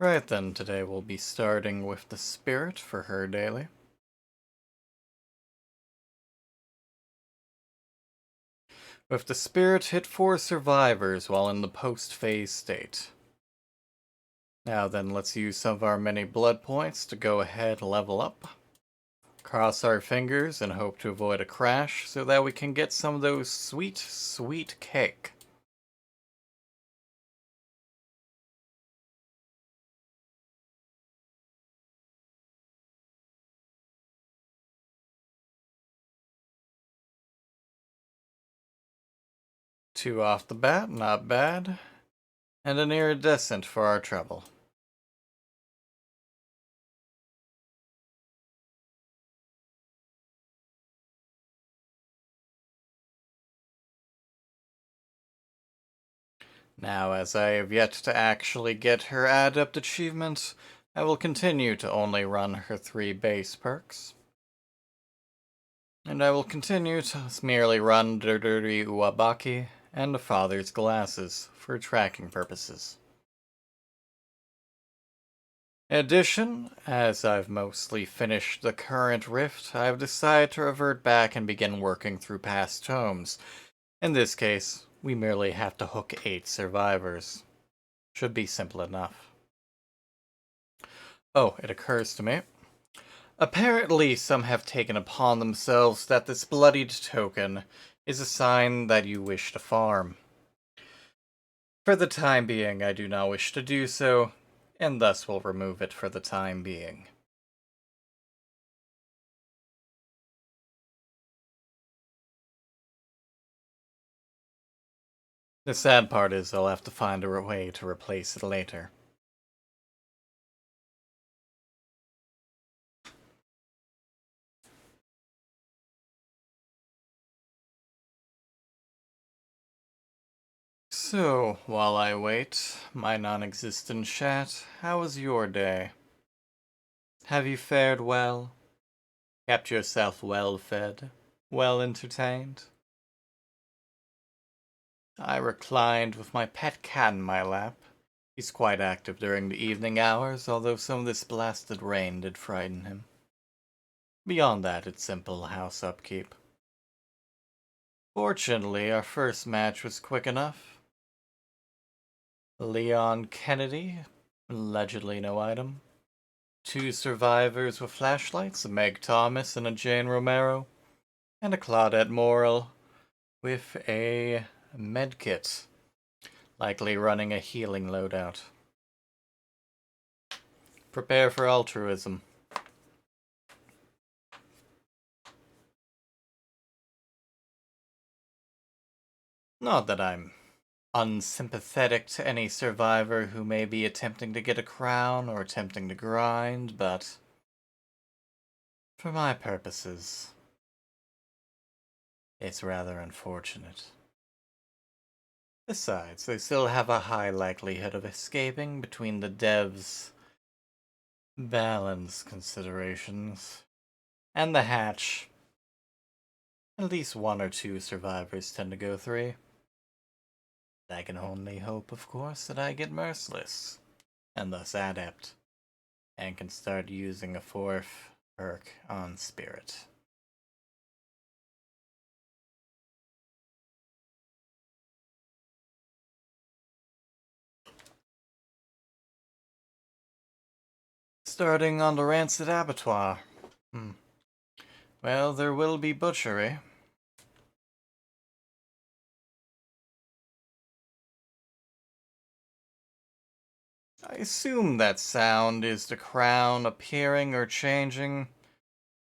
Right then, today we'll be starting with the spirit for her daily. With the spirit, hit 4 survivors while in the post-phase state. Now then, let's use some of our many blood points to go ahead and level up. Cross our fingers and hope to avoid a crash so that we can get some of those sweet, sweet cake. Two off the bat, not bad. And an iridescent for our trouble. Now, as I have yet to actually get her adept achievement, I will continue to only run her 3 base perks. And I will continue to merely run Dirty Uwabaki and the Father's Glasses for tracking purposes. In addition, as I've mostly finished the current rift, I've decided to revert back and begin working through past tomes. In this case, we merely have to hook 8 survivors. Should be simple enough. Oh, it occurs to me. Apparently, some have taken upon themselves that this bloodied token is a sign that you wish to farm. For the time being, I do not wish to do so, and thus will remove it for the time being. The sad part is I'll have to find a way to replace it later. So, while I wait, my non-existent chat, how was your day? Have you fared well? Kept yourself well fed? Well entertained? I reclined with my pet cat in my lap. He's quite active during the evening hours, although some of this blasted rain did frighten him. Beyond that, it's simple house upkeep. Fortunately, our first match was quick enough. Leon Kennedy, allegedly no item. 2 survivors with flashlights, a Meg Thomas and a Jane Romero. And a Claudette Morrill with a medkit, likely running a healing loadout. Prepare for altruism. Not that I'm unsympathetic to any survivor who may be attempting to get a crown or attempting to grind, but for my purposes, it's rather unfortunate. Besides, they still have a high likelihood of escaping between the devs' balance considerations and the hatch. At least 1 or 2 survivors tend to go 3. I can only hope, of course, that I get merciless, and thus adept, and can start using a 4th perk on spirit. Starting on the Rancid Abattoir. Well, there will be butchery. I assume that sound is the crown appearing or changing.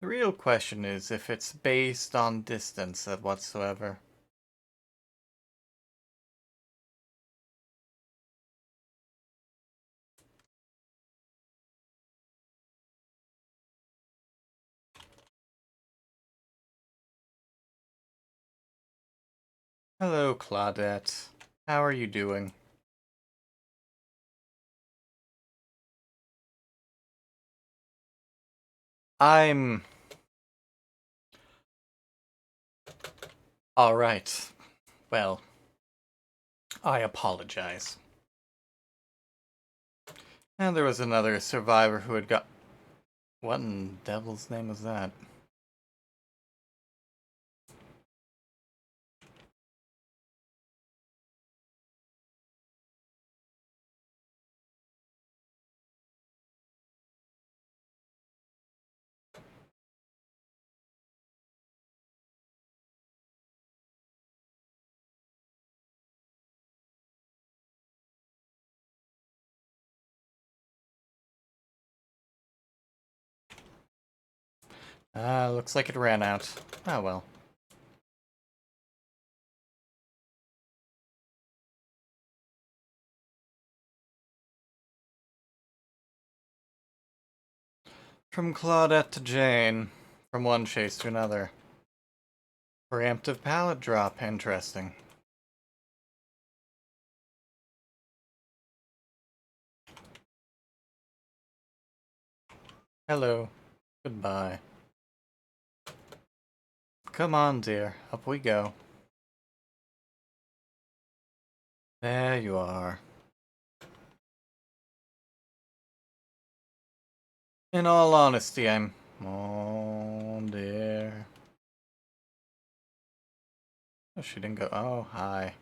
The real question is if it's based on distance at whatsoever. Hello, Claudette. How are you doing? I'm alright. Well, I apologize. And there was another survivor who had got... What in devil's name was that? Ah, looks like it ran out. Oh well. From Claudette to Jane. From one chase to another. Preemptive pallet drop. Interesting. Hello. Goodbye. Come on, dear. Up we go. There you are. In all honesty, I'm... Oh, dear. Oh, she didn't go... Oh, hi.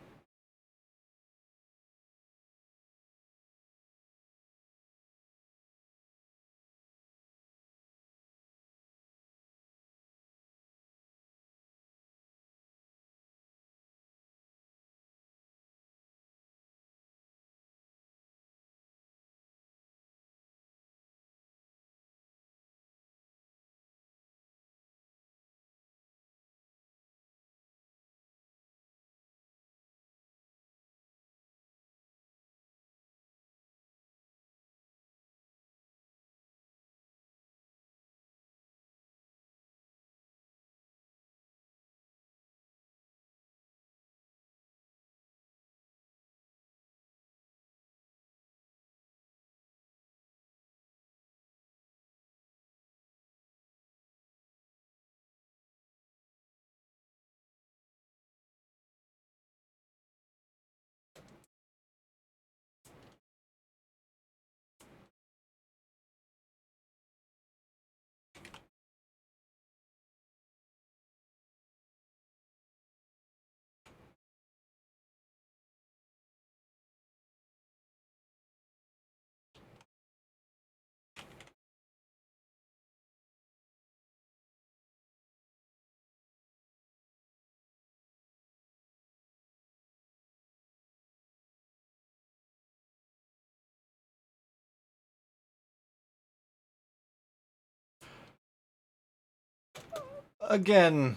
Again,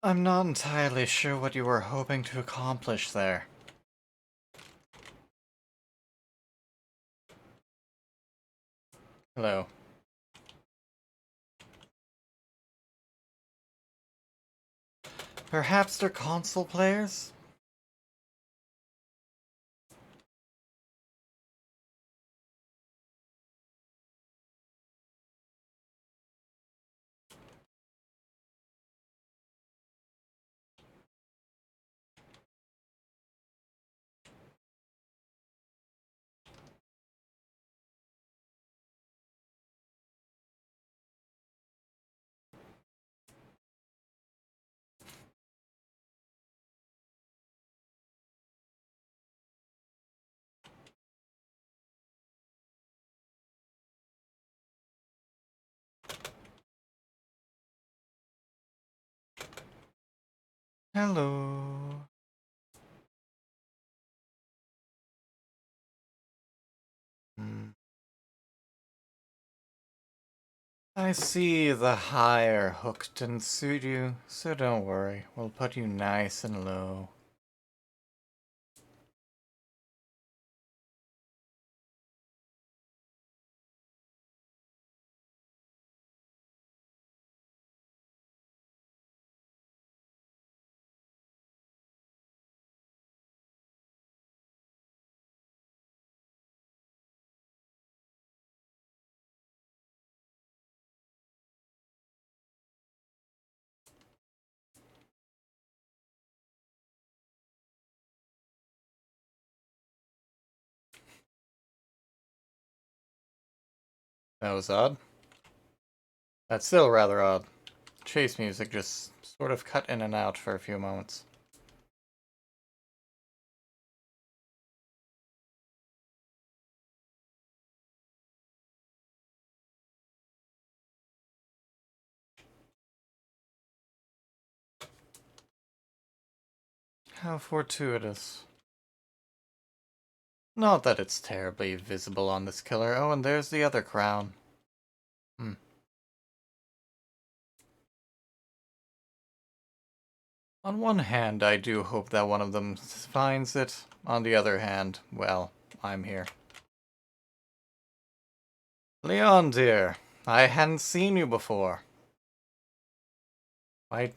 I'm not entirely sure what you were hoping to accomplish there. Hello. Perhaps they're console players? Hello. Hmm. I see the higher hook didn't suit you, so don't worry. We'll put you nice and low. That was odd. That's still rather odd. Chase music just sort of cut in and out for a few moments. How fortuitous. Not that it's terribly visible on this killer. Oh, and there's the other crown. Hmm. On one hand, I do hope that one of them finds it. On the other hand, well, I'm here. Leon, dear, I hadn't seen you before. I...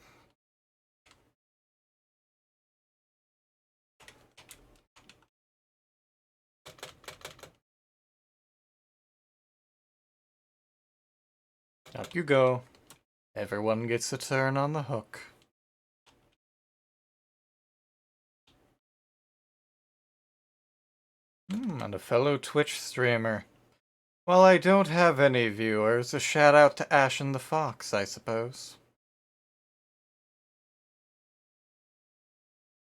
Up you go. Everyone gets a turn on the hook. And a fellow Twitch streamer. Well, I don't have any viewers. A shout out to Ashen the Fox, I suppose.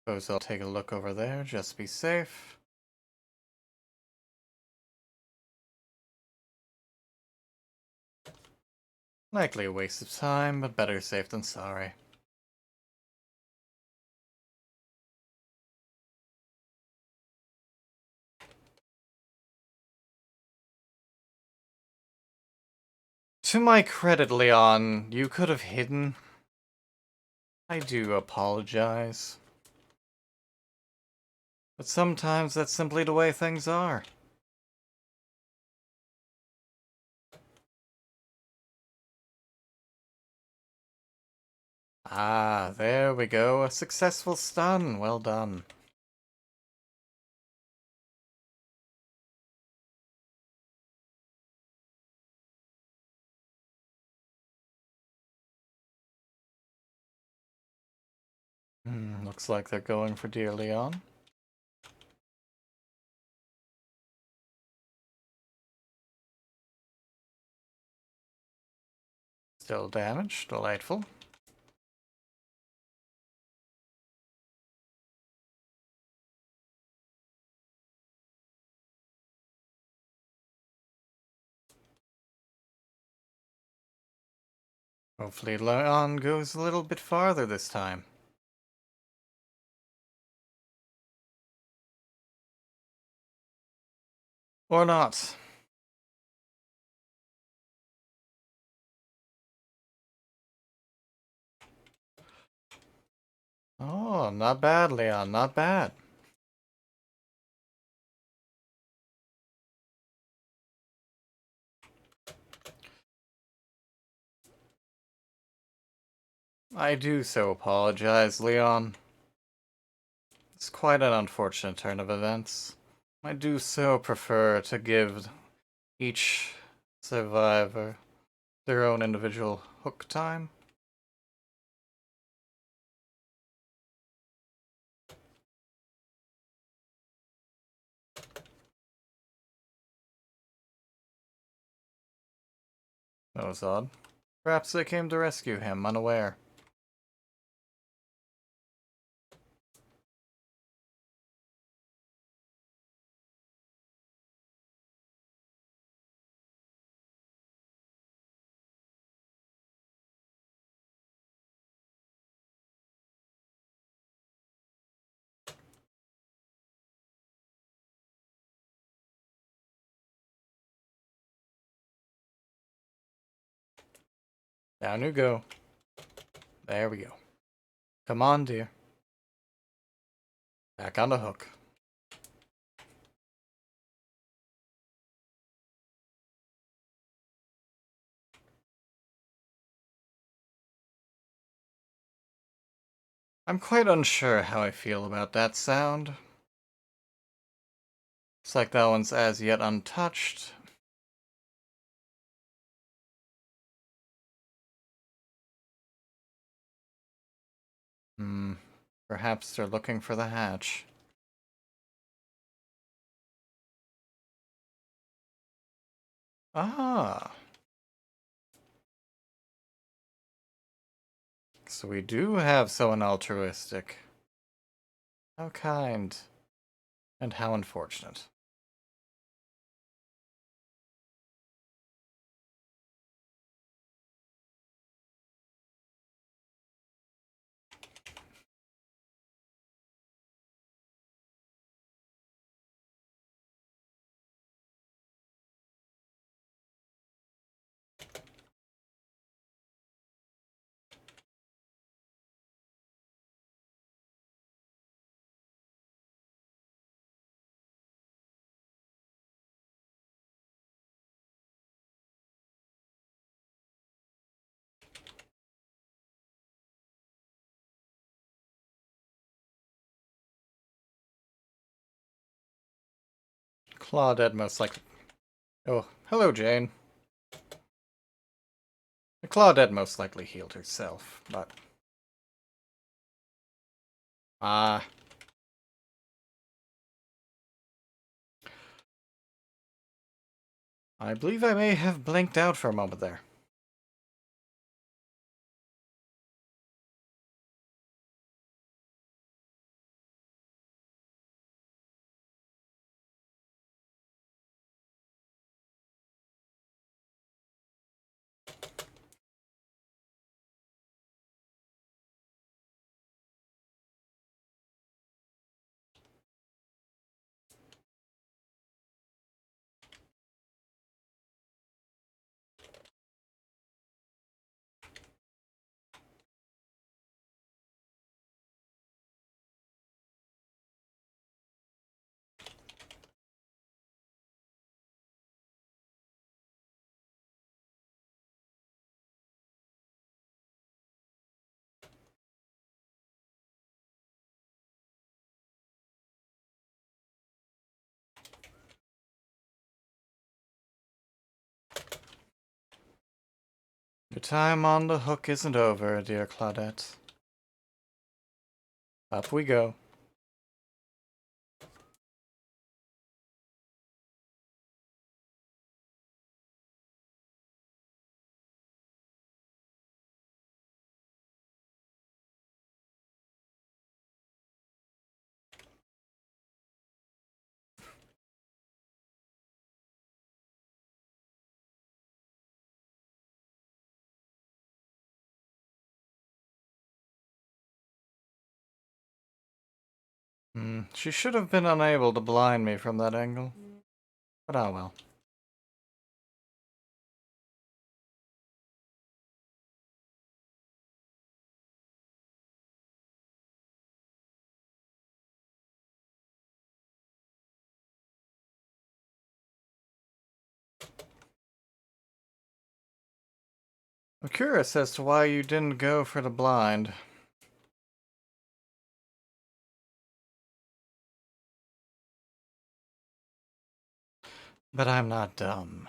Suppose I'll take a look over there, just be safe. Likely a waste of time, but better safe than sorry. To my credit, Leon, you could have hidden. I do apologize. But sometimes that's simply the way things are. Ah, there we go. A successful stun. Well done. Looks like they're going for dear Leon. Still damaged. Delightful. Hopefully Leon goes a little bit farther this time. Or not. Oh, not bad, Leon. Not bad. I do so apologize, Leon. It's quite an unfortunate turn of events. I do so prefer to give each survivor their own individual hook time. That was odd. Perhaps they came to rescue him, unaware. Down you go. There we go. Come on, dear. Back on the hook. I'm quite unsure how I feel about that sound. Looks like that one's as yet untouched. Perhaps they're looking for the hatch. Ah. So we do have someone altruistic. How kind. And how unfortunate. Claudette most likely. Oh, hello, Jane. Claudette most likely healed herself, but. Ah. I believe I may have blinked out for a moment there. Your time on the hook isn't over, dear Claudette. Up we go. She should have been unable to blind me from that angle. But oh well. I'm curious as to why you didn't go for the blind. But I'm not dumb.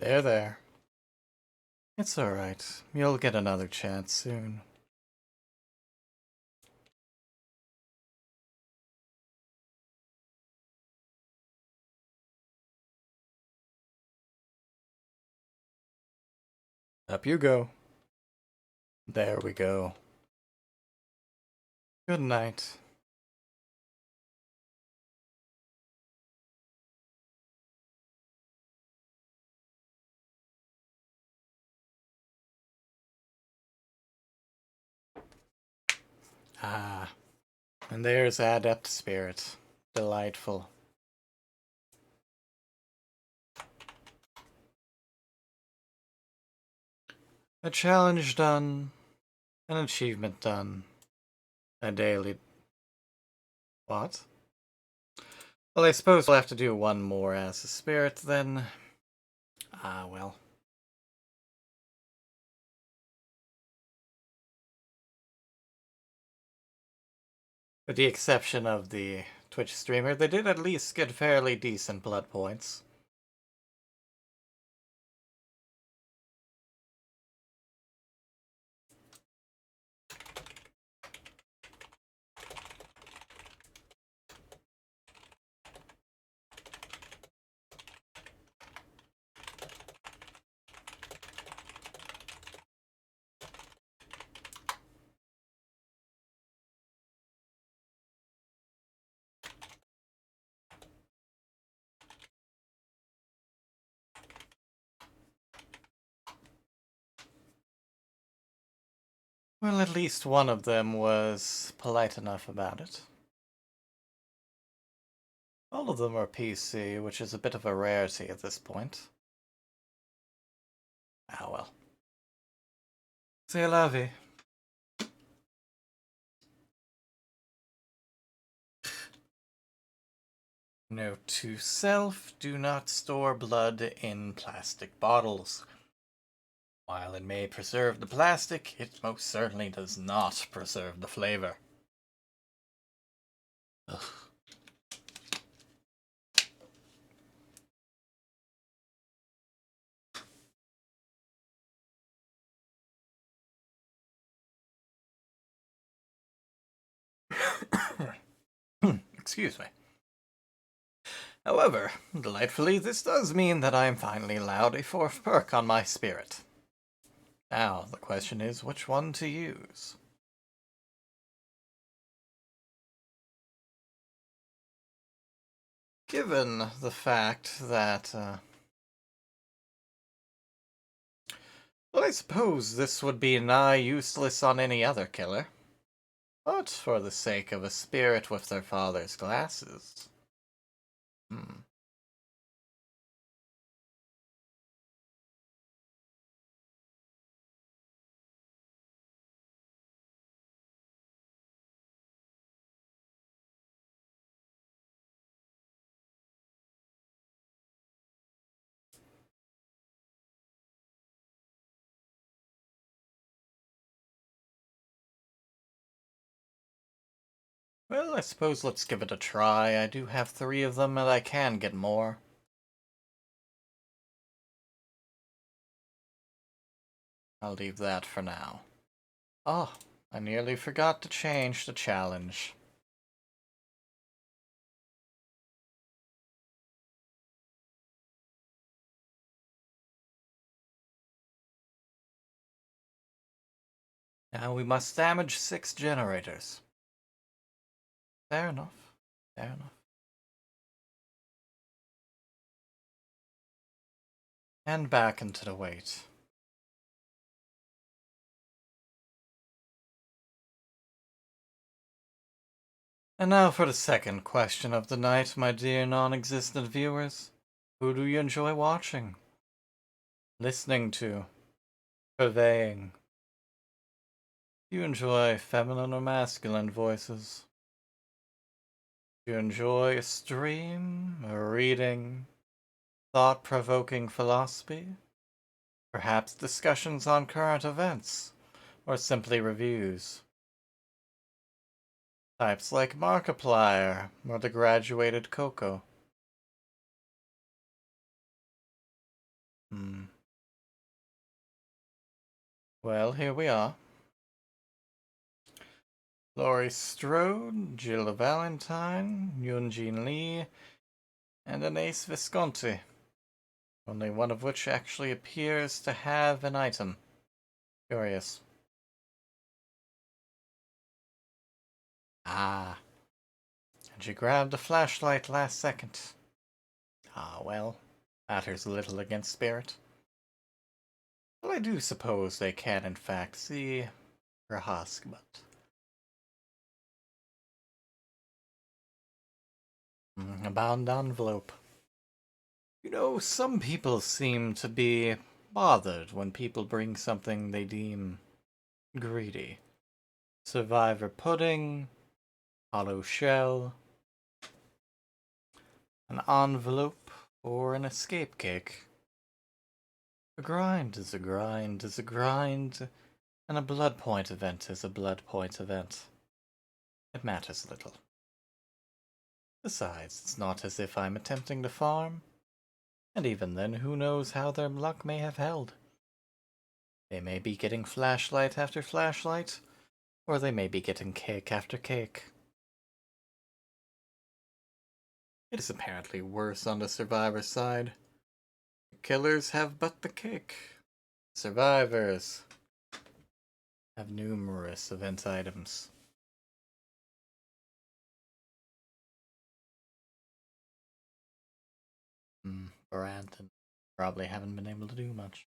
There, there. It's alright. You'll get another chance soon. Up you go. There we go. Good night. Ah, and there's Adept Spirit. Delightful. A challenge done. An achievement done. A daily... What? Well, I suppose we'll have to do one more as a spirit, then. Ah, well. With the exception of the Twitch streamer, they did at least get fairly decent blood points. Well, at least one of them was polite enough about it. All of them are PC, which is a bit of a rarity at this point. Ah, well. C'est la vie. Note to self, do not store blood in plastic bottles. While it may preserve the plastic, it most certainly does not preserve the flavor. Ugh. Excuse me. However, delightfully, this does mean that I am finally allowed a fourth perk on my spirit. Now, the question is which one to use. Given the fact that, well, I suppose this would be nigh useless on any other killer. But for the sake of a spirit with their father's glasses. Well, I suppose let's give it a try. I do have 3 of them, and I can get more. I'll leave that for now. Oh, I nearly forgot to change the challenge. Now we must damage 6 generators. Fair enough. Fair enough. And back into the weight. And now for the second question of the night, my dear non-existent viewers. Who do you enjoy watching? Listening to? Purveying? Do you enjoy feminine or masculine voices? Do you enjoy a stream, a reading, thought-provoking philosophy? Perhaps discussions on current events, or simply reviews? Types like Markiplier or the graduated Coco. Well, here we are. Laurie Strode, Jill Valentine, Yunjin Lee, and Anais Visconti. Only one of which actually appears to have an item. Curious. Ah, and she grabbed a flashlight last second. Ah, well, matters little against spirit. Well, I do suppose they can, in fact, see her husk, but... A bound envelope. You know, some people seem to be bothered when people bring something they deem greedy. Survivor pudding, hollow shell, an envelope, or an escape cake. A grind is a grind is a grind, and a blood point event is a blood point event. It matters little. Besides, it's not as if I'm attempting to farm, and even then, who knows how their luck may have held. They may be getting flashlight after flashlight, or they may be getting cake after cake. It is apparently worse on the survivor side. The killers have but the cake. Survivors have numerous event items. Brandon probably haven't been able to do much.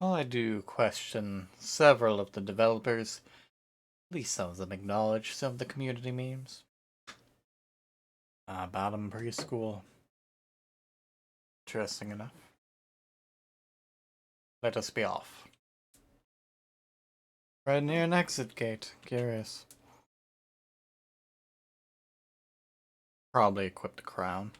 While I do question several of the developers, at least some of them acknowledge some of the community memes. Bottom preschool. Interesting enough. Let us be off. Right near an exit gate. Curious. Probably equipped a crown.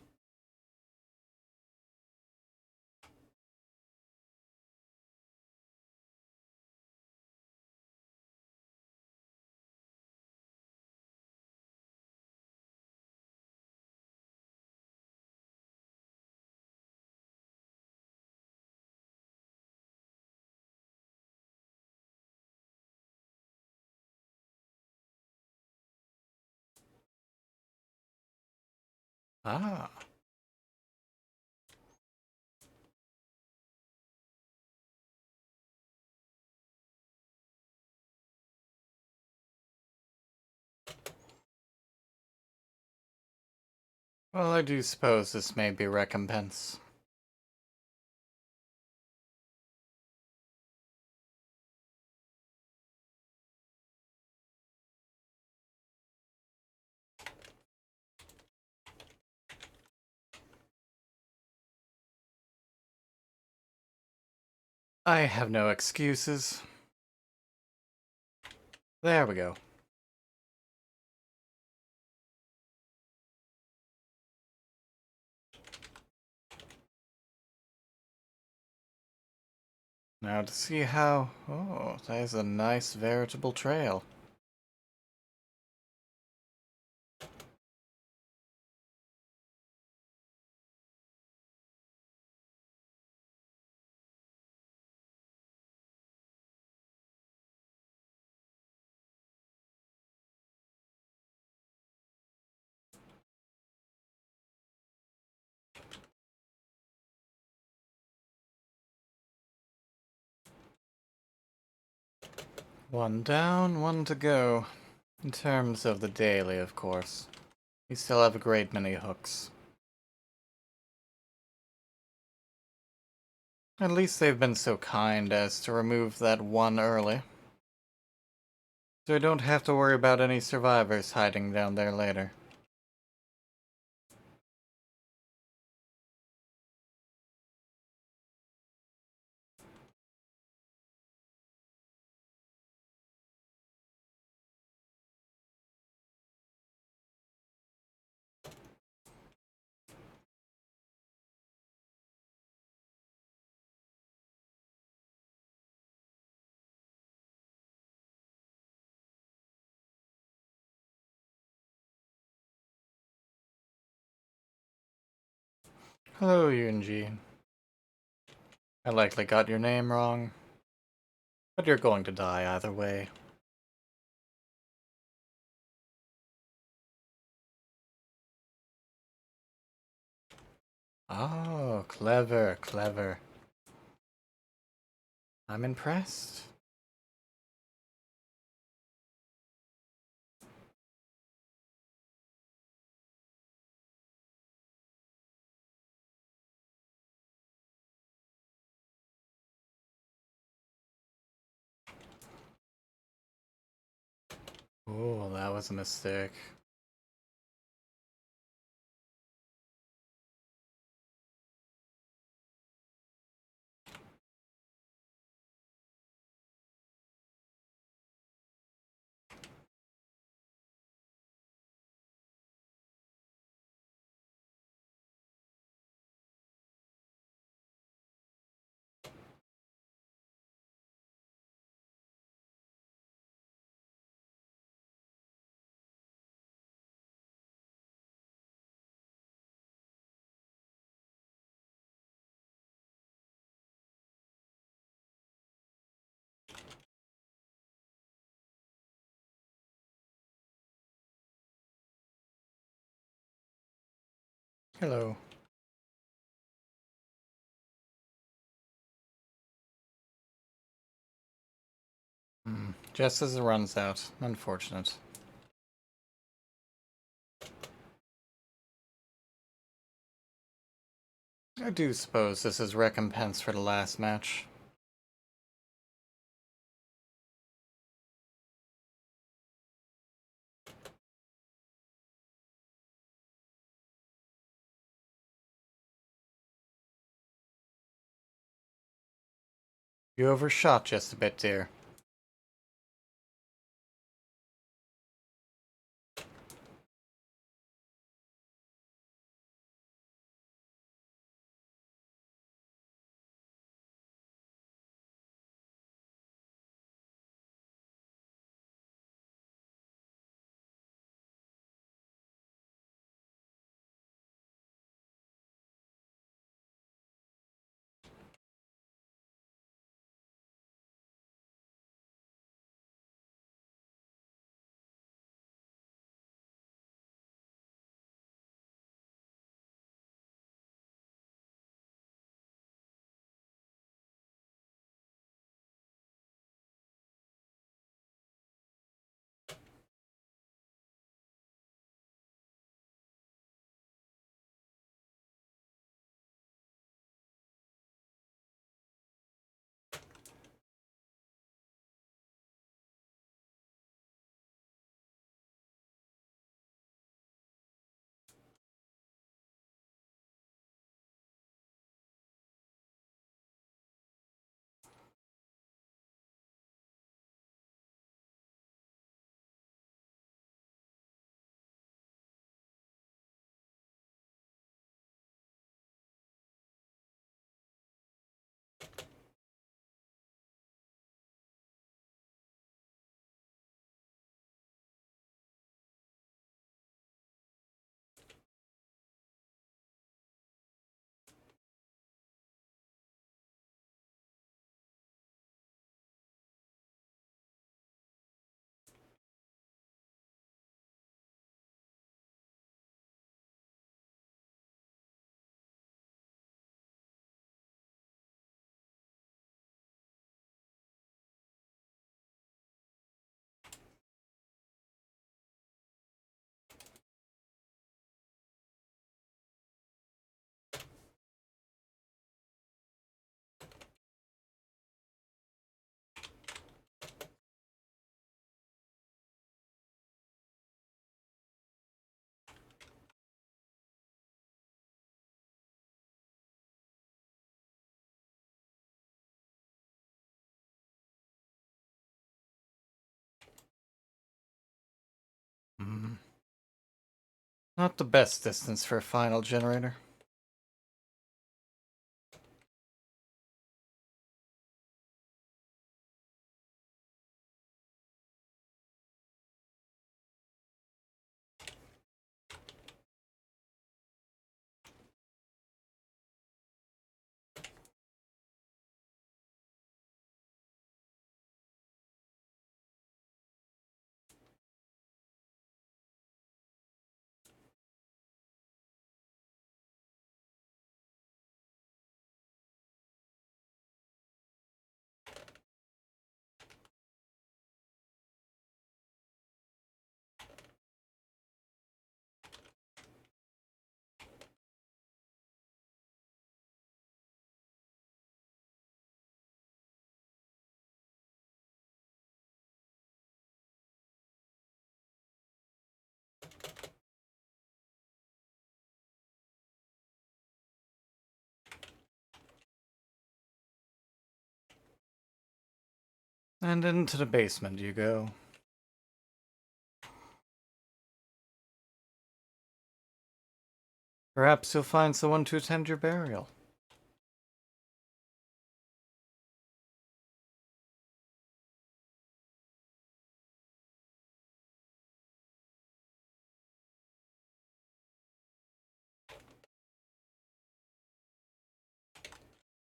Ah. Well, I do suppose this may be recompense. I have no excuses. There we go. Now to see how... Oh, that is a nice veritable trail. One down, one to go. In terms of the daily, of course. We still have a great many hooks. At least they've been so kind as to remove that one early. So I don't have to worry about any survivors hiding down there later. Hello, Yunji. I likely got your name wrong, but you're going to die either way. Oh, clever, clever. I'm impressed. Oh, that was a mistake. Hello. Just as it runs out. Unfortunate. I do suppose this is recompense for the last match. You overshot just a bit, dear. Mm. Not the best distance for a final generator. And into the basement you go. Perhaps you'll find someone to attend your burial.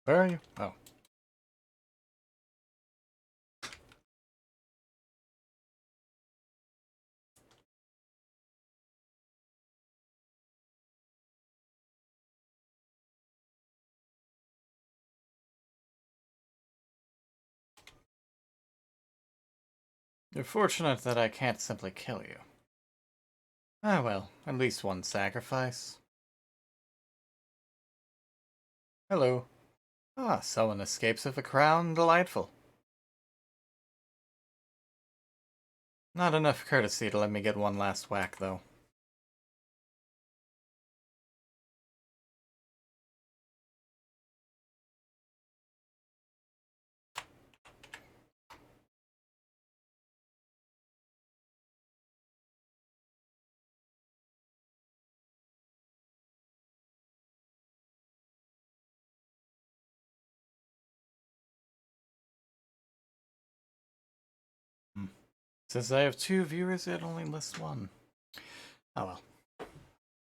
Where are you? Oh. You're fortunate that I can't simply kill you. Ah well, at least one sacrifice. Hello. Ah, someone escapes with a crown. Delightful. Not enough courtesy to let me get one last whack, though. Hmm. Since I have 2 viewers, it only lists 1. Oh well.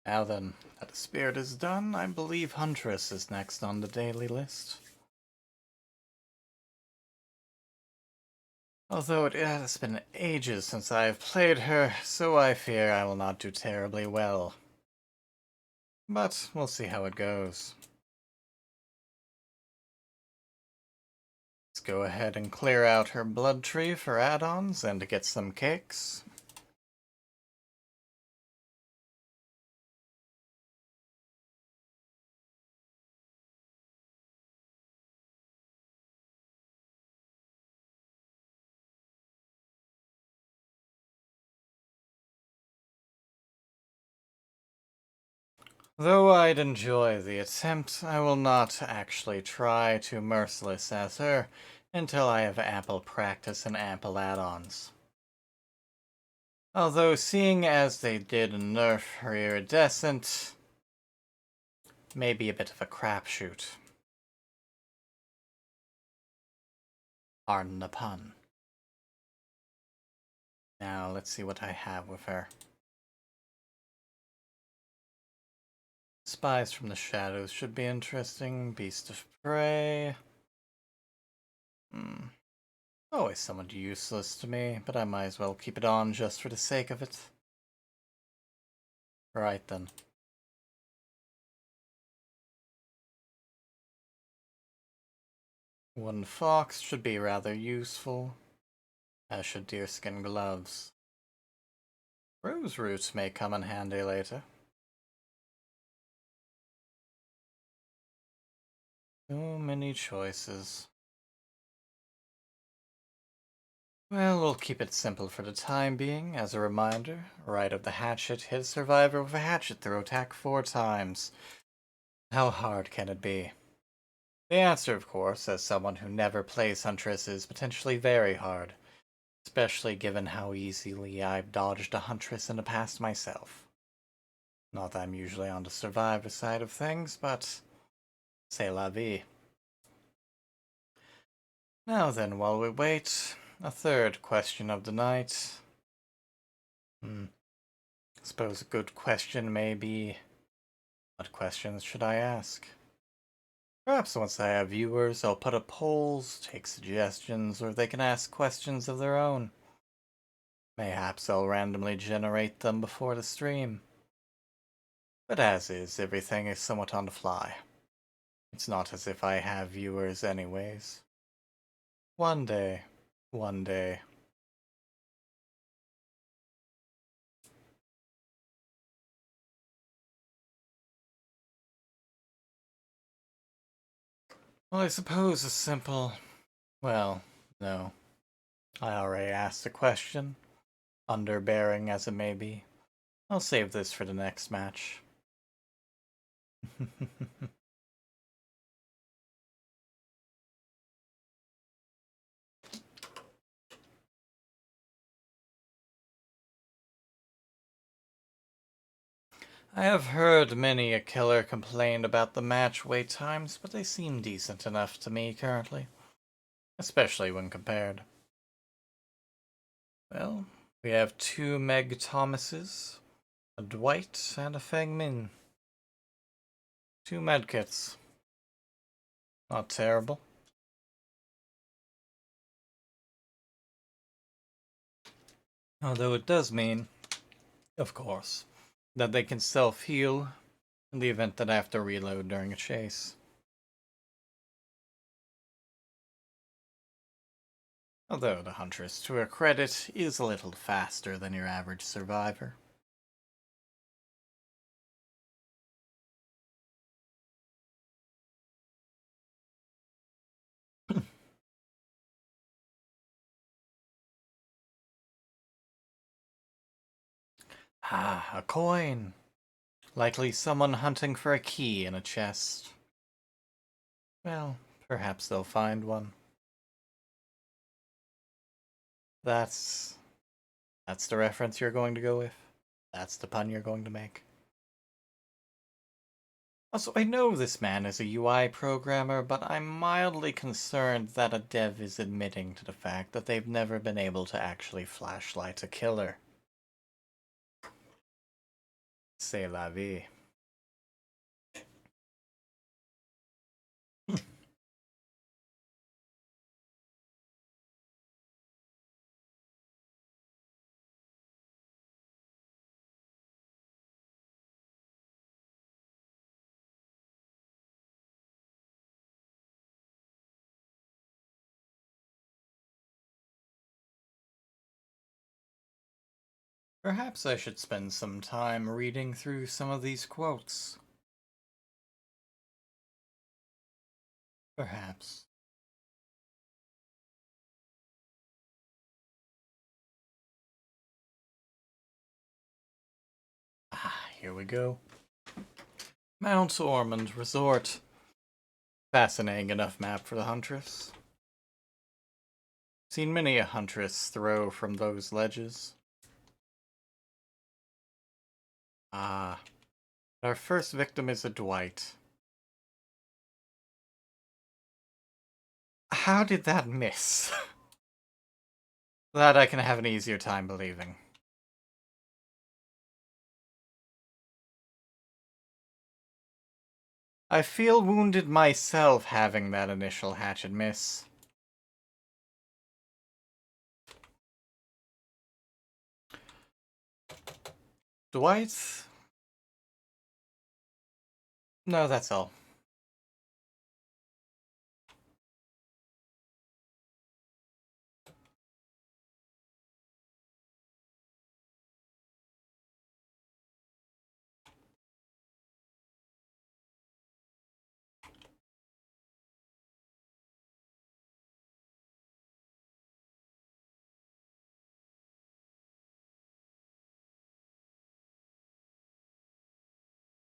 Now then, that the spirit is done, I believe Huntress is next on the daily list. Although it has been ages since I have played her, so I fear I will not do terribly well. But we'll see how it goes. Let's go ahead and clear out her blood tree for add-ons and to get some cakes. Though I'd enjoy the attempt, I will not actually try to merciless as her until I have ample practice and ample add-ons. Although seeing as they did nerf her iridescent, may be a bit of a crapshoot. Pardon the pun. Now let's see what I have with her. Spies from the Shadows should be interesting. Beast of Prey. Always somewhat useless to me, but I might as well keep it on just for the sake of it. Right then. One fox should be rather useful, as should deerskin gloves. Rose roots may come in handy later. So many choices. Well, we'll keep it simple for the time being. As a reminder, right of the hatchet, hit a survivor with a hatchet throw attack 4 times. How hard can it be? The answer, of course, as someone who never plays Huntress, is potentially very hard, especially given how easily I've dodged a Huntress in the past myself. Not that I'm usually on the survivor side of things, but c'est la vie. Now then, while we wait, a third question of the night. Suppose a good question may be, what questions should I ask? Perhaps once I have viewers, I'll put up polls, take suggestions, or they can ask questions of their own. Mayhaps I'll randomly generate them before the stream. But as is, everything is somewhat on the fly. It's not as if I have viewers anyways. One day. One day. Well, I suppose a simple... Well, no. I already asked a question, underbearing as it may be. I'll save this for the next match. I have heard many a killer complain about the match wait times, but they seem decent enough to me currently, especially when compared. Well, we have two Meg Thomases, a Dwight, and a Feng Min. Two medkits. Not terrible. Although it does mean, of course, that they can self-heal in the event that I have to reload during a chase. Although the Huntress, to her credit, is a little faster than your average survivor. Ah, a coin. Likely someone hunting for a key in a chest. Well, perhaps they'll find one. That's that's the reference you're going to go with. That's the pun you're going to make. Also, I know this man is a UI programmer, but I'm mildly concerned that a dev is admitting to the fact that they've never been able to actually flashlight a killer. C'est la vie. Perhaps I should spend some time reading through some of these quotes. Perhaps. Ah, here we go. Mount Ormond Resort. Fascinating enough map for the Huntress. Seen many a Huntress throw from those ledges. Ah, our first victim is a Dwight. How did that miss? That I can have an easier time believing. I feel wounded myself having that initial hatchet miss. Dwight? No, that's all.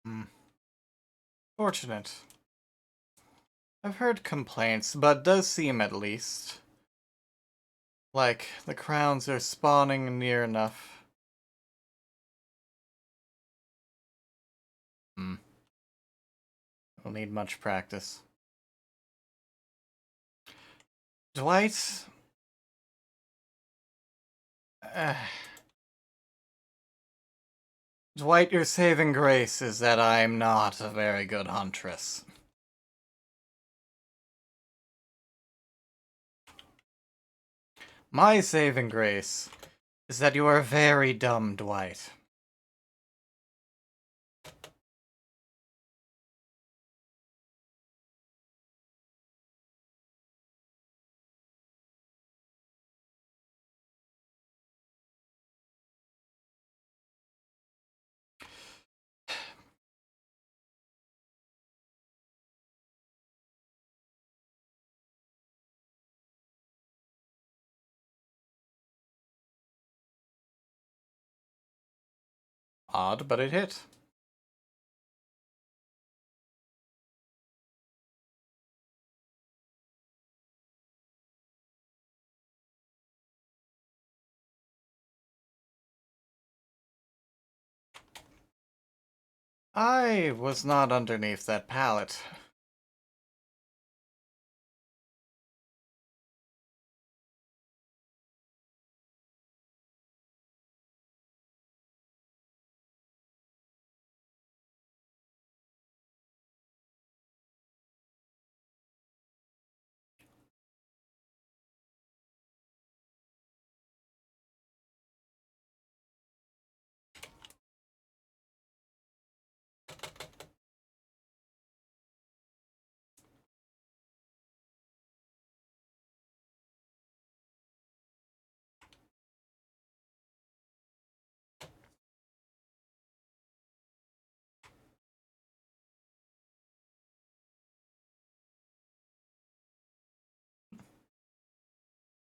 Hmm. Fortunate. I've heard complaints, but does seem at least like the crowns are spawning near enough. Hmm. Will need much practice. Dwight? Uh, Dwight, your saving grace is that I'm not a very good huntress. My saving grace is that you are very dumb, Dwight. Odd, but it hit. I was not underneath that pallet.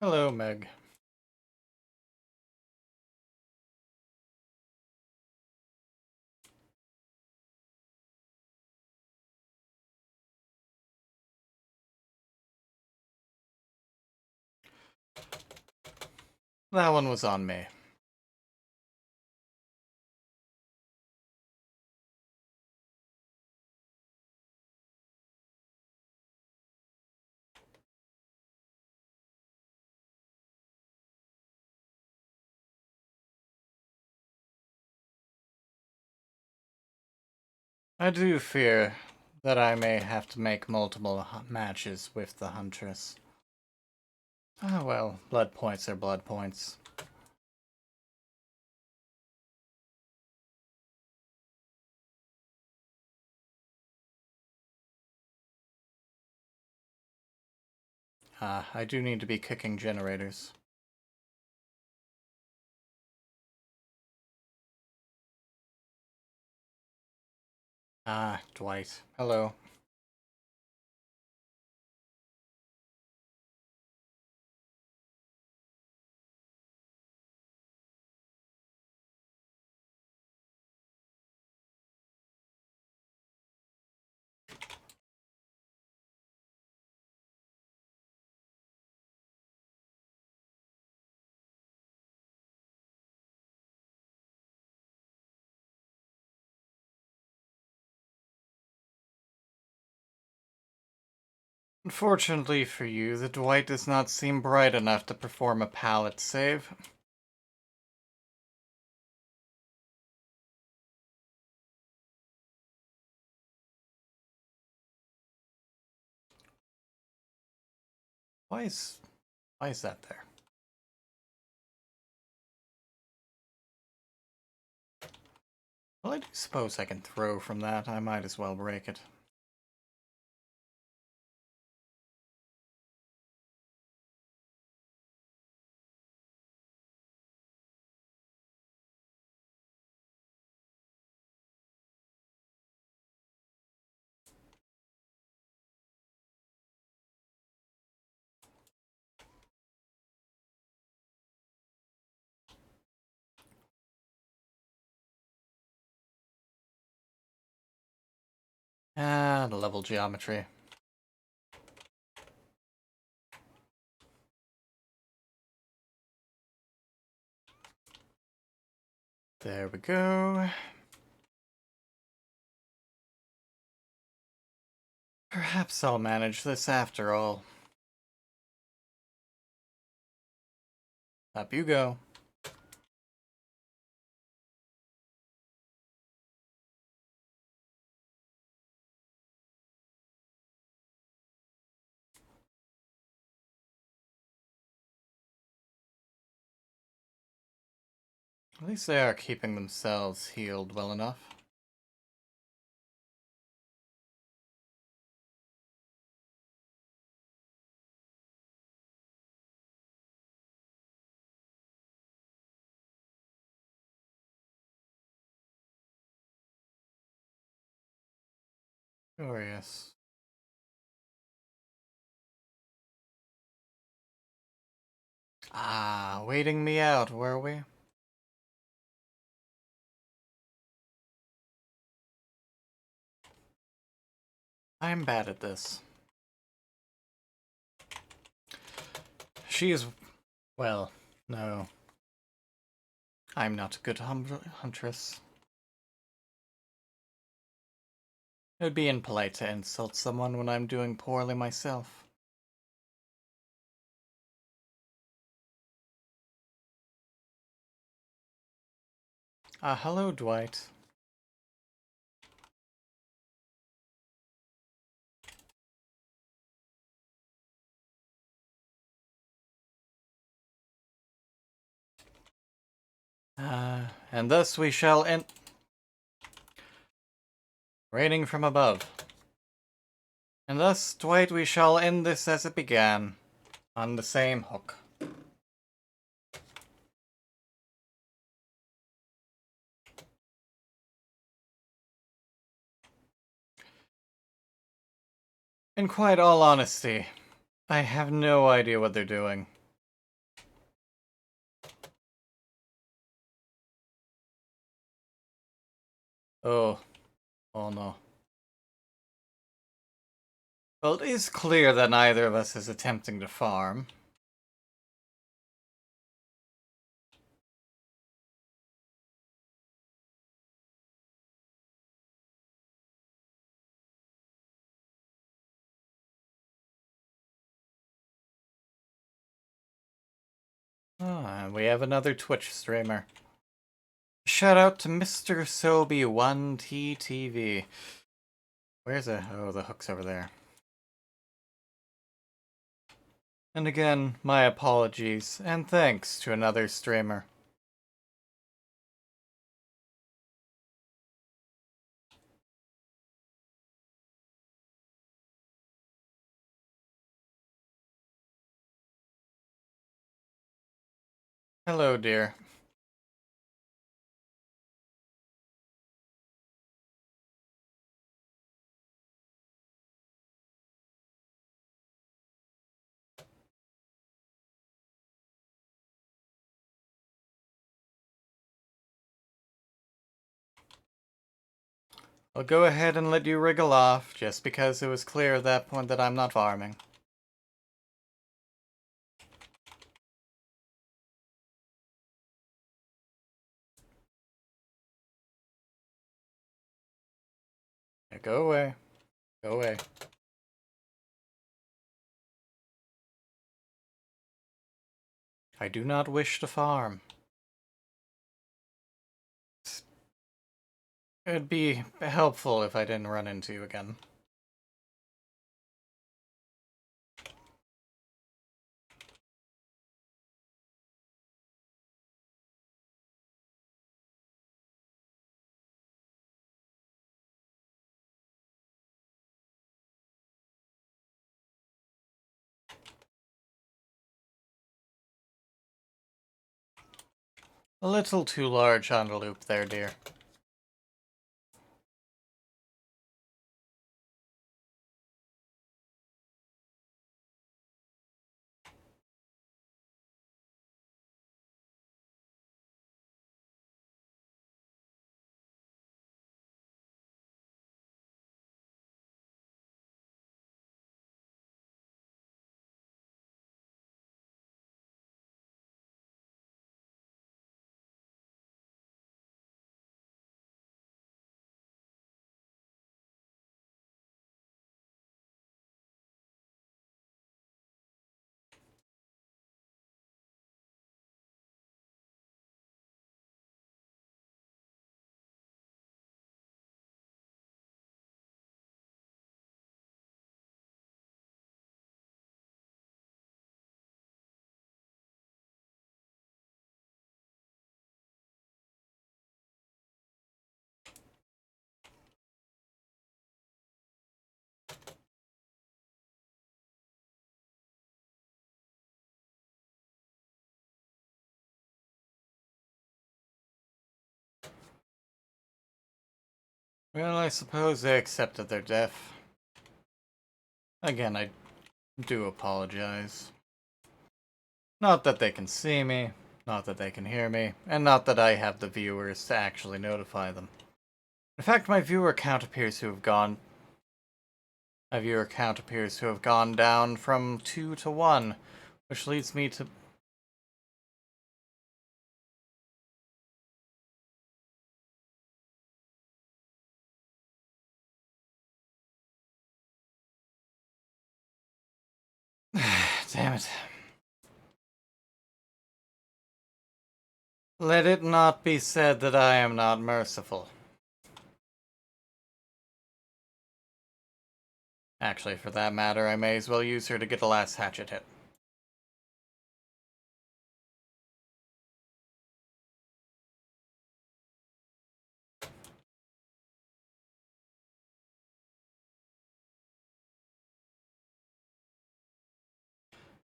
Hello, Meg. That one was on me. I do fear that I may have to make multiple matches with the Huntress. Ah, well, blood points are blood points. Ah, I do need to be cooking generators. Ah, Dwight. Hello. Unfortunately for you, the Dwight does not seem bright enough to perform a pallet save. Why is that there? Well, I do suppose I can throw from that. I might as well break it. Ah, the level geometry. There we go. Perhaps I'll manage this after all. Up you go. At least they are keeping themselves healed well enough. Curious. Ah, waiting me out, were we? I'm bad at this. She is... well, no. I'm not a good huntress. It would be impolite to insult someone when I'm doing poorly myself. Hello, Dwight. And thus we shall end. Raining from above. And thus, Dwight, we shall end this as it began, on the same hook. In quite all honesty, I have no idea what they're doing. Oh. Oh no. Well, it is clear that neither of us is attempting to farm. And we have another Twitch streamer. Shout out to Mr. Sobi1TTV. Where's the... Oh, the hook's over there. And again, my apologies, and thanks to another streamer. Hello, dear. I'll go ahead and let you wriggle off, just because it was clear at that point that I'm not farming. Yeah, go away. Go away. I do not wish to farm. It'd be helpful if I didn't run into you again. A little too large on a loop there, dear. Well, I suppose they accepted their death. Again, I do apologize. Not that they can see me, not that they can hear me, and not that I have the viewers to actually notify them. In fact, my viewer count appears to have gone... My viewer count appears to have gone down from 2 to 1, which leads me to... Damn it. Let it not be said that I am not merciful. Actually, for that matter, I may as well use her to get the last hatchet hit.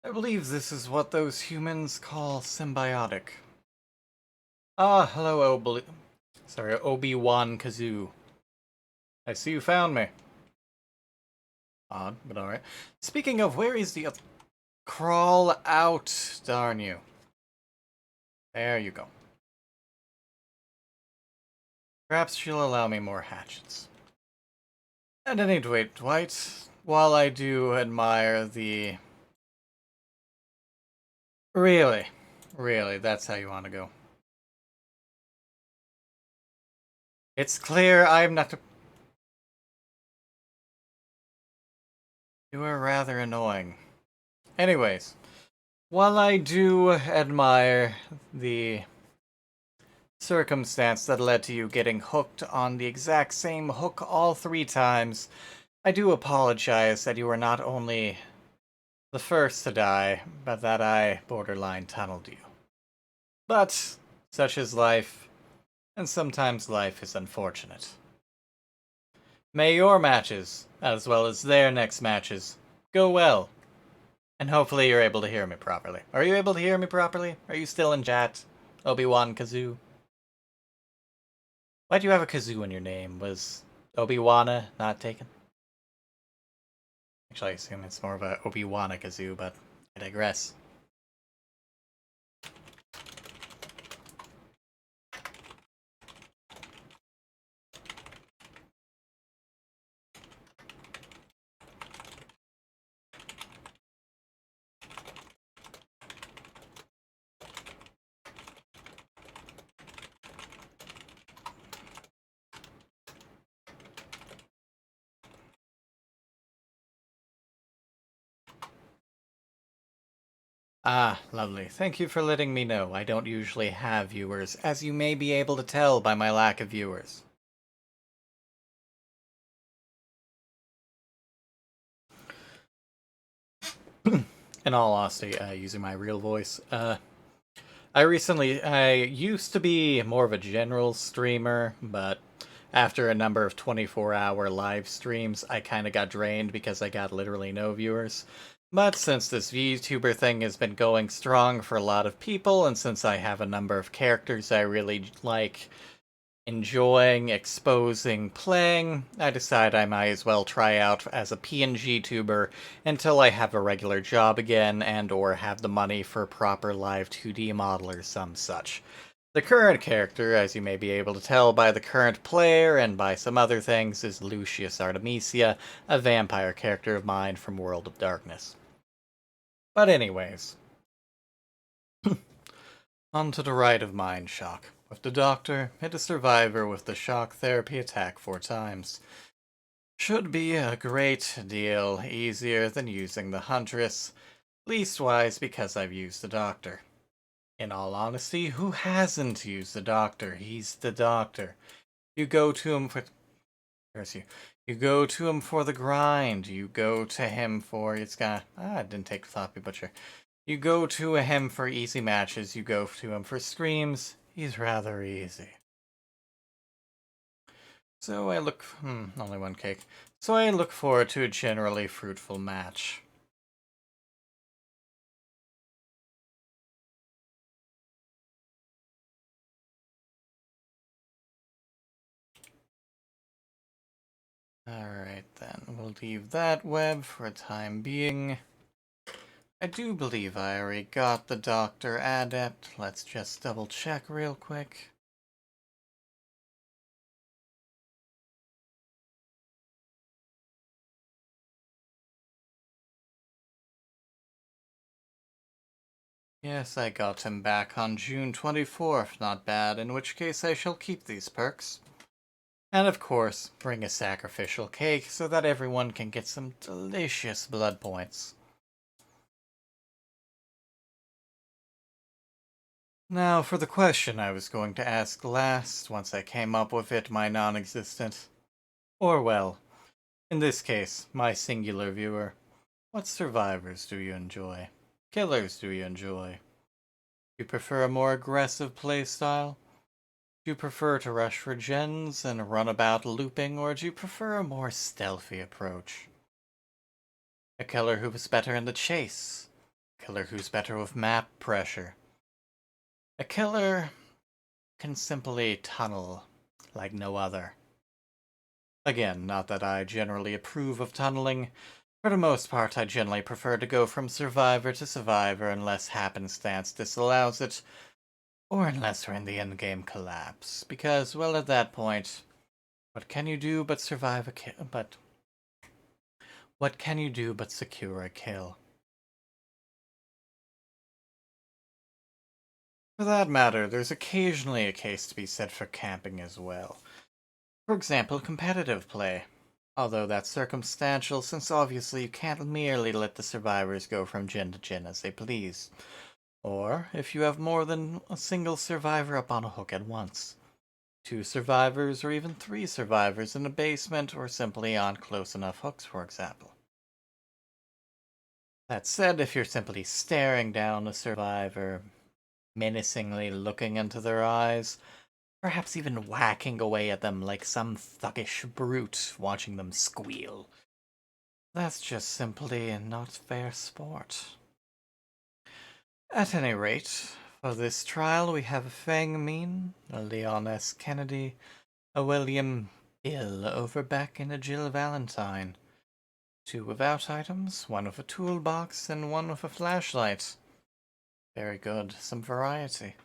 I believe this is what those humans call symbiotic. Ah, hello, Obi-Wan Kazoo. I see you found me. Odd, but alright. Speaking of, where is the... Crawl out, darn you. There you go. Perhaps she'll allow me more hatchets. At any rate, Dwight, while I do admire the... Really, that's how you want to go. It's clear I'm not... You are rather annoying. Anyways, while I do admire the circumstance that led to you getting hooked on the exact same hook all 3 times, I do apologize that you were not only the first to die, but that I borderline tunneled you. But such is life, and sometimes life is unfortunate. May your matches, as well as their next matches, go well. And hopefully you're able to hear me properly. Are you able to hear me properly? Are you still in chat? Obi-Wan Kazoo? Why do you have a Kazoo in your name? Was Obi-Wana not taken? Actually, I assume it's more of a Obi-Wana Kazoo, but I digress. Ah, lovely. Thank you for letting me know. I don't usually have viewers, as you may be able to tell by my lack of viewers. In all honesty, using my real voice, I used to be more of a general streamer, but after a number of 24-hour live streams, I kind of got drained because I got literally no viewers. But since this VTuber thing has been going strong for a lot of people, and since I have a number of characters I really like enjoying, exposing, playing, I decide I might as well try out as a PNG tuber until I have a regular job again and or have the money for proper live 2D model or some such. The current character, as you may be able to tell by the current player and by some other things, is Lucious Artemisia, a vampire character of mine from World of Darkness. But anyways, on to the right of mind shock. With the doctor, hit a survivor with the shock therapy attack 4 times. Should be a great deal easier than using the Huntress, leastwise because I've used the doctor. In all honesty, who hasn't used the doctor? He's the doctor. You go to him for... Curse you. You go to him for the grind. You go to him for... It's gonna... I didn't take the floppy butcher. You go to him for easy matches. You go to him for streams. He's rather easy. So I look... only 1 cake. So I look forward to a generally fruitful match. Alright then, we'll leave that web for a time being. I do believe I already got the Doctor Adept. Let's just double check real quick. Yes, I got him back on June 24th, not bad, in which case I shall keep these perks. And of course, bring a sacrificial cake so that everyone can get some delicious blood points. Now, for the question I was going to ask last, once I came up with it, my non-existent. Or, well, in this case, my singular viewer. What survivors do you enjoy? Killers do you enjoy? Do you prefer a more aggressive playstyle? Do you prefer to rush for gens and run about looping, or do you prefer a more stealthy approach? A killer who was better in the chase? A killer who's better with map pressure? A killer can simply tunnel like no other. Again, not that I generally approve of tunneling. For the most part, I generally prefer to go from survivor to survivor unless happenstance disallows it, or unless we're in the endgame collapse. Because, well, at that point, what can you do but survive a kill? But what can you do but secure a kill? For that matter, there's occasionally a case to be said for camping as well. For example, competitive play. Although that's circumstantial, since obviously you can't merely let the survivors go from gen to gen as they please. Or if you have more than a single survivor up on a hook at once. Two survivors or even three survivors in a basement or simply on close enough hooks, for example. That said, if you're simply staring down a survivor, menacingly looking into their eyes, perhaps even whacking away at them like some thuggish brute watching them squeal, that's just simply not fair sport. At any rate, for this trial we have a Fang Min, a Leon S. Kennedy, a William Bill Overbeck, and a Jill Valentine. Two without items, one with a toolbox, and one with a flashlight. Very good, some variety.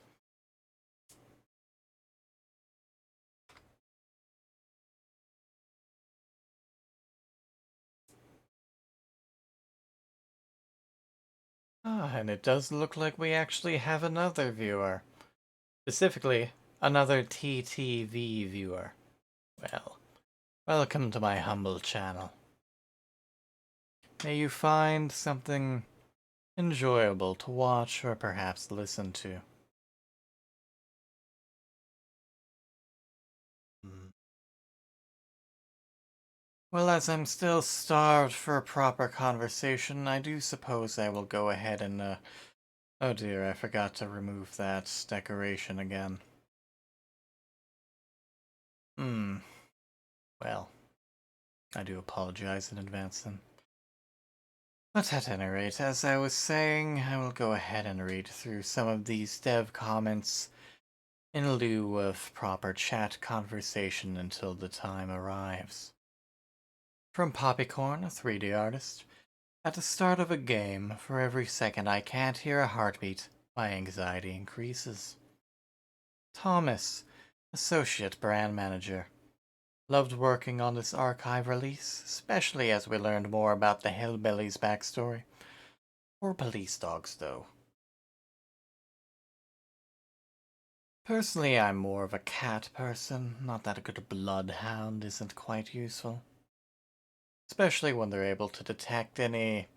Ah, and it does look like we actually have another viewer. Specifically, another TTV viewer. Well, welcome to my humble channel. May you find something enjoyable to watch or perhaps listen to. Well, as I'm still starved for a proper conversation, I do suppose I will go ahead and, oh dear, I forgot to remove that decoration again. Hmm. Well, I do apologize in advance then. But at any rate, as I was saying, I will go ahead and read through some of these dev comments in lieu of proper chat conversation until the time arrives. From Poppycorn, a 3D artist. At the start of a game, for every second I can't hear a heartbeat, my anxiety increases. Thomas, Associate Brand Manager. Loved working on this archive release, especially as we learned more about the Hillbillies' backstory. Or police dogs, though. Personally, I'm more of a cat person, not that a good bloodhound isn't quite useful. Especially when they're able to detect any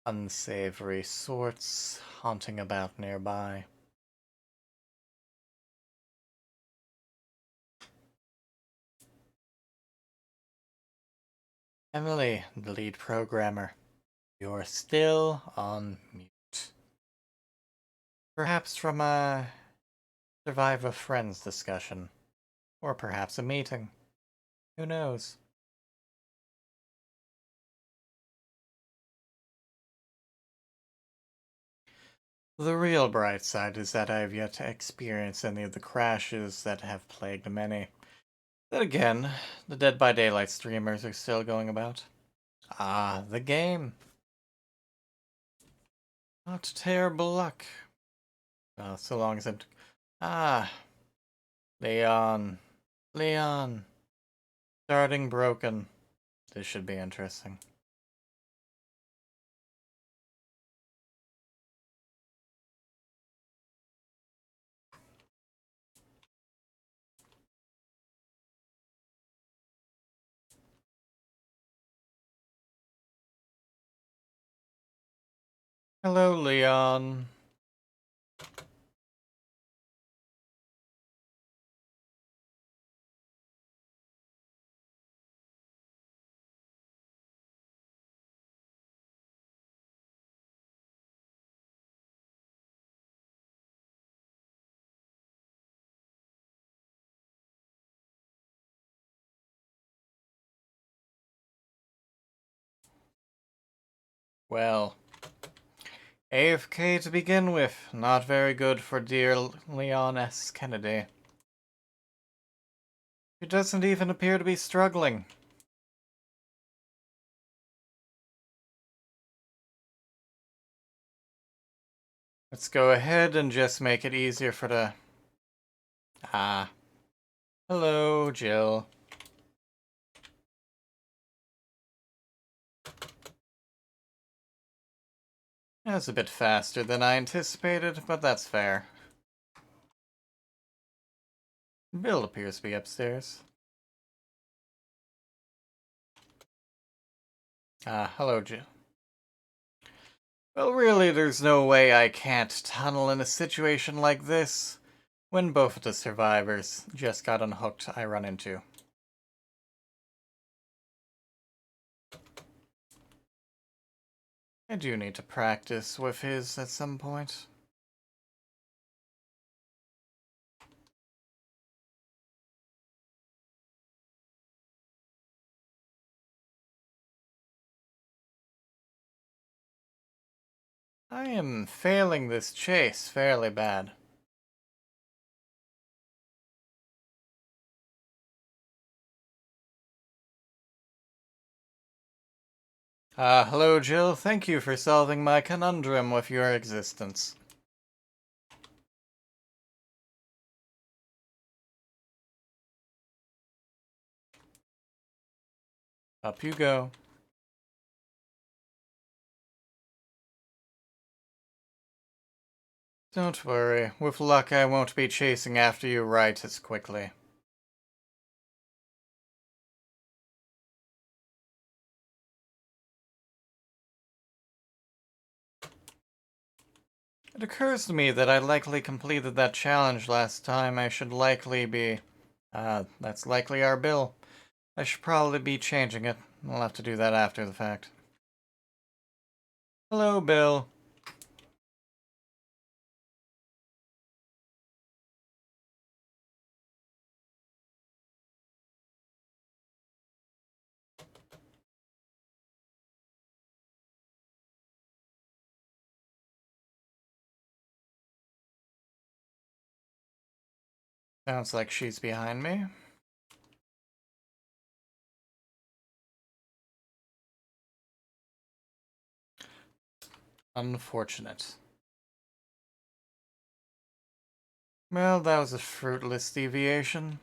unsavory sorts haunting about nearby. Emily, the lead programmer, you're still on mute. Perhaps from a Survive a Friends discussion, or perhaps a meeting. Who knows? The real bright side is that I have yet to experience any of the crashes that have plagued many. Then again, the Dead by Daylight streamers are still going about. Ah, the game. Not terrible luck. Well, so long as I'm... Ah, Leon. Leon. Starting broken. This should be interesting. Hello, Leon. Well, AFK to begin with. Not very good for dear Leon S. Kennedy. He doesn't even appear to be struggling. Let's go ahead and just make it easier for the... Ah. Hello, Jill. That's a bit faster than I anticipated, but that's fair. Bill appears to be upstairs. Ah, hello, Jill. Well, really, there's no way I can't tunnel in a situation like this when both of the survivors just got unhooked I run into. I do need to practice with his at some point. I am failing this chase fairly bad. Hello, Jill. Thank you for solving my conundrum with your existence. Up you go. Don't worry. With luck, I won't be chasing after you right as quickly. It occurs to me that I likely completed that challenge last time. I should likely be... that's likely our bill. I should probably be changing it. I'll have to do that after the fact. Hello, Bill. Sounds like she's behind me. Unfortunate. Well, that was a fruitless deviation.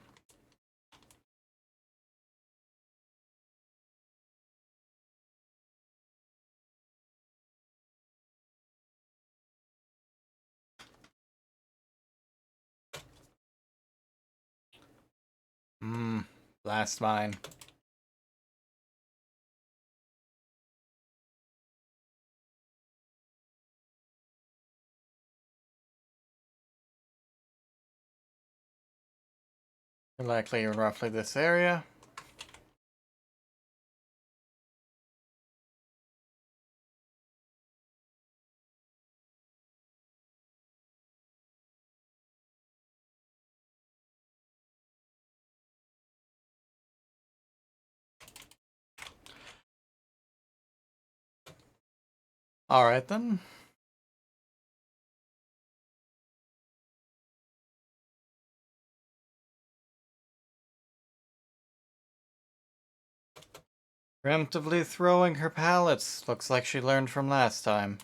Last mine. Likely roughly this area. Alright then. Preemptively throwing her pallets. Looks like she learned from last time.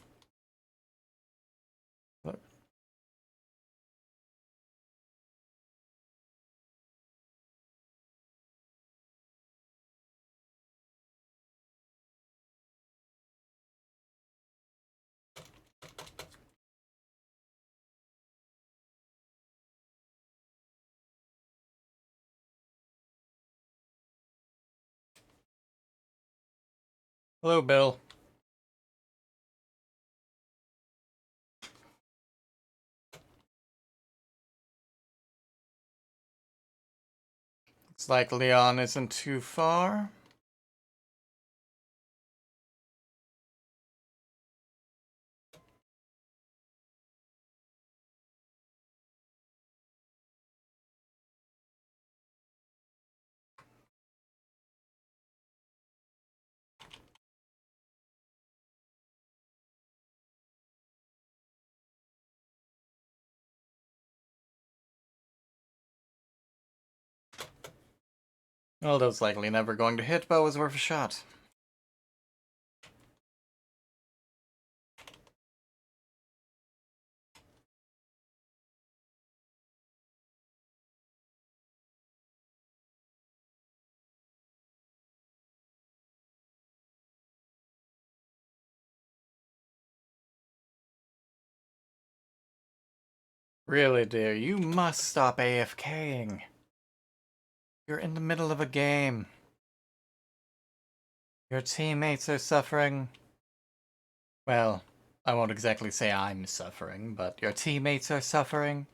Hello, Bill. Looks like Leon isn't too far. Although it's likely never going to hit, but was worth a shot. Really, dear, you must stop AFKing. You're in the middle of a game. Your teammates are suffering. Well, I won't exactly say I'm suffering, but your teammates are suffering.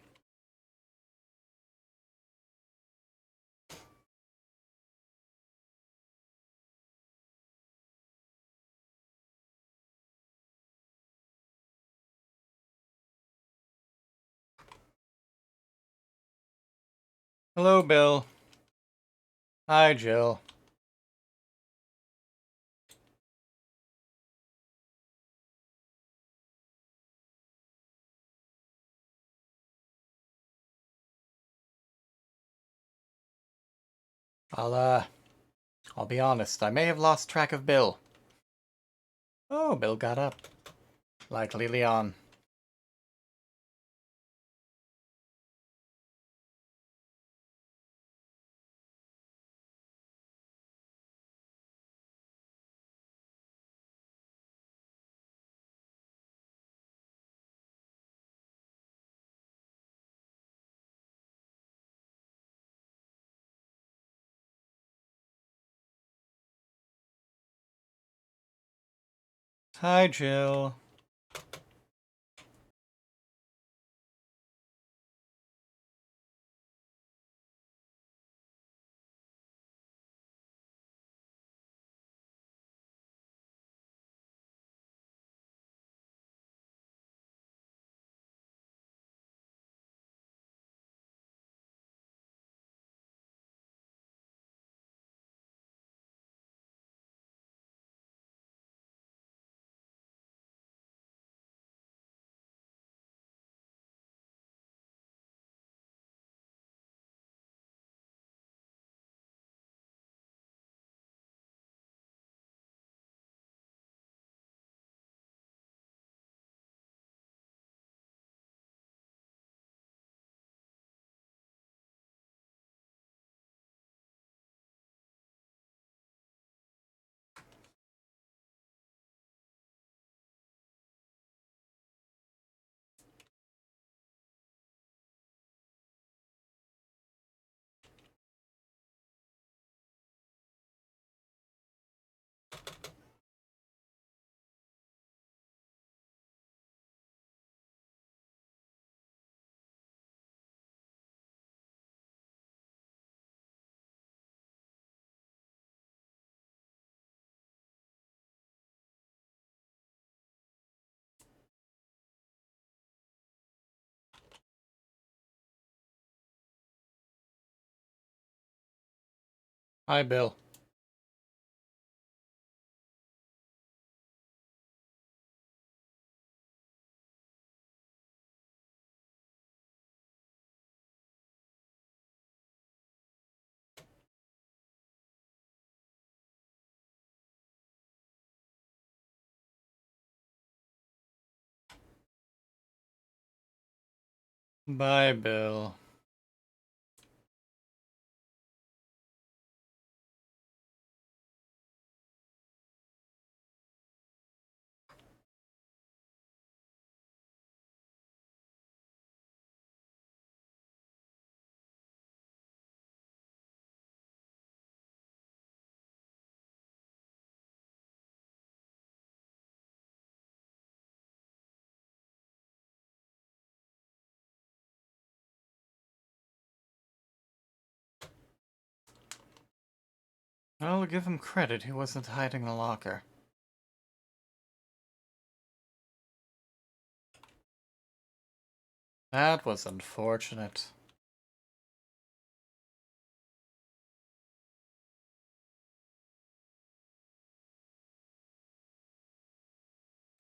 Hello, Bill. Hi, Jill. I'll be honest, I may have lost track of Bill. Oh, Bill got up. Likely Leon. Hi, Jill. Hi, Bill. Bye, Bill. I'll give him credit, he wasn't hiding a locker. That was unfortunate.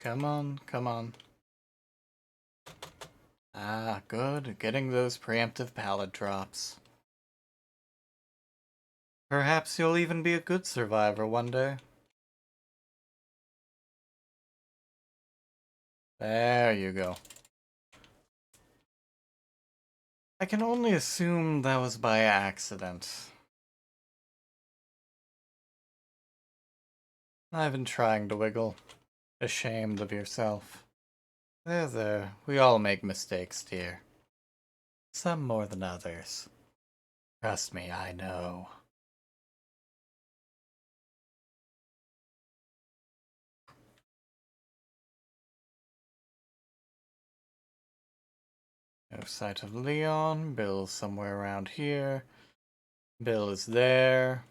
Come on, come on. Ah, good. Getting those preemptive pallet drops. Perhaps you'll even be a good survivor one day. There you go. I can only assume that was by accident. I've been trying to wiggle. Ashamed of yourself. There. We all make mistakes, dear. Some more than others. Trust me, I know. No sight of Leon. Bill's somewhere around here. Bill is there.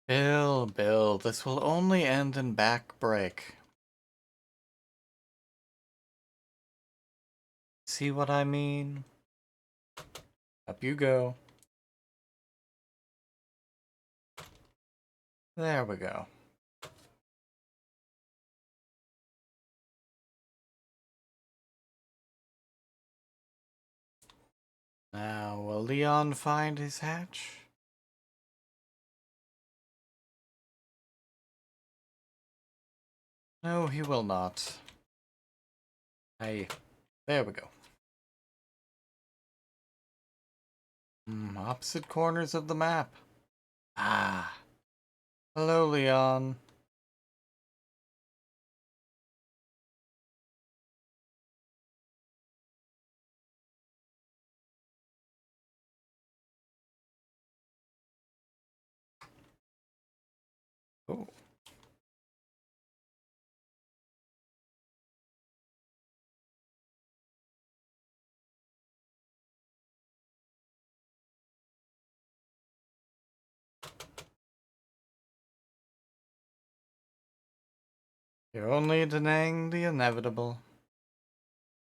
Bill, this will only end in back break. See what I mean? Up you go. There we go. Now, will Leon find his hatch? No, he will not. There we go. Opposite corners of the map. Ah. Hello, Leon. Oh. You're only denying the inevitable.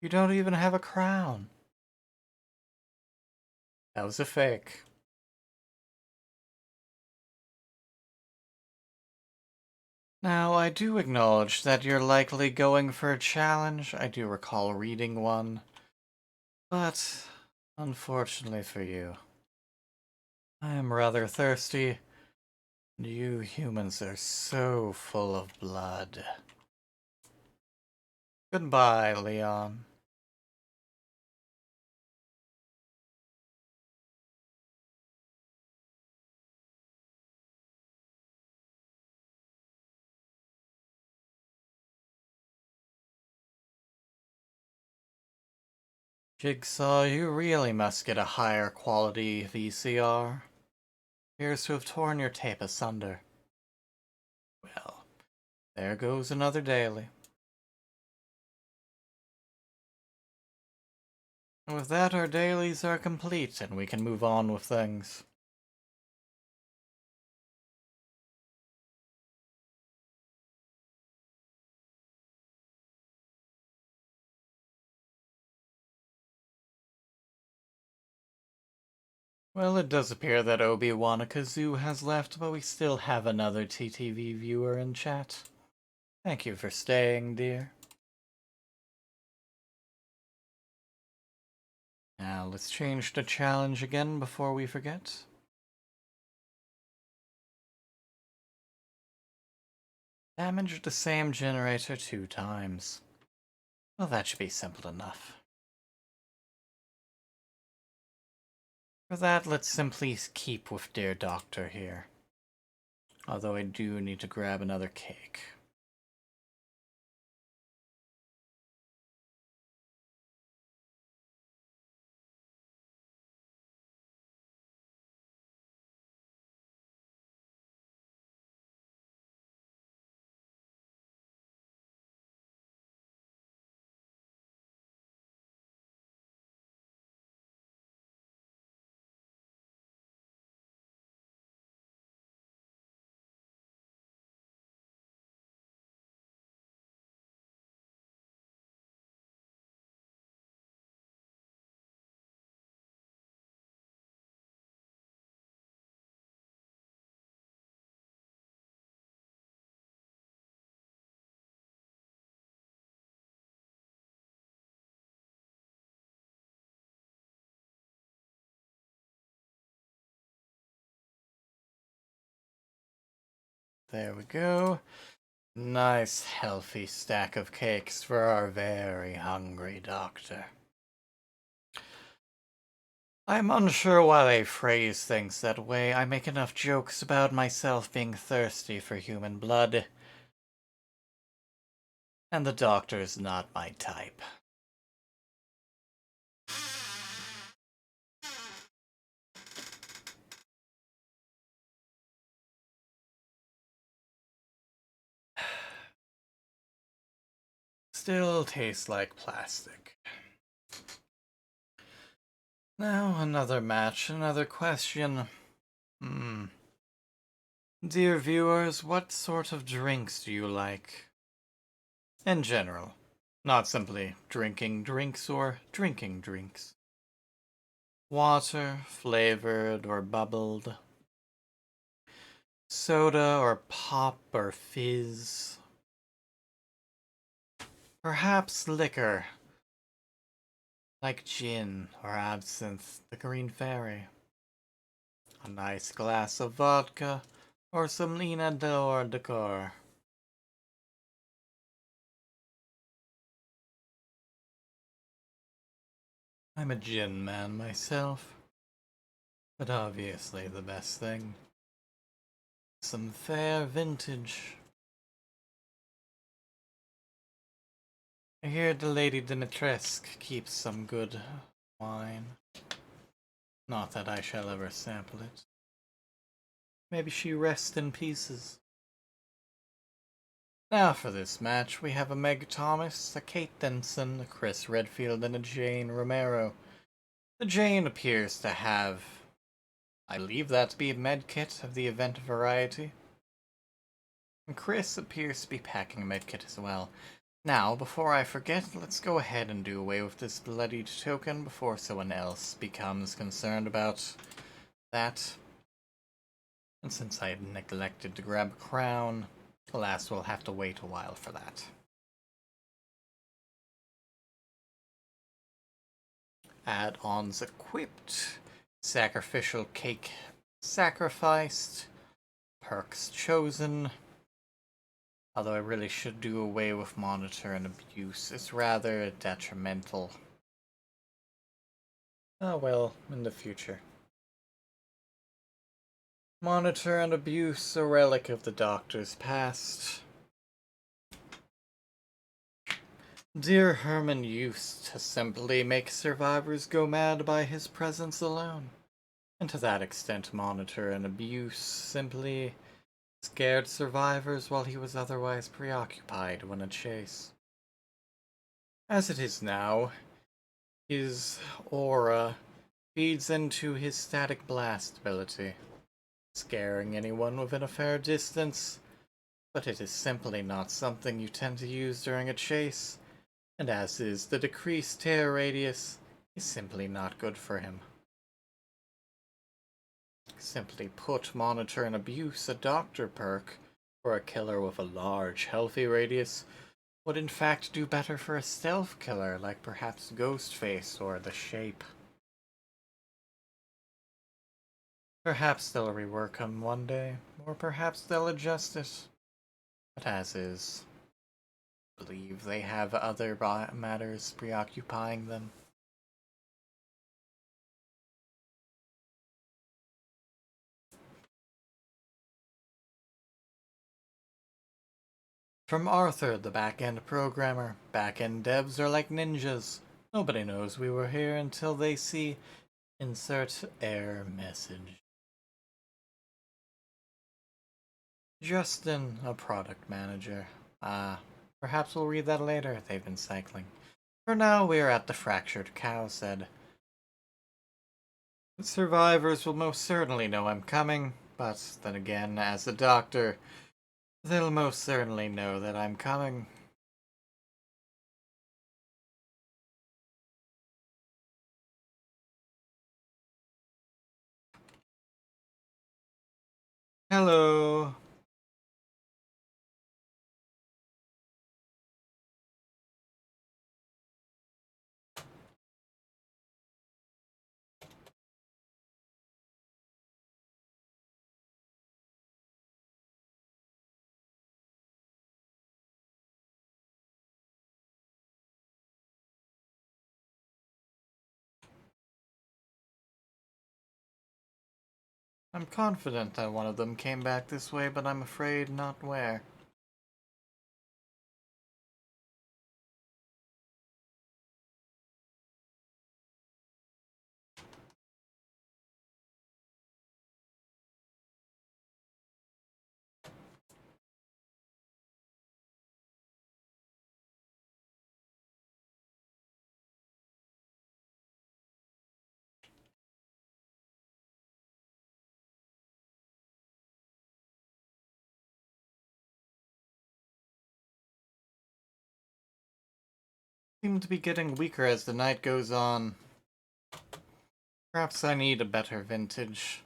You don't even have a crown. That was a fake. Now, I do acknowledge that you're likely going for a challenge. I do recall reading one. But, unfortunately for you, I am rather thirsty. And you humans are so full of blood. Goodbye, Leon. Jigsaw, you really must get a higher quality VCR. Appears to have torn your tape asunder. Well, there goes another daily. With that, our dailies are complete, and we can move on with things. Well, it does appear that Obi-Wan Kazoo has left, but we still have another TTV viewer in chat. Thank you for staying, dear. Now, let's change the challenge again before we forget. Damage the same generator 2 times. Well, that should be simple enough. For that, let's simply keep with Dear Doctor here. Although I do need to grab another cake. There we go. Nice, healthy stack of cakes for our very hungry doctor. I'm unsure why they phrase things that way. I make enough jokes about myself being thirsty for human blood. And the doctor's not my type. Still tastes like plastic. Now another match, another question. Dear viewers, what sort of drinks do you like? In general. Not simply drinking drinks or drinking drinks. Water, flavored or bubbled. Soda or pop or fizz. Perhaps liquor. Like gin or absinthe, the Green Fairy. A nice glass of vodka or some Lina d'Or decor. I'm a gin man myself. But obviously the best thing. Some fair vintage. I hear the Lady Dimitrescu keeps some good wine. Not that I shall ever sample it. Maybe she rests in pieces. Now for this match, we have a Meg Thomas, a Kate Denson, a Chris Redfield, and a Jane Romero. The Jane appears to have, I believe that to be a medkit of the event variety. And Chris appears to be packing a medkit as well. Now, before I forget, let's go ahead and do away with this bloodied token before someone else becomes concerned about that. And since I neglected to grab a crown, alas, we'll have to wait a while for that. Add-ons equipped. Sacrificial cake sacrificed. Perks chosen. Although I really should do away with monitor and abuse. It's rather detrimental. Oh well, in the future. Monitor and abuse, a relic of the doctor's past. Dear Herman used to simply make survivors go mad by his presence alone. And to that extent, monitor and abuse simply scared survivors while he was otherwise preoccupied when a chase. As it is now, his aura feeds into his static blast ability, scaring anyone within a fair distance, but it is simply not something you tend to use during a chase, and as is the decreased tear radius, is simply not good for him. Simply put, monitor and abuse, a doctor perk, for a killer with a large, healthy radius, would in fact do better for a stealth killer like perhaps Ghostface or The Shape. Perhaps they'll rework him one day, or perhaps they'll adjust it. But as is, I believe they have other matters preoccupying them. From Arthur, the back-end programmer, back-end devs are like ninjas. Nobody knows we were here until they see insert error message. Justin, a product manager. Perhaps we'll read that later. They've been cycling. For now, we are at the Fractured Cow said. The survivors will most certainly know I'm coming, but then again, as a doctor, they'll most certainly know that I'm coming. Hello. I'm confident that one of them came back this way, but I'm afraid not where. Seem to be getting weaker as the night goes on. Perhaps I need a better vintage.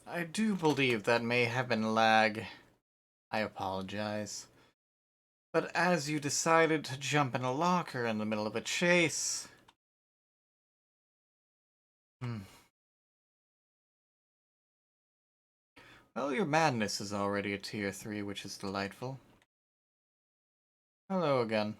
I do believe that may have been lag. I apologize. But as you decided to jump in a locker in the middle of a chase... Hmm. Well, your madness is already a tier 3, which is delightful. Hello again.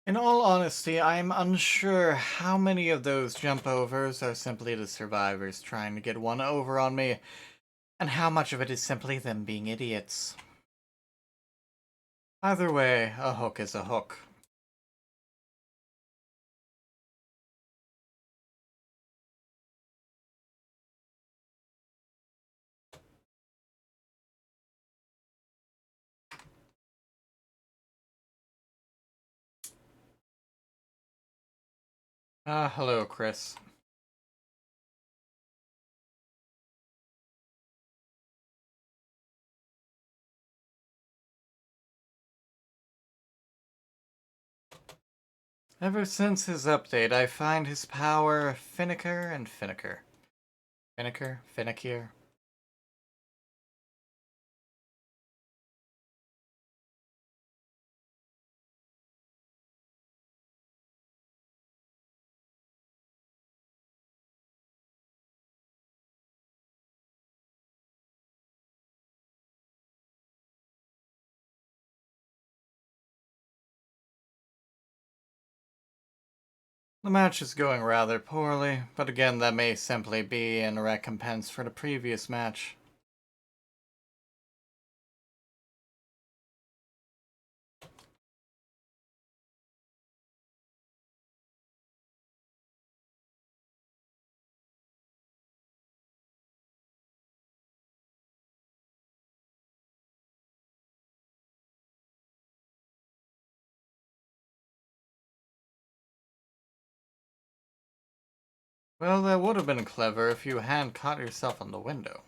In all honesty, I'm unsure how many of those jump overs are simply the survivors trying to get one over on me, and how much of it is simply them being idiots. Either way, a hook is a hook. Hello, Chris. Ever since his update, I find his power finicker and finicker. Finicker? Finickier? The match is going rather poorly, but again, that may simply be in recompense for the previous match. Well, that would have been clever if you hadn't caught yourself on the window.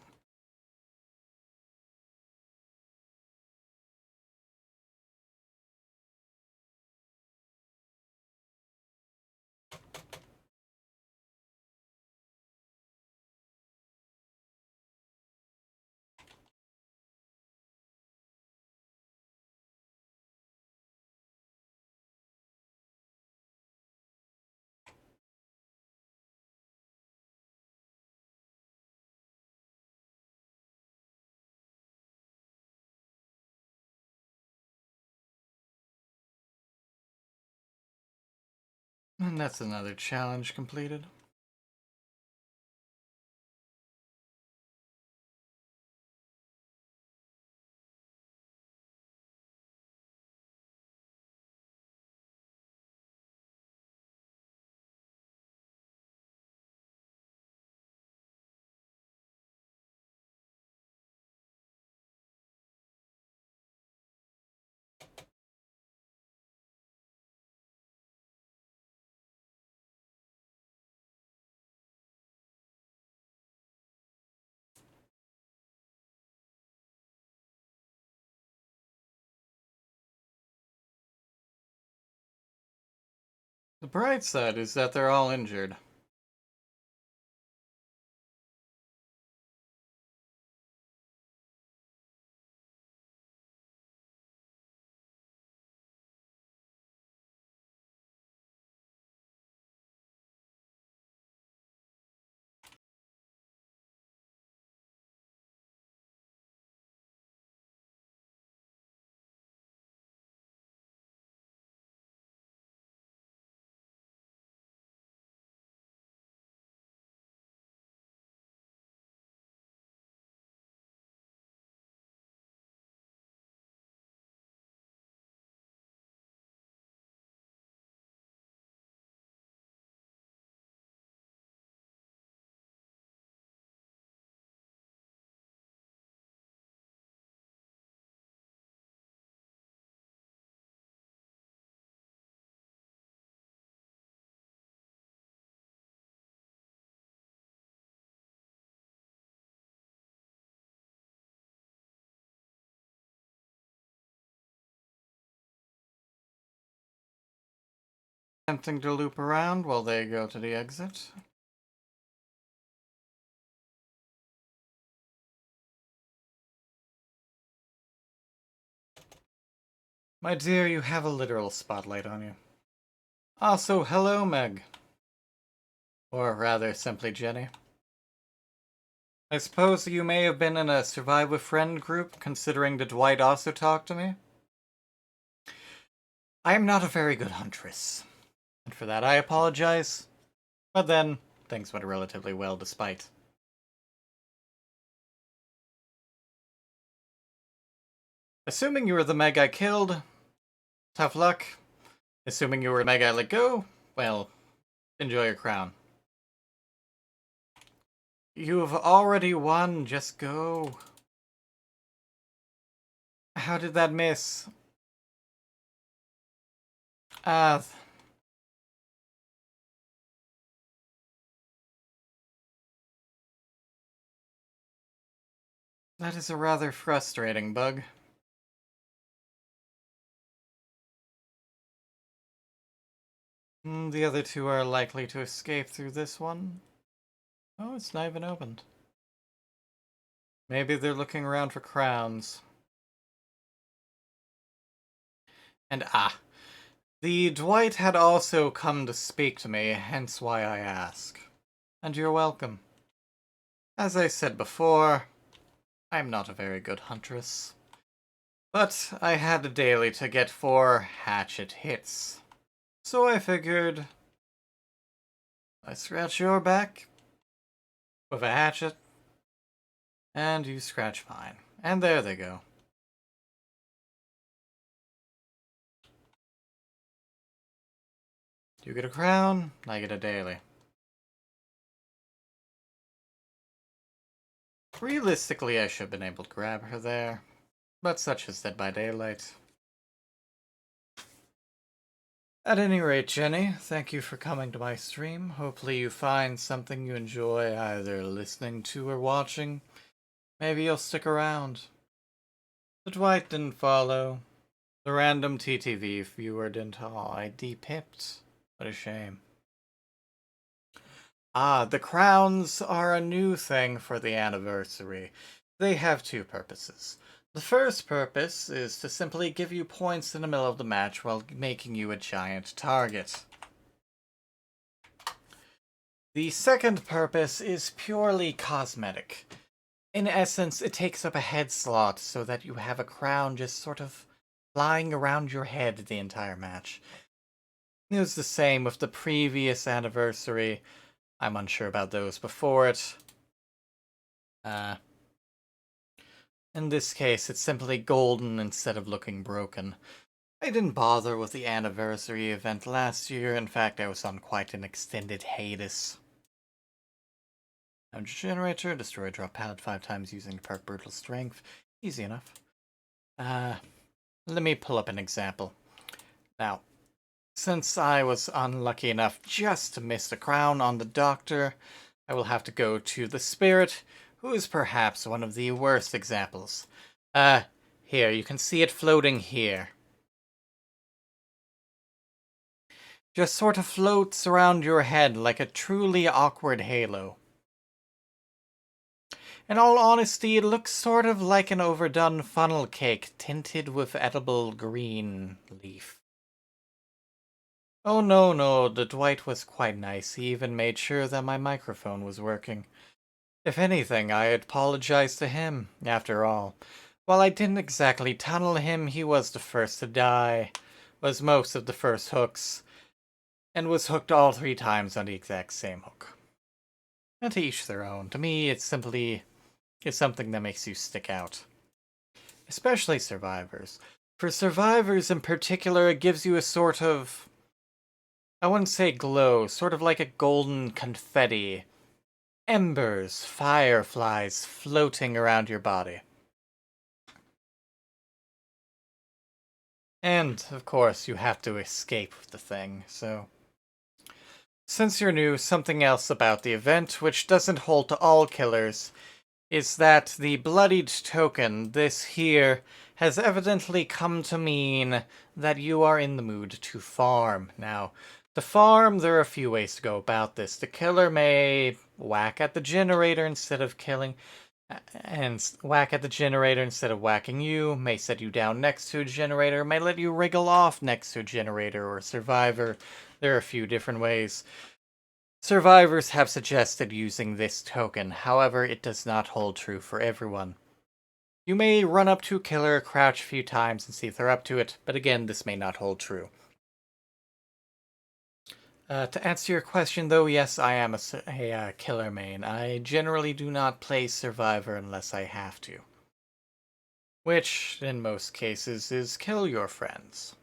And that's another challenge completed. The bright side is that they're all injured. Attempting to loop around while they go to the exit. My dear, you have a literal spotlight on you. Also, hello, Meg. Or rather, simply Jenny. I suppose you may have been in a Survive with Friend group, considering that Dwight also talked to me? I am not a very good huntress, and for that I apologize. But then, things went relatively well despite. Assuming you were the Meg I killed, tough luck. Assuming you were the Meg I let go, well, enjoy your crown. You've already won, just go. How did that miss? Ah, that is a rather frustrating bug. The other two are likely to escape through this one. Oh, it's not even opened. Maybe they're looking around for crowns. And the Dwight had also come to speak to me, hence why I ask. And you're welcome. As I said before, I'm not a very good huntress. But I had a daily to get 4 hatchet hits. So I figured I scratch your back with a hatchet, and you scratch mine. And there they go. You get a crown, I get a daily. Realistically, I should have been able to grab her there, but such is Dead by Daylight. At any rate, Jenny, thank you for coming to my stream. Hopefully you find something you enjoy either listening to or watching. Maybe you'll stick around. The Dwight didn't follow. The random TTV viewer didn't. Oh, I depipped. What a shame. The crowns are a new thing for the anniversary. They have 2 purposes. The first purpose is to simply give you points in the middle of the match while making you a giant target. The second purpose is purely cosmetic. In essence, it takes up a head slot so that you have a crown just sort of flying around your head the entire match. It was the same with the previous anniversary. I'm unsure about those before it. In this case, it's simply golden instead of looking broken. I didn't bother with the anniversary event last year. In fact, I was on quite an extended hiatus. Generator, destroy drop pallet 5 times using perk Brutal Strength. Easy enough. Let me pull up an example. Now, since I was unlucky enough just to miss the crown on the Doctor, I will have to go to the Spirit, who is perhaps one of the worst examples. Here, you can see it floating here. just sort of floats around your head like a truly awkward halo. In all honesty, it looks sort of like an overdone funnel cake tinted with edible green leaf. Oh no, the Dwight was quite nice. He even made sure that my microphone was working. If anything, I apologize to him. After all, while I didn't exactly tunnel him, he was the first to die, was most of the first hooks, and was hooked all 3 times on the exact same hook. And to each their own. To me, it's something that makes you stick out. Especially survivors. For survivors in particular, it gives you a sort of, I wouldn't say glow, sort of like a golden confetti. Embers, fireflies floating around your body. And, of course, you have to escape the thing, so... Since you're new, something else about the event, which doesn't hold to all killers, is that the bloodied token, this here, has evidently come to mean that you are in the mood to farm. Now, to farm, there are a few ways to go about this. The killer may whack at the generator instead of killing, and whack at the generator instead of whacking you, may set you down next to a generator, may let you wriggle off next to a generator or a survivor. There are a few different ways. Survivors have suggested using this token, however, it does not hold true for everyone. You may run up to a killer, crouch a few times, and see if they're up to it, but again, this may not hold true. To answer your question, though, yes, I am a killer main. I generally do not play Survivor unless I have to. Which, in most cases, is kill your friends.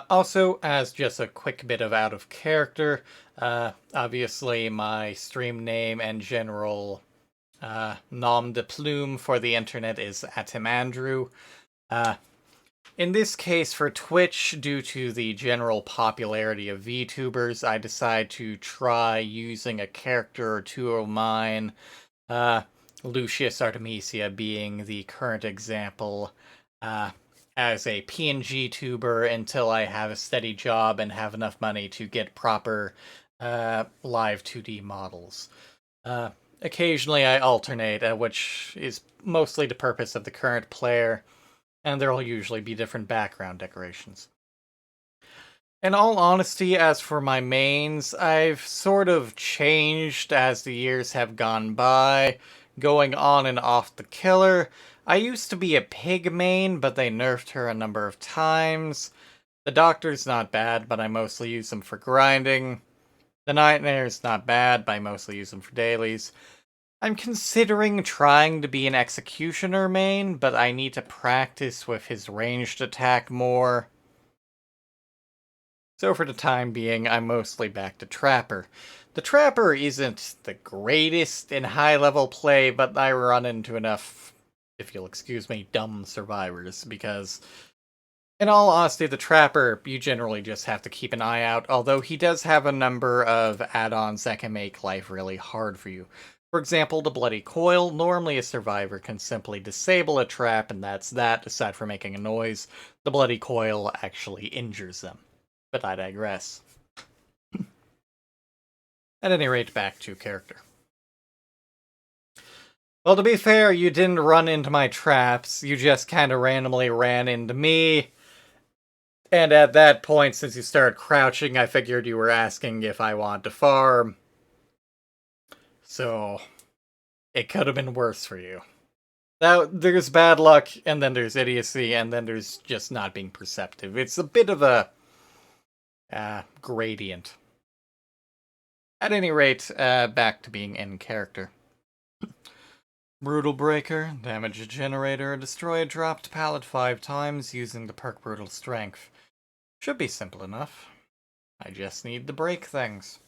Also, as just a quick bit of out of character, obviously my stream name and general nom de plume for the internet is @AtimAndrew. In this case, for Twitch, due to the general popularity of VTubers, I decide to try using a character or two of mine, Lucious Artemisia being the current example, as a PNG tuber until I have a steady job and have enough money to get proper live 2D models. Occasionally I alternate, which is mostly the purpose of the current player, and there'll usually be different background decorations. In all honesty, as for my mains, I've sort of changed as the years have gone by, going on and off the killer. I used to be a pig main, but they nerfed her a number of times. The doctor's not bad, but I mostly use them for grinding. The nightmare's not bad, but I mostly use them for dailies. I'm considering trying to be an executioner main, but I need to practice with his ranged attack more. So for the time being, I'm mostly back to Trapper. The Trapper isn't the greatest in high-level play, but I run into enough, if you'll excuse me, dumb survivors, because in all honesty, the Trapper, you generally just have to keep an eye out, although he does have a number of add-ons that can make life really hard for you. For example, the Bloody Coil. Normally a survivor can simply disable a trap, and that's that, aside from making a noise. The Bloody Coil actually injures them. But I digress. At any rate, back to character. Well, to be fair, you didn't run into my traps, you just kind of randomly ran into me. And at that point, since you started crouching, I figured you were asking if I want to farm. So, it could have been worse for you. Now, there's bad luck, and then there's idiocy, and then there's just not being perceptive. It's a bit of a gradient. At any rate, back to being in character. Brutal Breaker, damage a generator, destroy a dropped pallet 5 times using the perk Brutal Strength. Should be simple enough. I just need to break things.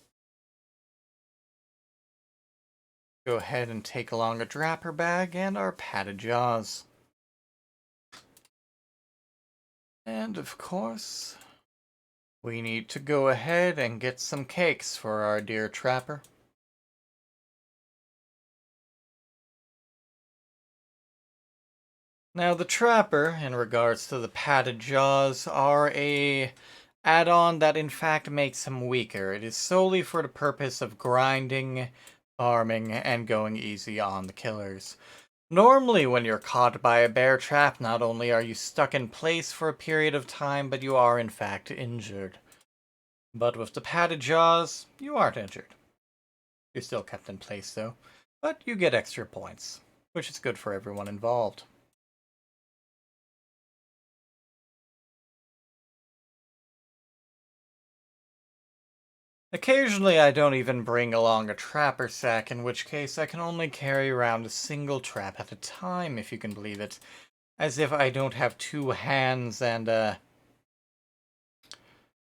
Go ahead and take along a Drapper Bag and our padded jaws. And of course, we need to go ahead and get some cakes for our dear Trapper. Now, the Trapper, in regards to the padded jaws, are a add-on that in fact makes him weaker. It is solely for the purpose of grinding, farming, and going easy on the killers. Normally, when you're caught by a bear trap, not only are you stuck in place for a period of time, but you are in fact injured. But with the padded jaws, you aren't injured. You're still kept in place though, but you get extra points, which is good for everyone involved. Occasionally I don't even bring along a trapper sack, in which case I can only carry around a single trap at a time, if you can believe it. As if I don't have two hands and, well,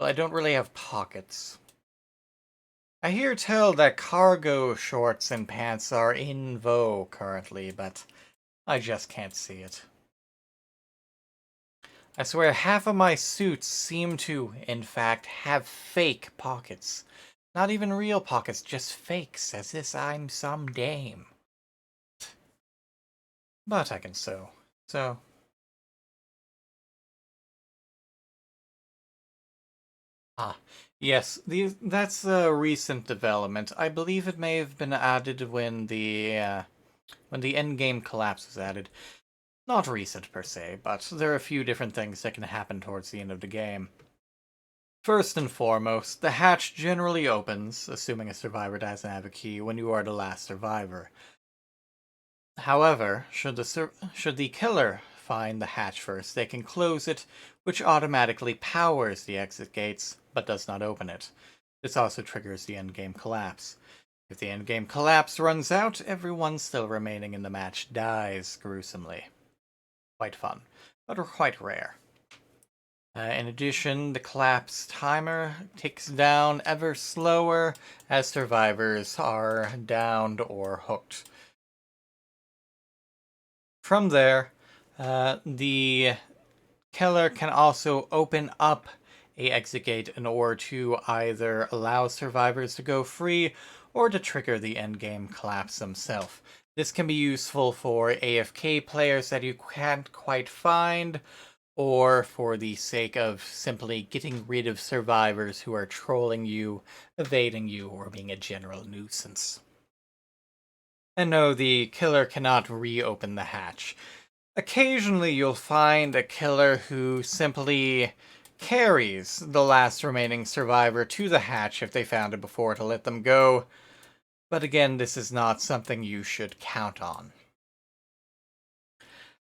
I don't really have pockets. I hear tell that cargo shorts and pants are in vogue currently, but I just can't see it. I swear half of my suits seem to, in fact, have fake pockets. Not even real pockets, just fakes, as if I'm some dame. But I can sew. So, ah, yes, that's a recent development. I believe it may have been added when the endgame collapse was added. Not recent per se, but there are a few different things that can happen towards the end of the game. First and foremost, the hatch generally opens, assuming a survivor doesn't have a key, when you are the last survivor. However, should the killer find the hatch first, they can close it, which automatically powers the exit gates, but does not open it. This also triggers the endgame collapse. If the endgame collapse runs out, everyone still remaining in the match dies gruesomely. Quite fun, but quite rare. In addition, the collapse timer ticks down ever slower as survivors are downed or hooked. From there, the killer can also open up a exit gate in order to either allow survivors to go free or to trigger the endgame collapse themselves. This can be useful for AFK players that you can't quite find, or for the sake of simply getting rid of survivors who are trolling you, evading you, or being a general nuisance. And no, the killer cannot reopen the hatch. Occasionally you'll find a killer who simply carries the last remaining survivor to the hatch if they found it before to let them go, but again, this is not something you should count on.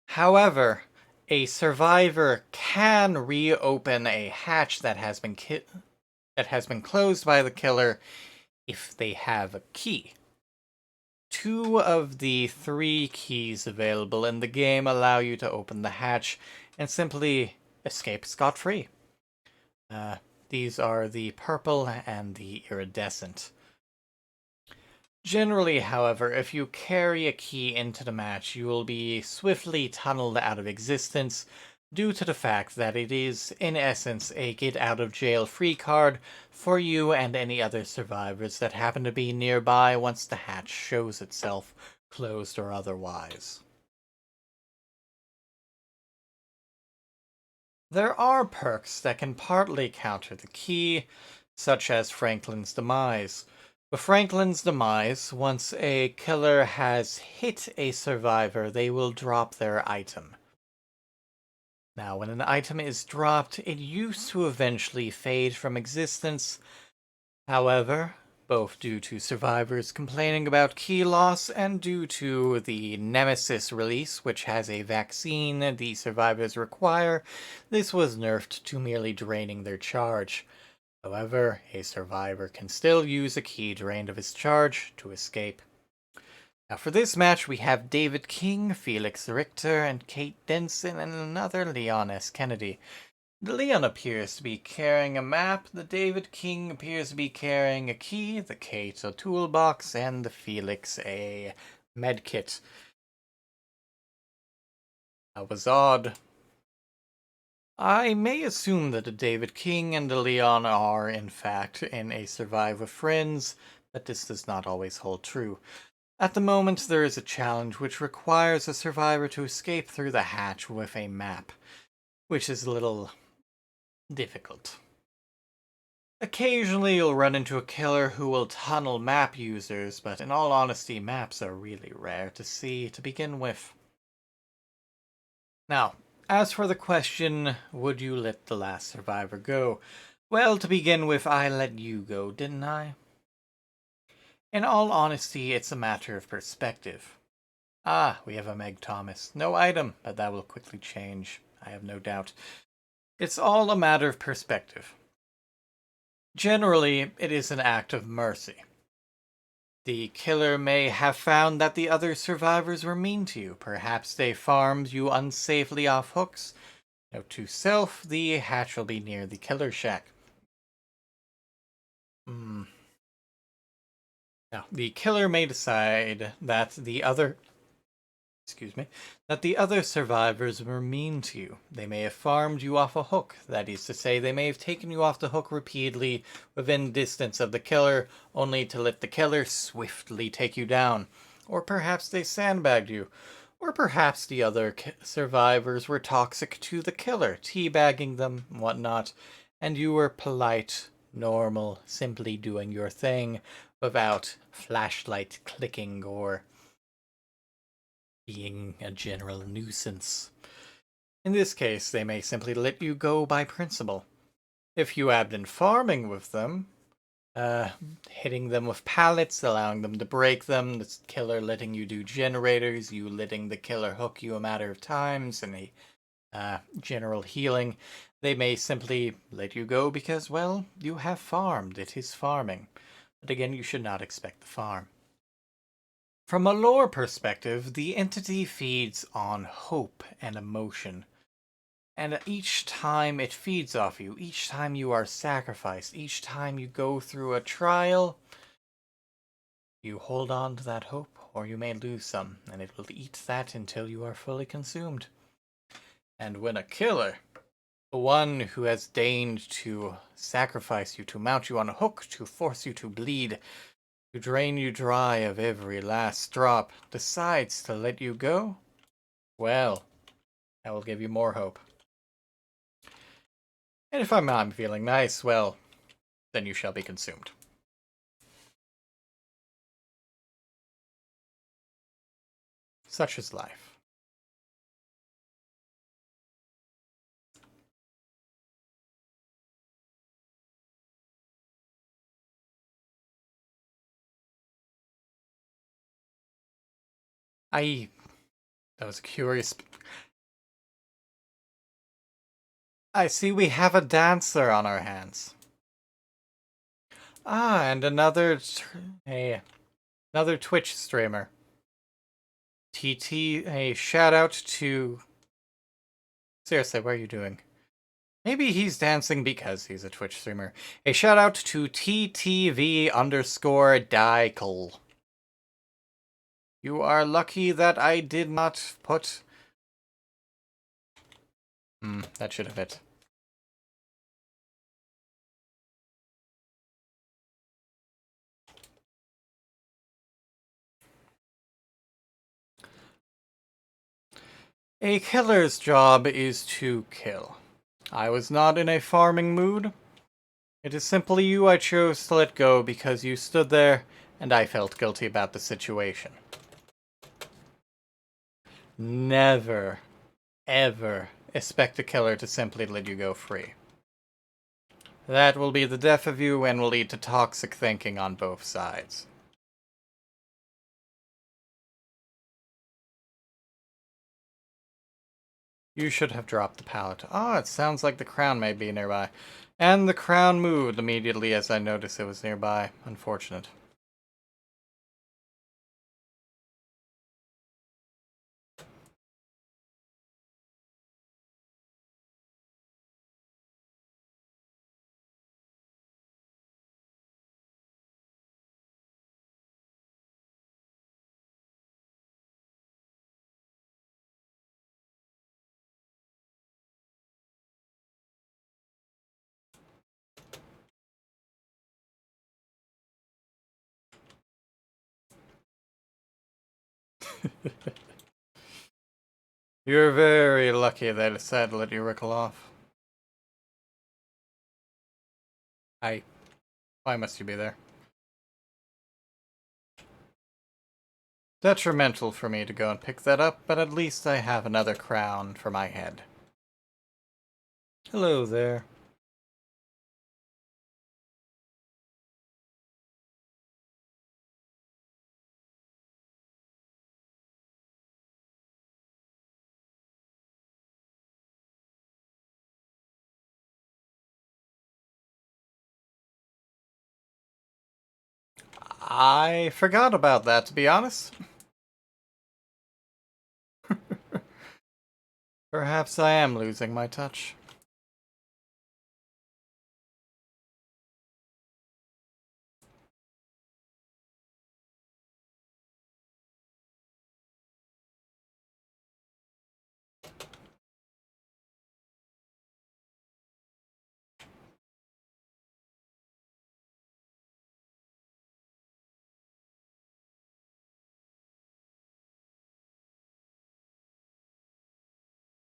However, a survivor can reopen a hatch that has been closed by the killer if they have a key. 2 of the 3 keys available in the game allow you to open the hatch and simply escape scot-free. These are the purple and the iridescent. Generally, however, if you carry a key into the match, you will be swiftly tunneled out of existence due to the fact that it is, in essence, a get-out-of-jail-free card for you and any other survivors that happen to be nearby once the hatch shows itself, closed or otherwise. There are perks that can partly counter the key, such as Franklin's Demise. With Franklin's Demise, once a killer has hit a survivor, they will drop their item. Now, when an item is dropped, it used to eventually fade from existence. However, both due to survivors complaining about key loss and due to the Nemesis release, which has a vaccine the survivors require, this was nerfed to merely draining their charge. However, a survivor can still use a key drained of his charge to escape. Now for this match we have David King, Felix Richter, and Kate Denson, and another Leon S. Kennedy. The Leon appears to be carrying a map, the David King appears to be carrying a key, the Kate a toolbox, and the Felix a medkit. That was odd. I may assume that the David King and the Leon are, in fact, in a Survive with Friends, but this does not always hold true. At the moment, there is a challenge which requires a survivor to escape through the hatch with a map, which is a little difficult. Occasionally, you'll run into a killer who will tunnel map users, but in all honesty, maps are really rare to see to begin with. Now, as for the question, would you let the last survivor go? Well, to begin with, I let you go, didn't I? In all honesty, it's a matter of perspective. Ah, we have a Meg Thomas. No item, but that will quickly change, I have no doubt. It's all a matter of perspective. Generally, it is an act of mercy. The killer may have found that the other survivors were mean to you. Perhaps they farmed you unsafely off hooks. Note to self, the hatch will be near the killer shack. Now, the killer may decide that the other survivors were mean to you. They may have farmed you off a hook. That is to say, they may have taken you off the hook repeatedly within distance of the killer, only to let the killer swiftly take you down. Or perhaps they sandbagged you. Or perhaps the other survivors were toxic to the killer, teabagging them, whatnot, and you were polite, normal, simply doing your thing without flashlight clicking or being a general nuisance. In this case, they may simply let you go by principle. If you had been farming with them, hitting them with pallets, allowing them to break them, the killer letting you do generators, you letting the killer hook you a matter of times, and a general healing, they may simply let you go because, well, you have farmed. It is farming. But again, you should not expect the farm. From a lore perspective, the entity feeds on hope and emotion. And each time it feeds off you, each time you are sacrificed, each time you go through a trial, you hold on to that hope, or you may lose some, and it will eat that until you are fully consumed. And when a killer, the one who has deigned to sacrifice you, to mount you on a hook, to force you to bleed, to drain you dry of every last drop, decides to let you go, well, that will give you more hope. And if I'm feeling nice, well, then you shall be consumed. Such is life. That was curious. I see we have a dancer on our hands. Ah, and another Twitch streamer. TT, a shout out to. Seriously, what are you doing? Maybe he's dancing because he's a Twitch streamer. A shout out to TTV_Diekel. You are lucky that I did not put. That should have hit. A killer's job is to kill. I was not in a farming mood. It is simply you I chose to let go because you stood there and I felt guilty about the situation. Never, ever expect a killer to simply let you go free. That will be the death of you and will lead to toxic thinking on both sides. You should have dropped the pallet. Ah, it sounds like the crown may be nearby. And the crown moved immediately as I noticed it was nearby. Unfortunate. You're very lucky they decided to let you wrinkle off. Why must you be there? Detrimental for me to go and pick that up, but at least I have another crown for my head. Hello there. I forgot about that, to be honest. Perhaps I am losing my touch.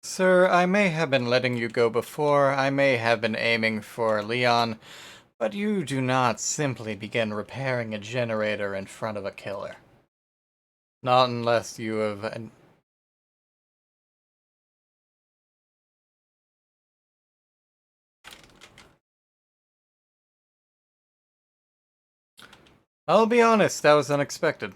Sir, I may have been letting you go before, I may have been aiming for Leon, but you do not simply begin repairing a generator in front of a killer. Not unless you have... I'll be honest, that was unexpected.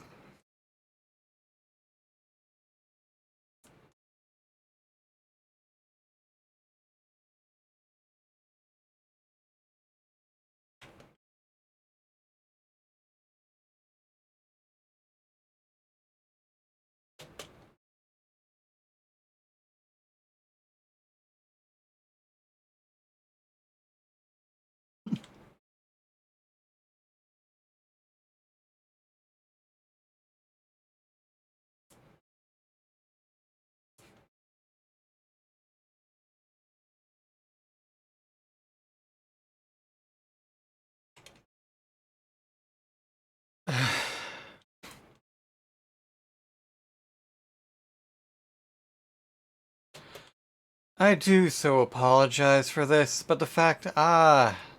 I do so apologize for this, but the fact...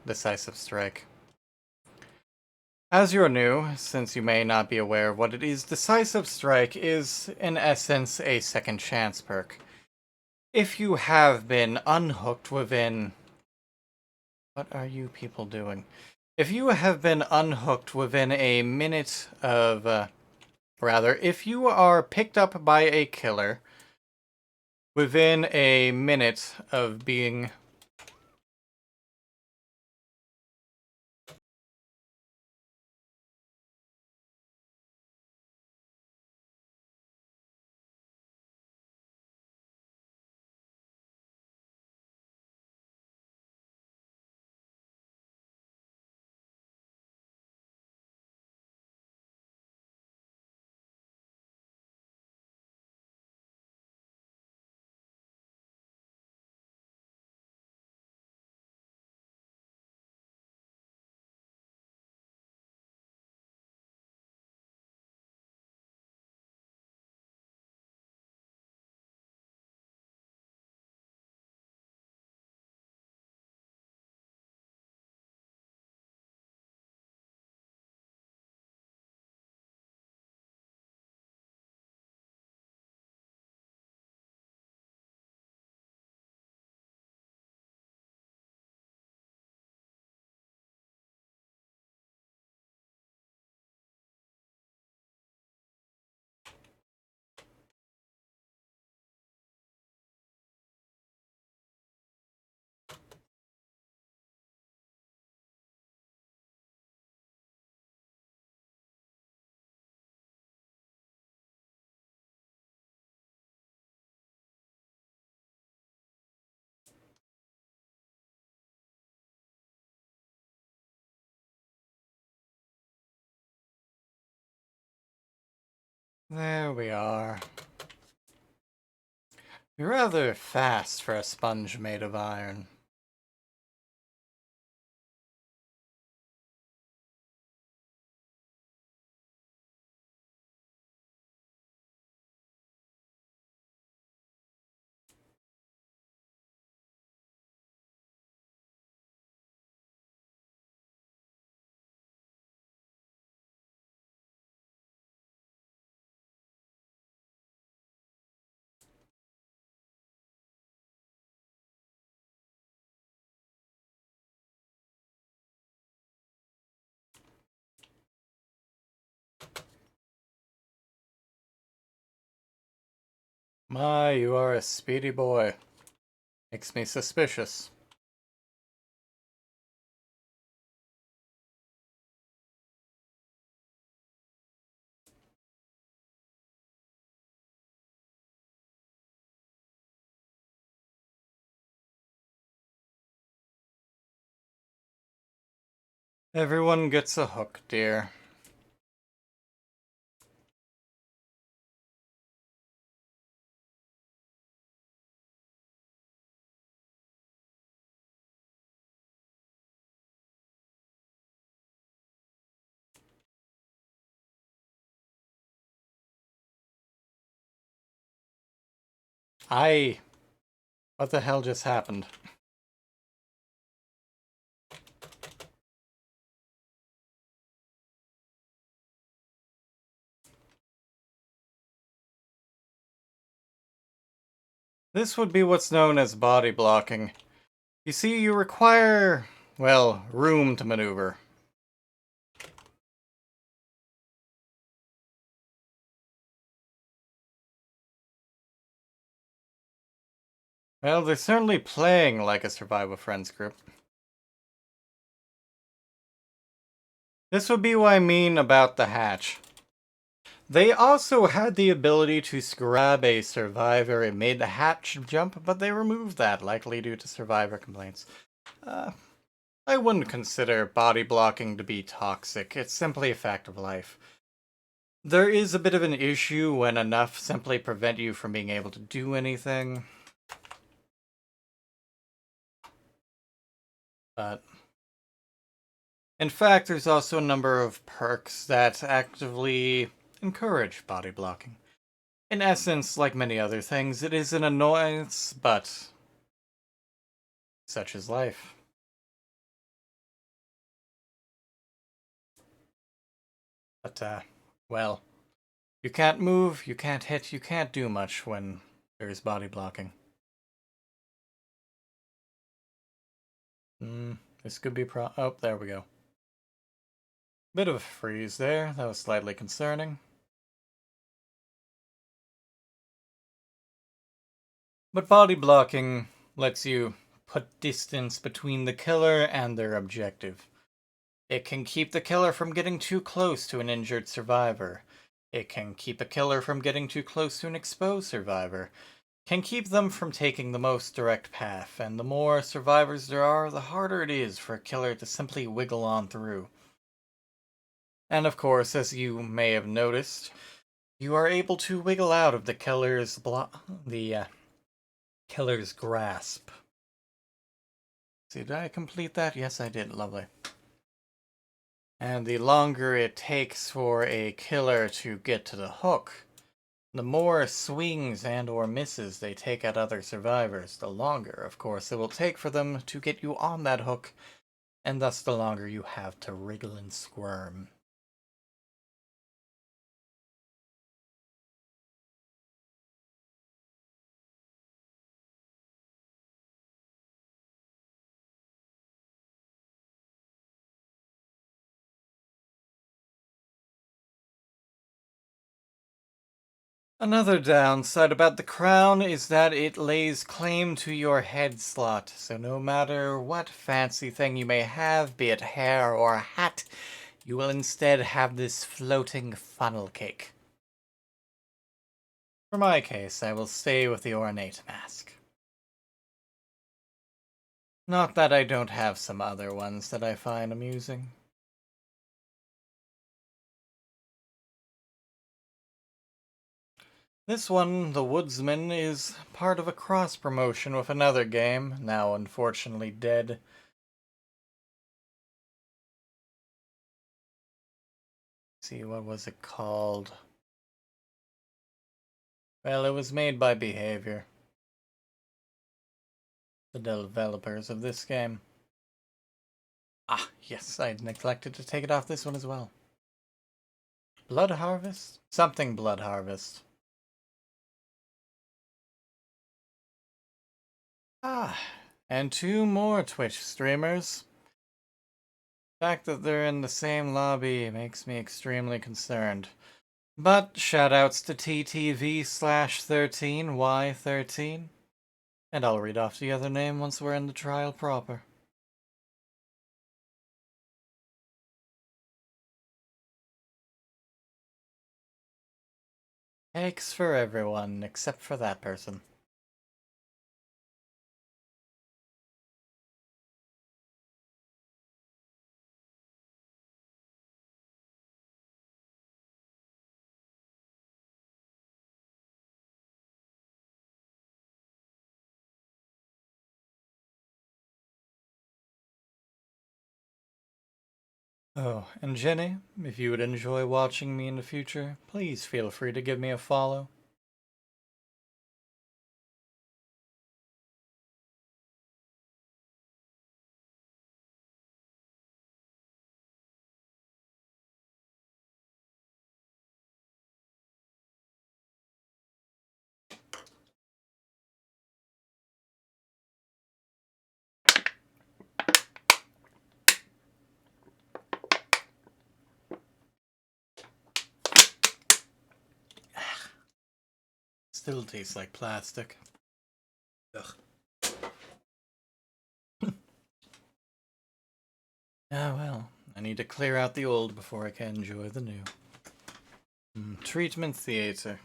decisive strike. As you're new, since you may not be aware of what it is, Decisive Strike is, in essence, a second chance perk. If you have been unhooked within... What are you people doing? If you have been unhooked within a minute of... rather, if you are picked up by a killer within a minute of being... There we are. You're rather fast for a sponge made of iron. My, you are a speedy boy. Makes me suspicious. Everyone gets a hook, dear. What the hell just happened? This would be what's known as body blocking. You see, you require, well, room to maneuver. Well, they're certainly playing like a Survival Friends group. This would be what I mean about the hatch. They also had the ability to grab a survivor mid-hatch jump, but they removed that, likely due to survivor complaints. I wouldn't consider body blocking to be toxic, it's simply a fact of life. There is a bit of an issue when enough simply prevent you from being able to do anything. But in fact, there's also a number of perks that actively encourage body blocking. In essence, like many other things, it is an annoyance, but such is life. But, well, you can't move, you can't hit, you can't do much when there's body blocking. This could be oh, there we go. Bit of a freeze there, that was slightly concerning. But body blocking lets you put distance between the killer and their objective. It can keep the killer from getting too close to an injured survivor. It can keep a killer from getting too close to an exposed survivor. Can keep them from taking the most direct path, and the more survivors there are, the harder it is for a killer to simply wiggle on through. And of course, as you may have noticed, you are able to wiggle out of the killer's grasp. See, did I complete that? Yes, I did. Lovely. And the longer it takes for a killer to get to the hook, the more swings and or misses they take at other survivors, the longer, of course, it will take for them to get you on that hook, and thus the longer you have to wriggle and squirm. Another downside about the crown is that it lays claim to your head slot, so no matter what fancy thing you may have, be it hair or a hat, you will instead have this floating funnel cake. For my case, I will stay with the ornate mask. Not that I don't have some other ones that I find amusing. This one, The Woodsman, is part of a cross-promotion with another game, now unfortunately dead. Let's see, what was it called? Well, it was made by Behavior, the developers of this game. Ah, yes, I neglected to take it off this one as well. Blood Harvest? Something Blood Harvest. Ah, and two more Twitch streamers. The fact that they're in the same lobby makes me extremely concerned. But shoutouts to TTV/13Y13, and I'll read off the other name once we're in the trial proper. Cakes for everyone except for that person. Oh, and Jenny, if you would enjoy watching me in the future, please feel free to give me a follow. Still tastes like plastic. Ugh. Ah well, I need to clear out the old before I can enjoy the new. Treatment Theater.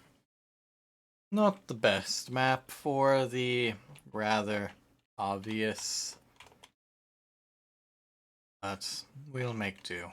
Not the best map for the rather obvious, but we'll make do.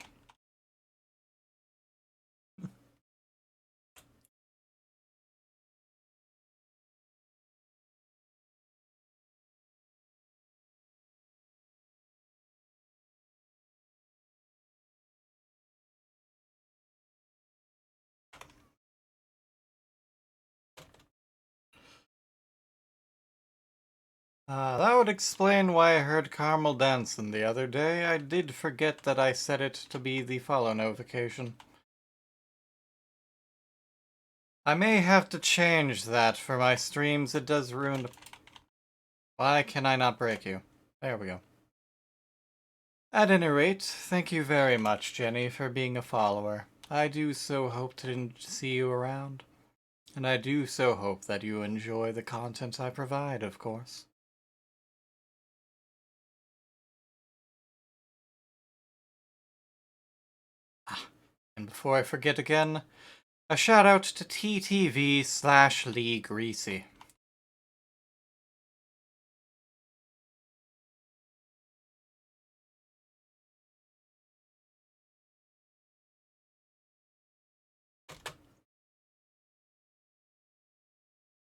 That would explain why I heard Carmel dancing the other day. I did forget that I set it to be the follow notification. I may have to change that for my streams. It does ruin. Why can I not break you? There we go. At any rate, thank you very much, Jenny, for being a follower. I do so hope to see you around. And I do so hope that you enjoy the content I provide, of course. And before I forget again, a shout out to TTV/Lee Greasy.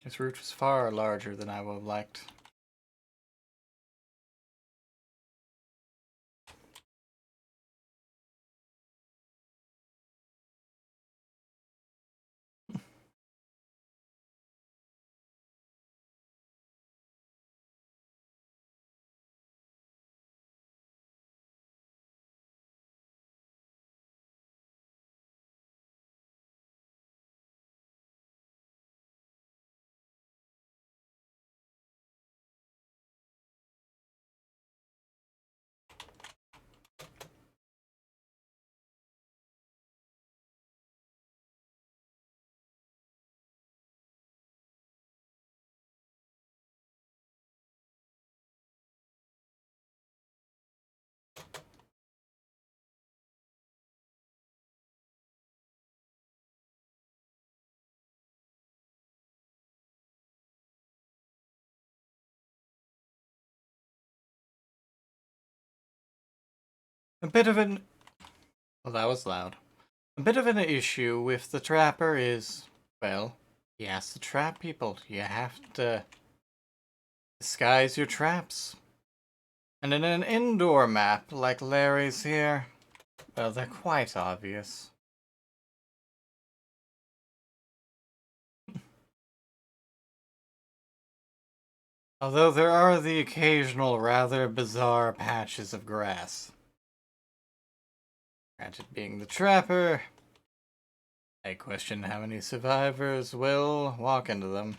His root was far larger than I would have liked. A bit of an... Well, that was loud. A bit of an issue with the trapper is, well, he has to trap people. You have to disguise your traps. And in an indoor map like Larry's here, well, they're quite obvious. Although there are the occasional rather bizarre patches of grass. Granted, being the trapper, I question how many survivors will walk into them.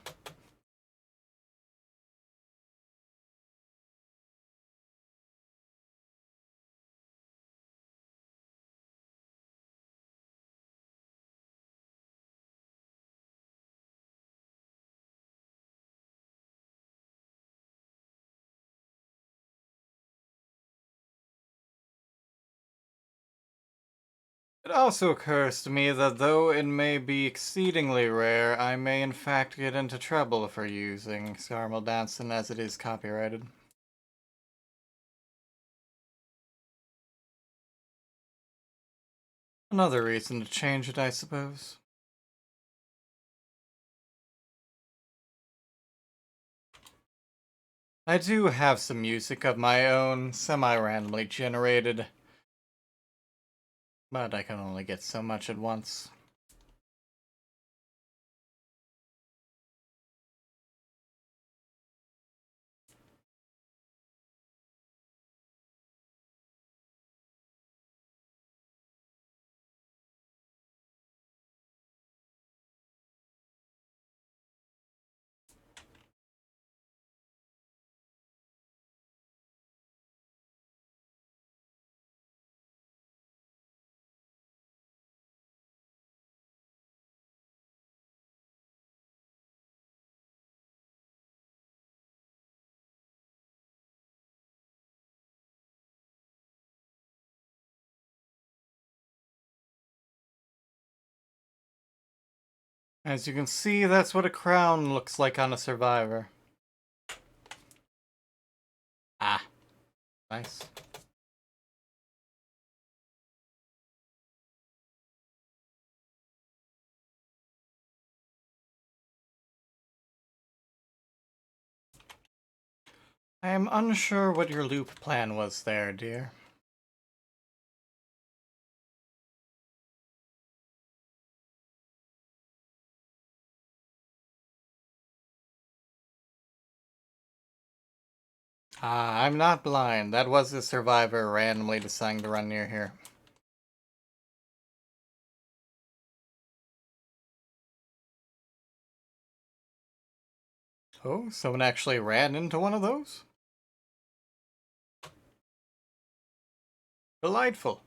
It also occurs to me that though it may be exceedingly rare, I may in fact get into trouble for using Scarmel Danson as it is copyrighted. Another reason to change it, I suppose. I do have some music of my own, semi-randomly generated, but I can only get so much at once. As you can see, that's what a crown looks like on a survivor. Ah, nice. I am unsure what your loop plan was there, dear. Ah, I'm not blind. That was a survivor randomly deciding to run near here. Oh, someone actually ran into one of those? Delightful.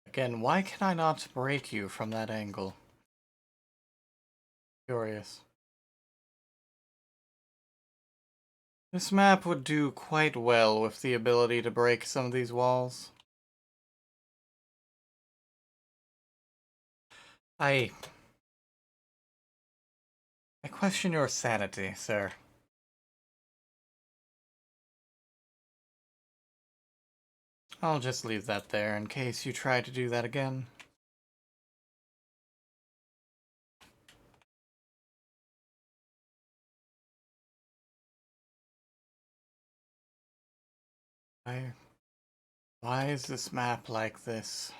Again, why can I not break you from that angle? Curious. This map would do quite well with the ability to break some of these walls. I question your sanity, sir. I'll just leave that there in case you try to do that again. Why is this map like this?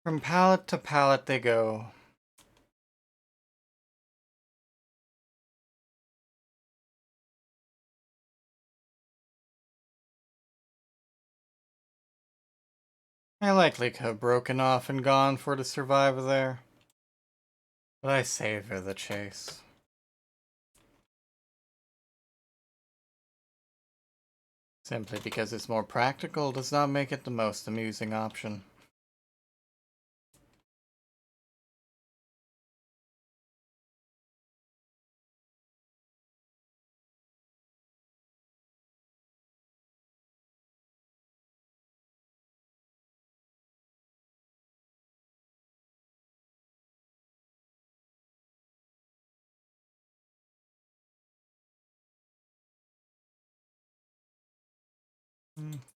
From pallet to pallet they go. I likely could have broken off and gone for the survivor there, but I savor the chase. Simply because it's more practical does not make it the most amusing option.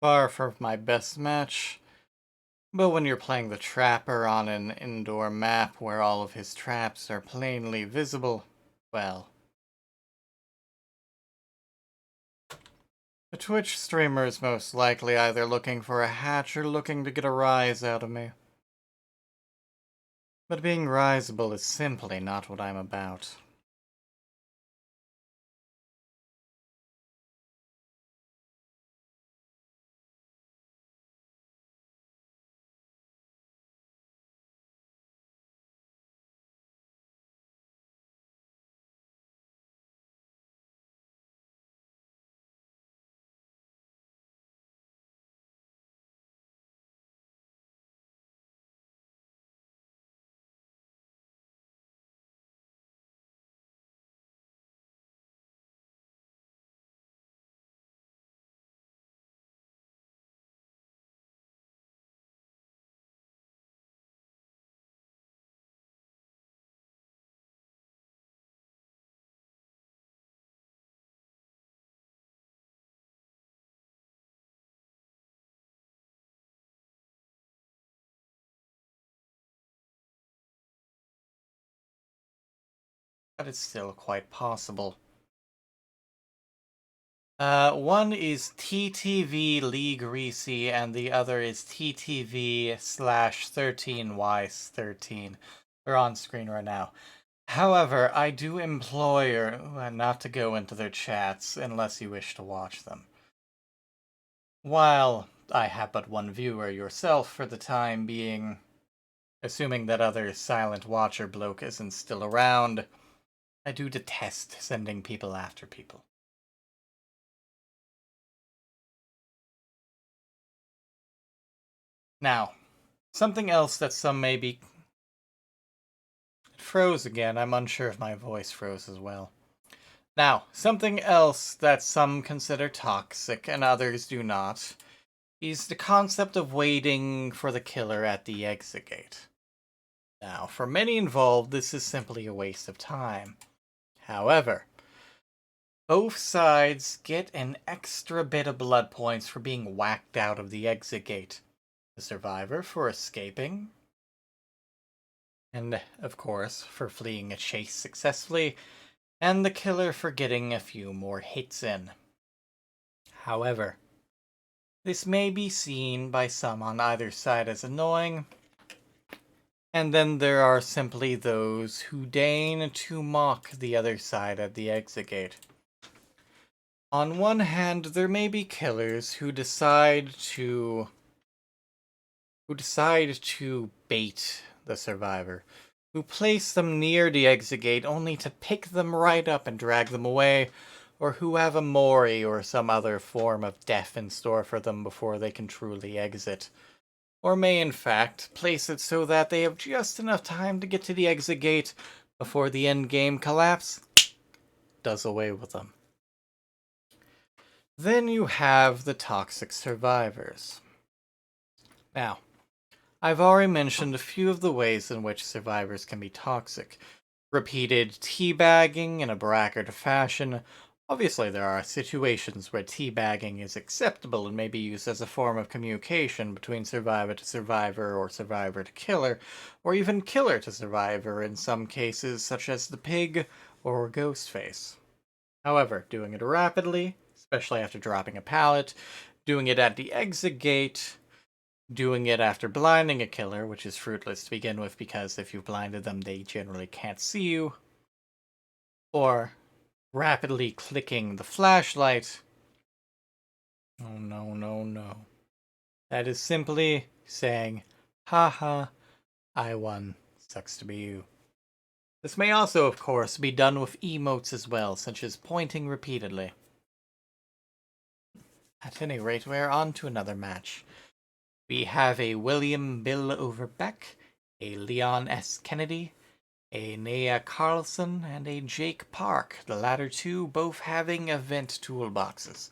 Far from my best match, but when you're playing the Trapper on an indoor map where all of his traps are plainly visible, well, a Twitch streamer is most likely either looking for a hatch or looking to get a rise out of me. But being risable is simply not what I'm about. But it's still quite possible. One is TTV Lee Greasy, and the other is TTV/13Y13. They're on screen right now. However, I do implore you not to go into their chats unless you wish to watch them. While I have but one viewer yourself for the time being, assuming that other silent watcher bloke isn't still around, I do detest sending people after people. Now, something else that some may be... It froze again. I'm unsure if my voice froze as well. Now, something else that some consider toxic and others do not is the concept of waiting for the killer at the exit gate. Now, for many involved, this is simply a waste of time. However, both sides get an extra bit of blood points for being whacked out of the exit gate. The survivor for escaping, and of course, for fleeing a chase successfully, and the killer for getting a few more hits in. However, this may be seen by some on either side as annoying, and then there are simply those who deign to mock the other side at the exit gate. On one hand, there may be killers who decide to bait the survivor, who place them near the exit gate only to pick them right up and drag them away, or who have a mori or some other form of death in store for them before they can truly exit. Or may in fact place it so that they have just enough time to get to the exit gate before the endgame collapse does away with them. Then you have the toxic survivors. Now, I've already mentioned a few of the ways in which survivors can be toxic. Repeated teabagging in a bracket fashion. Obviously, there are situations where teabagging is acceptable and may be used as a form of communication between survivor to survivor or survivor to killer, or even killer to survivor in some cases, such as the pig or Ghostface. However, doing it rapidly, especially after dropping a pallet, doing it at the exit gate, doing it after blinding a killer, which is fruitless to begin with because if you've blinded them, they generally can't see you, or rapidly clicking the flashlight. Oh no, no, no. That is simply saying, haha, I won. Sucks to be you. This may also, of course, be done with emotes as well, such as pointing repeatedly. At any rate, we're on to another match. We have a William Bill Overbeck, a Leon S. Kennedy, a Nea Carlson, and a Jake Park, the latter two both having event toolboxes.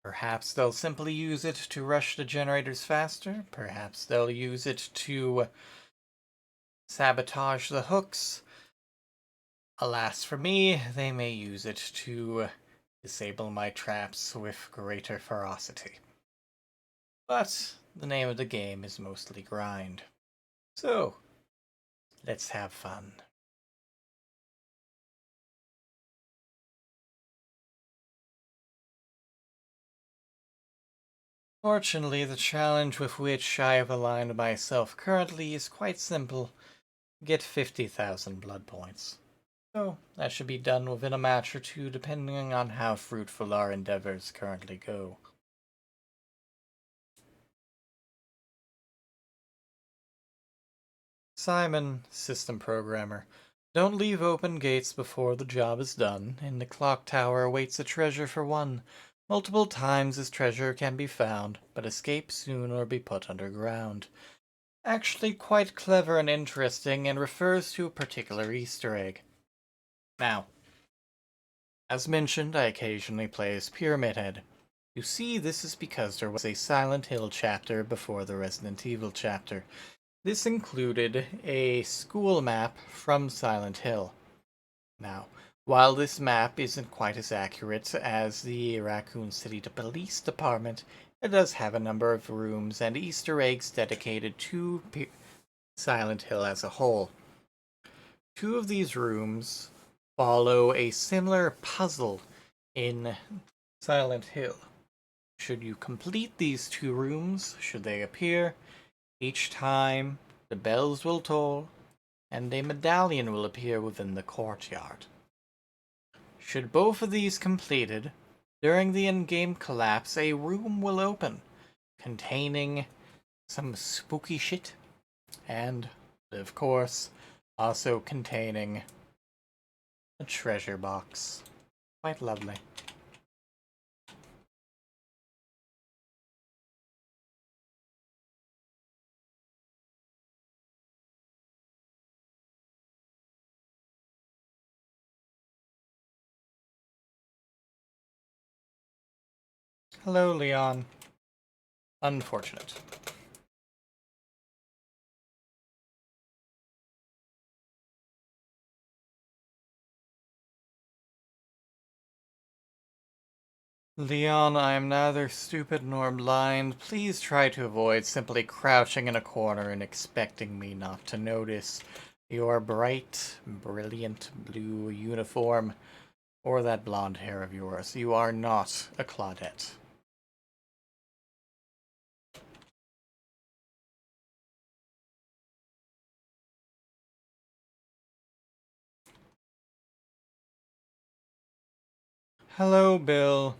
Perhaps they'll simply use it to rush the generators faster. Perhaps they'll use it to sabotage the hooks. Alas for me, they may use it to disable my traps with greater ferocity. But the name of the game is mostly grind. So, let's have fun. Fortunately, the challenge with which I have aligned myself currently is quite simple. Get 50,000 blood points. So, that should be done within a match or two, depending on how fruitful our endeavors currently go. Simon, system programmer. Don't leave open gates before the job is done. In the clock tower awaits a treasure for one. Multiple times this treasure can be found, but escape soon or be put underground. Actually quite clever and interesting, and refers to a particular Easter egg. Now, as mentioned, I occasionally play as Pyramid Head. You see, this is because there was a Silent Hill chapter before the Resident Evil chapter. This included a school map from Silent Hill. Now, while this map isn't quite as accurate as the Raccoon City Police Department, it does have a number of rooms and Easter eggs dedicated to Silent Hill as a whole. Two of these rooms follow a similar puzzle in Silent Hill. Should you complete these two rooms, should they appear, each time the bells will toll and a medallion will appear within the courtyard. Should both of these completed, during the in-game collapse, a room will open containing some spooky shit and, of course, also containing a treasure box. Quite lovely. Hello, Leon. Unfortunate. Leon, I am neither stupid nor blind. Please try to avoid simply crouching in a corner and expecting me not to notice your bright, brilliant blue uniform or that blonde hair of yours. You are not a Claudette. Hello, Bill.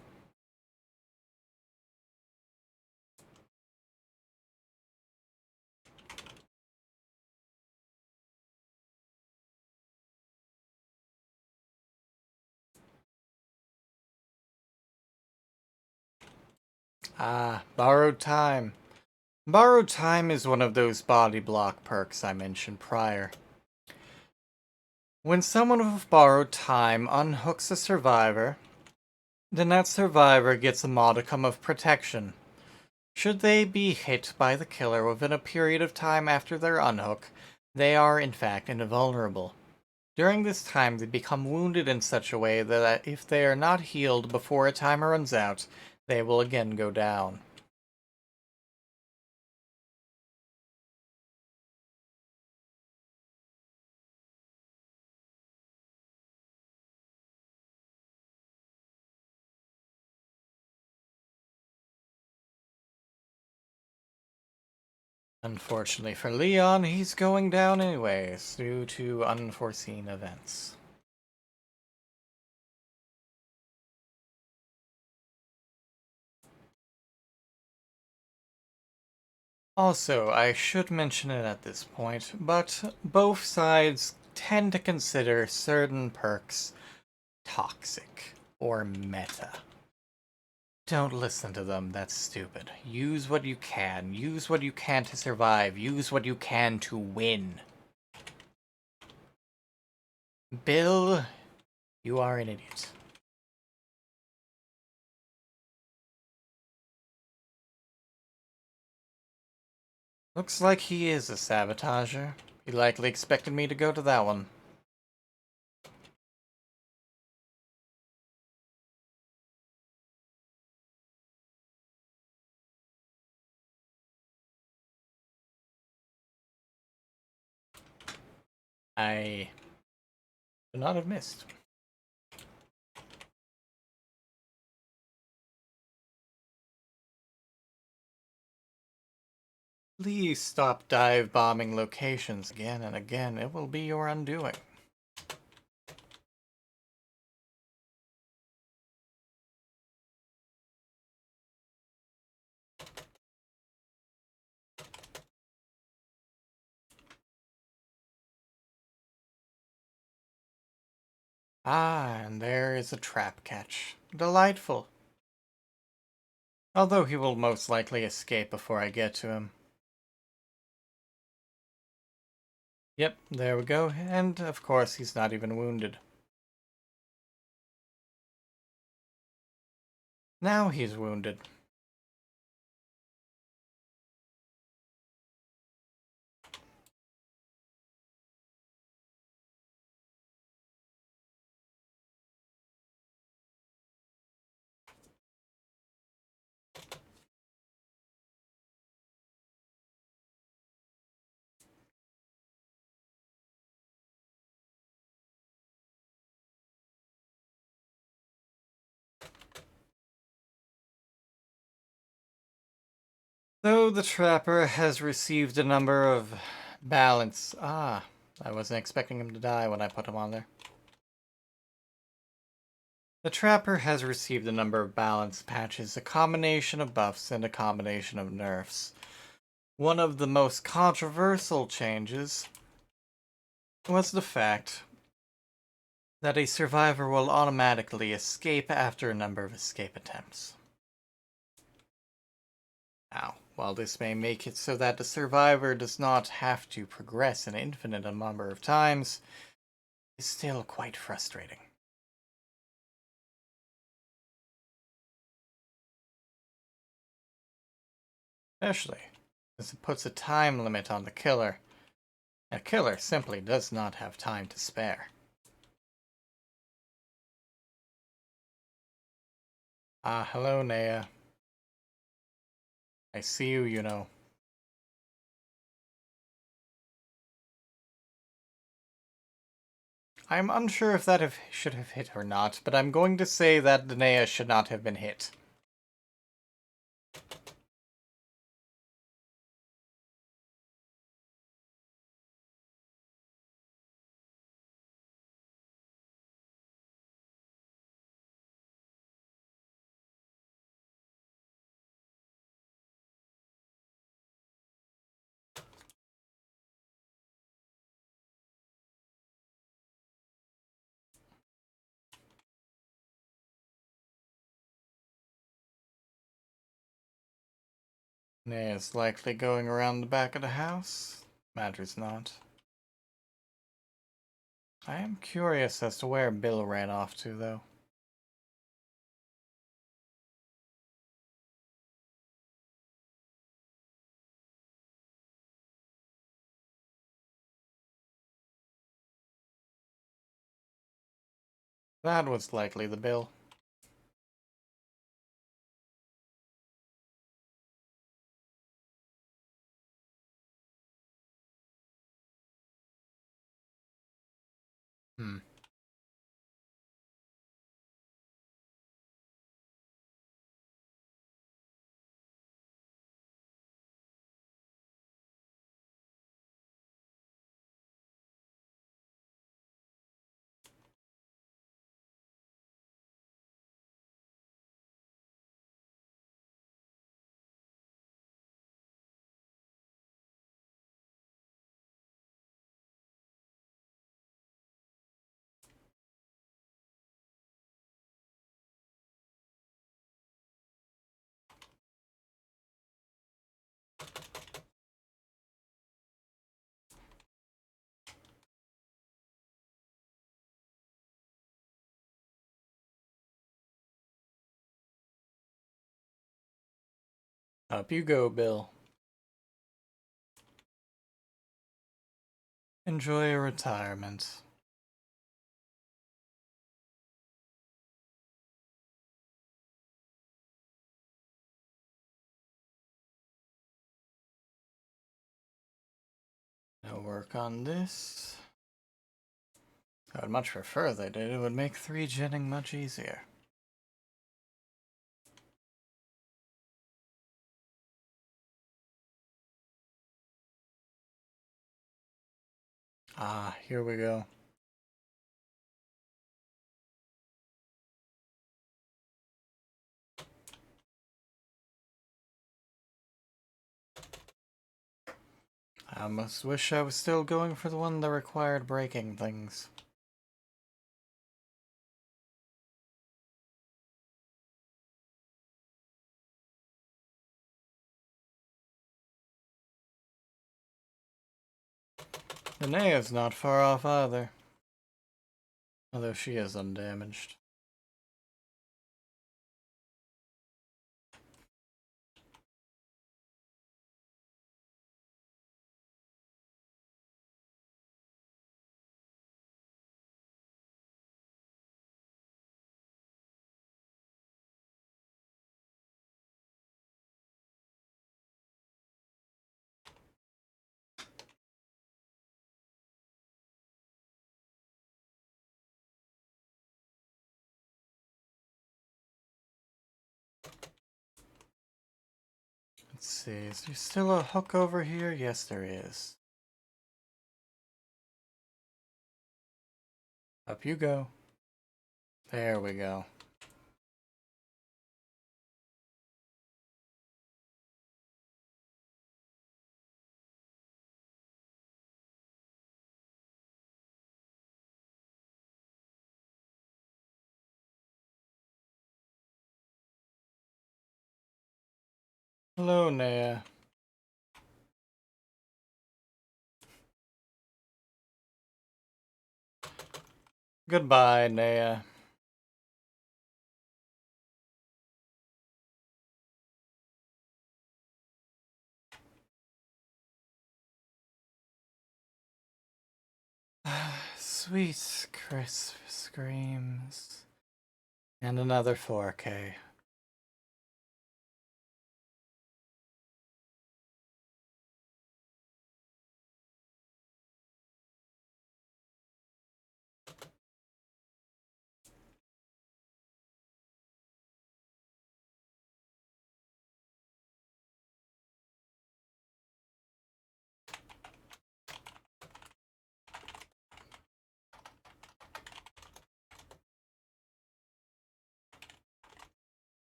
Ah, borrowed time. Borrowed time is one of those body block perks I mentioned prior. When someone with borrowed time unhooks a survivor, then that survivor gets a modicum of protection. Should they be hit by the killer within a period of time after their unhook, they are in fact invulnerable. During this time, they become wounded in such a way that if they are not healed before a timer runs out, they will again go down. Unfortunately for Leon, he's going down anyways, due to unforeseen events. Also, I should mention it at this point, but both sides tend to consider certain perks toxic or meta. Don't listen to them, that's stupid. Use what you can. Use what you can to survive. Use what you can to win. Bill, you are an idiot. Looks like he is a sabotager. He likely expected me to go to that one. I should not have missed. Please stop dive bombing locations again and again. It will be your undoing. Ah, and there is a trap catch. Delightful. Although he will most likely escape before I get to him. Yep, there we go. And, of course, he's not even wounded. Now he's wounded. Though the trapper has received a number of balance. Ah, I wasn't expecting him to die when I put him on there. The trapper has received a number of balance patches, a combination of buffs and a combination of nerfs. One of the most controversial changes was the fact that a survivor will automatically escape after a number of escape attempts. Now, while this may make it so that the survivor does not have to progress an infinite number of times, it's still quite frustrating. Especially as it puts a time limit on the killer. A killer simply does not have time to spare. Ah, hello, Nea. I see you, you know. I'm unsure if that should have hit or not, but I'm going to say that the Nea should not have been hit. Nea is likely going around the back of the house. Matters not. I am curious as to where Bill ran off to, though. That was likely the Bill. Hmm. Up you go, Bill. Enjoy your retirement. No work on this. I would much prefer they did. It would make 3-genning much easier. Ah, here we go. I almost wish I was still going for the one that required breaking things. Linnea not far off either. Although she is undamaged. Let's see, is there still a hook over here? Yes, there is. Up you go. There we go. Hello, Nea. Goodbye, Nea. Sweet crisp screams. And another 4K.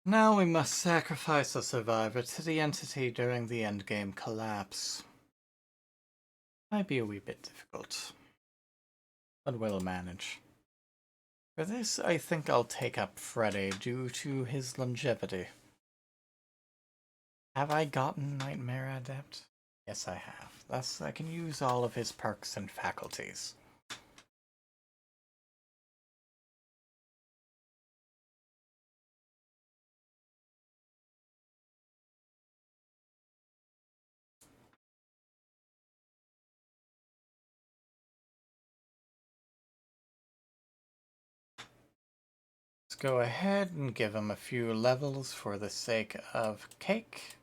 Now we must sacrifice a survivor to the entity during the endgame collapse. Might be a wee bit difficult, but we'll manage. For this, I think I'll take up Freddy due to his longevity. Have I gotten Nightmare Adept? Yes, I have. Thus, I can use all of his perks and faculties. go ahead and give him a few levels for the sake of cake.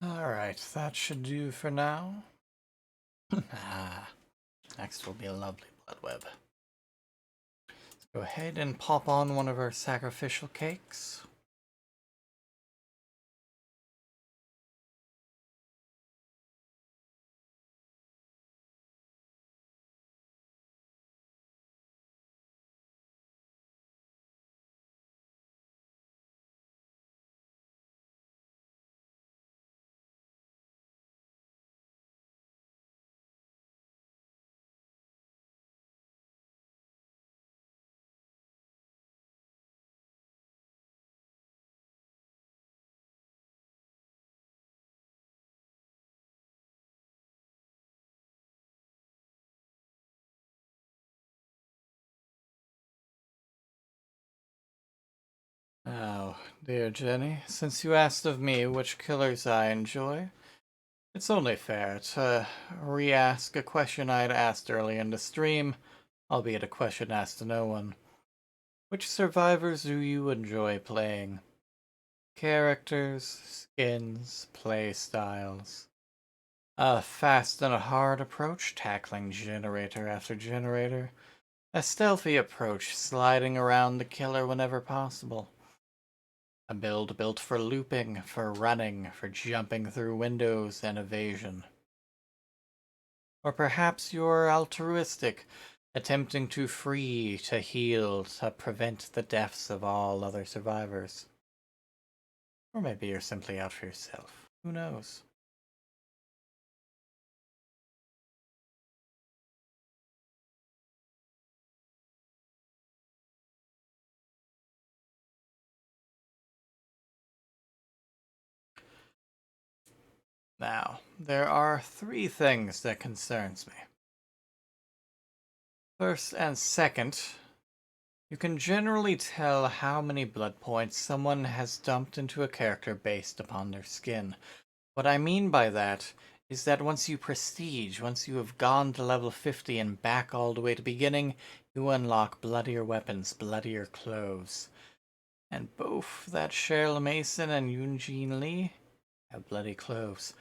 Alright, that should do for now. Next will be a lovely blood web. Let's go ahead and pop on one of our sacrificial cakes. Oh, dear Jenny, since you asked of me which killers I enjoy, it's only fair to re-ask a question I had asked early in the stream, albeit a question asked to no one. Which survivors do you enjoy playing? Characters, skins, play styles. A fast and a hard approach, tackling generator after generator. A stealthy approach, sliding around the killer whenever possible. A build built for looping, for running, for jumping through windows and evasion. Or perhaps you're altruistic, attempting to free, to heal, to prevent the deaths of all other survivors. Or maybe you're simply out for yourself. Who knows? Now, there are three things that concerns me. First and second, you can generally tell how many blood points someone has dumped into a character based upon their skin. What I mean by that is that once you prestige, once you have gone to level 50 and back all the way to beginning, you unlock bloodier weapons, bloodier clothes. And both that Cheryl Mason and Eugene Lee have bloody clothes.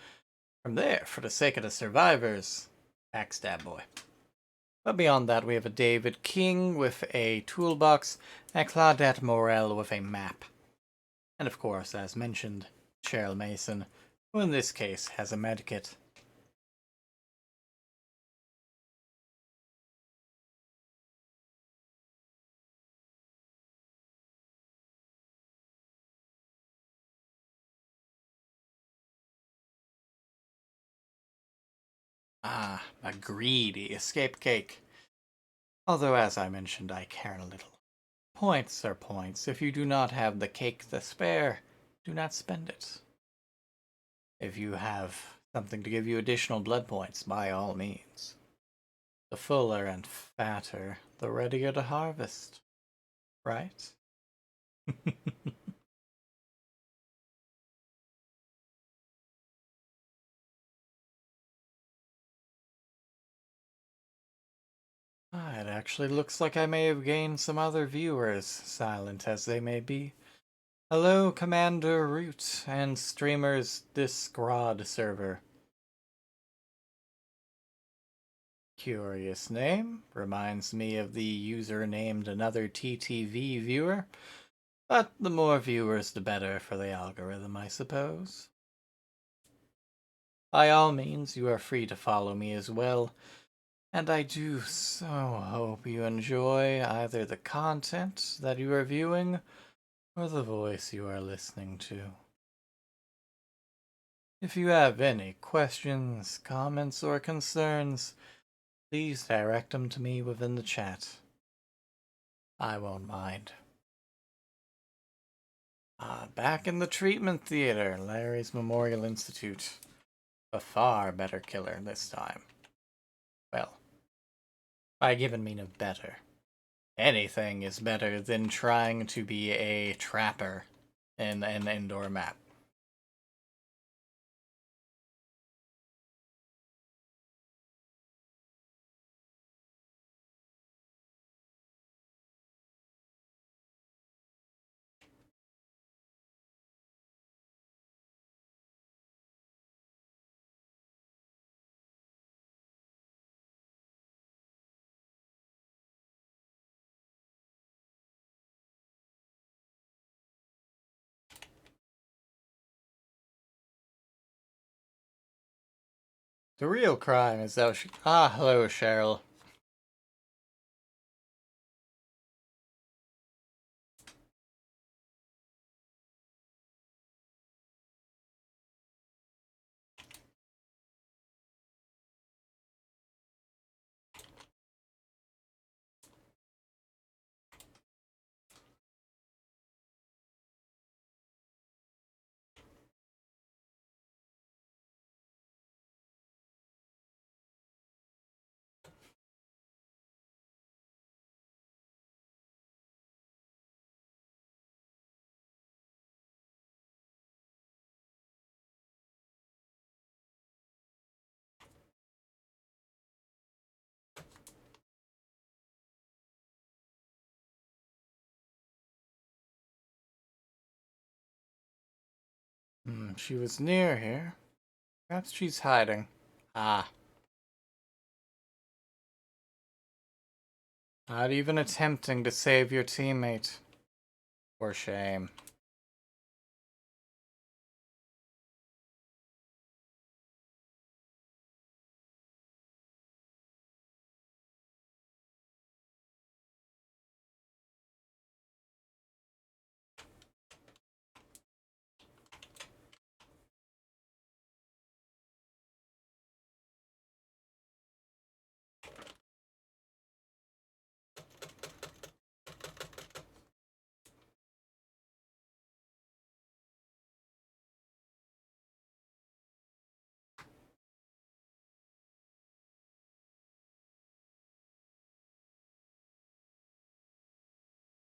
From there, for the sake of the survivors, backstab boy. But beyond that, we have a David King with a toolbox, and Claudette Morel with a map. And of course, as mentioned, Cheryl Mason, who in this case has a medkit. Ah, a greedy escape cake. Although, as I mentioned, I care little. Points are points. If you do not have the cake to spare, do not spend it. If you have something to give you additional blood points, by all means. The fuller and fatter, the readier to harvest. Right? It actually looks like I may have gained some other viewers, silent as they may be. Hello, Commander Root and streamers Discrod server. Curious name. Reminds me of the user named another TTV viewer. But the more viewers, the better for the algorithm, I suppose. By all means, you are free to follow me as well, and I do so hope you enjoy either the content that you are viewing or the voice you are listening to. If you have any questions, comments, or concerns, please direct them to me within the chat. I won't mind. Back in the treatment theater, Larry's Memorial Institute. A far better killer this time. Well, by given mean of better. Anything is better than trying to be a trapper in an indoor map. The real crime is that hello, Cheryl. She was near here. Perhaps she's hiding. Ah. Not even attempting to save your teammate. For shame.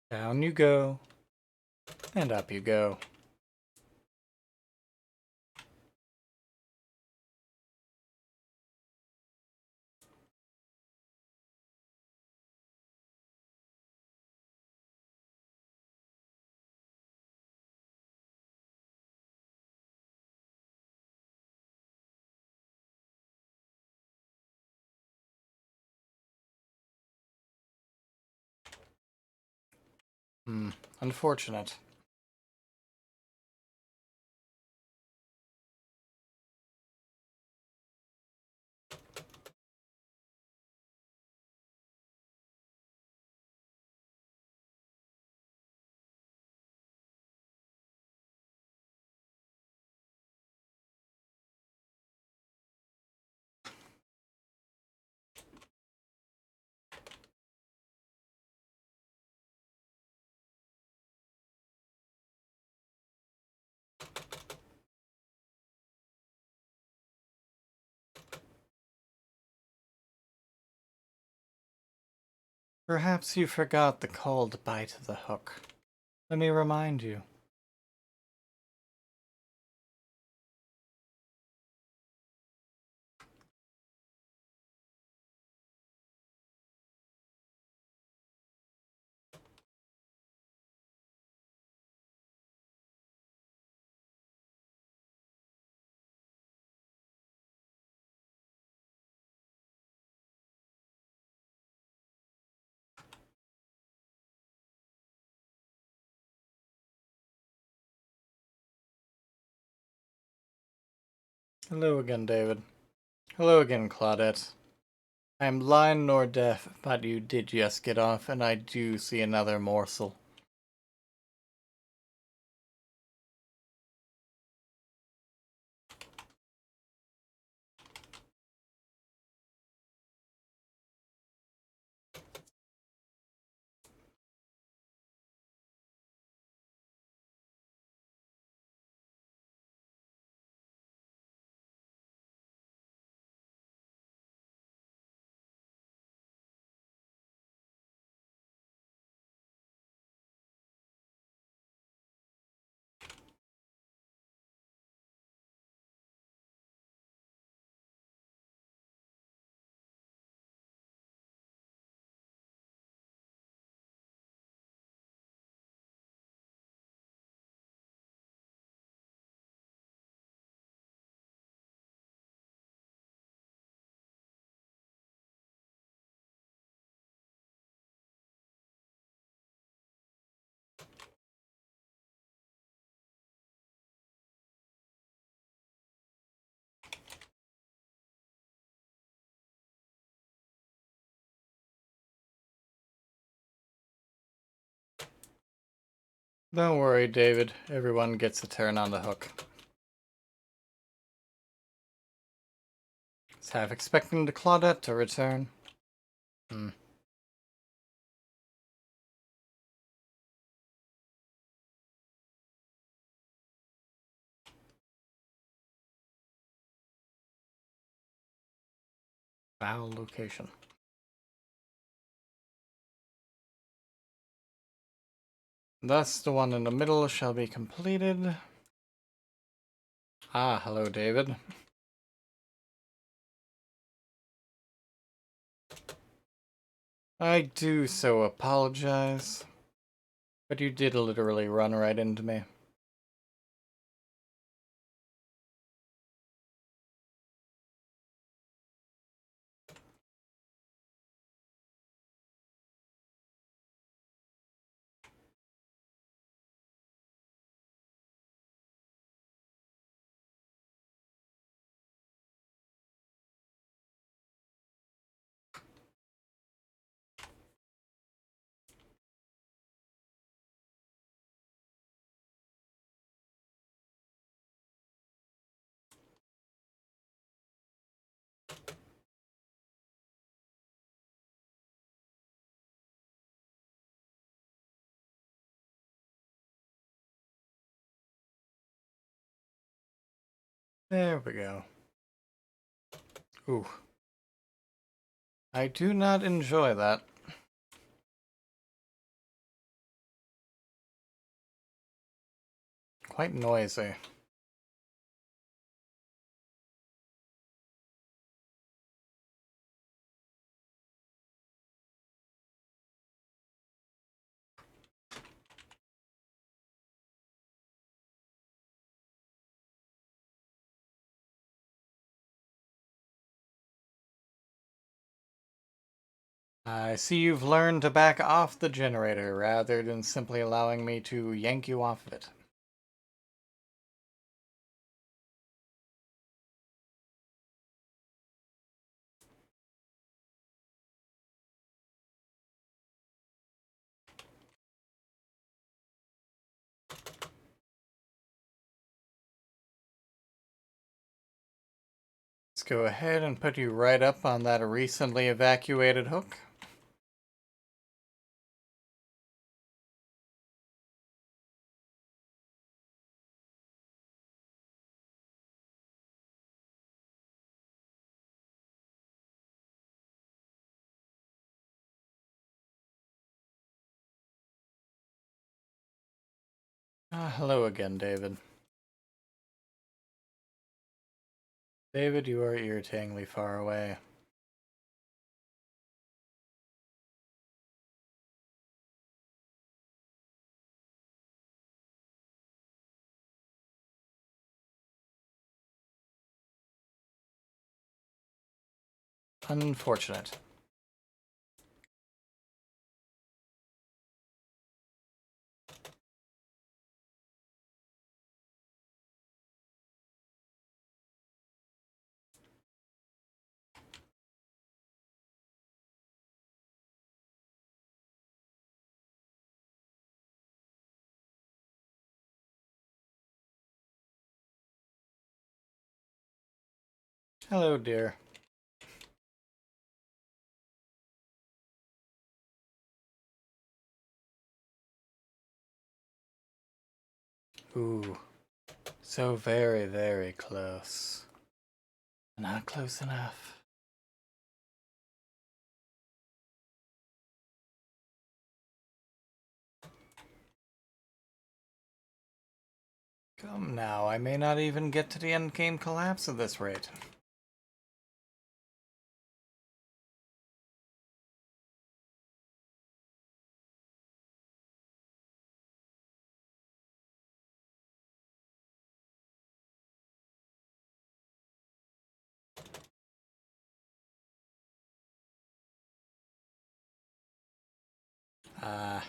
Down you go. And up you go. Unfortunate. Perhaps you forgot the cold bite of the hook. Let me remind you. Hello again, David. Hello again, Claudette. I am blind nor deaf, but you did just get off, and I do see another morsel. Don't worry, David. Everyone gets a turn on the hook. Was half expecting the Claudette to return. Foul location. Thus, the one in the middle shall be completed. Ah, hello, David. I do so apologize, but you did literally run right into me. There we go. Ooh. I do not enjoy that. Quite noisy. I see you've learned to back off the generator rather than simply allowing me to yank you off of it. Let's go ahead and put you right up on that recently evacuated hook. Ah, hello again, David. David, you are irritatingly far away. Unfortunate. Hello, dear. Ooh, so very, very close. Not close enough. Come now, I may not even get to the endgame collapse at this rate. Ah.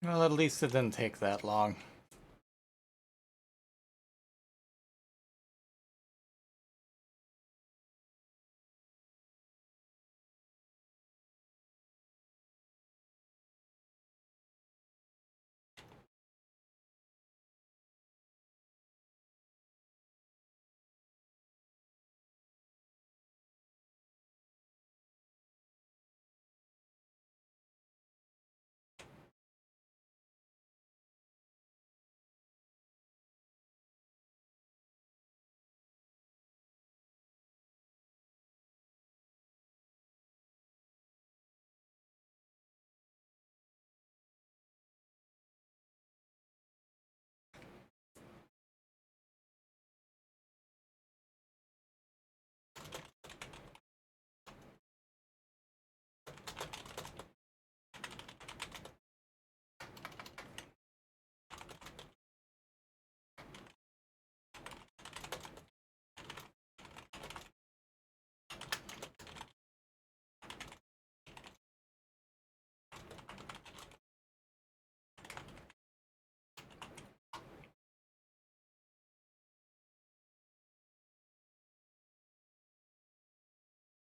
Well, at least it didn't take that long.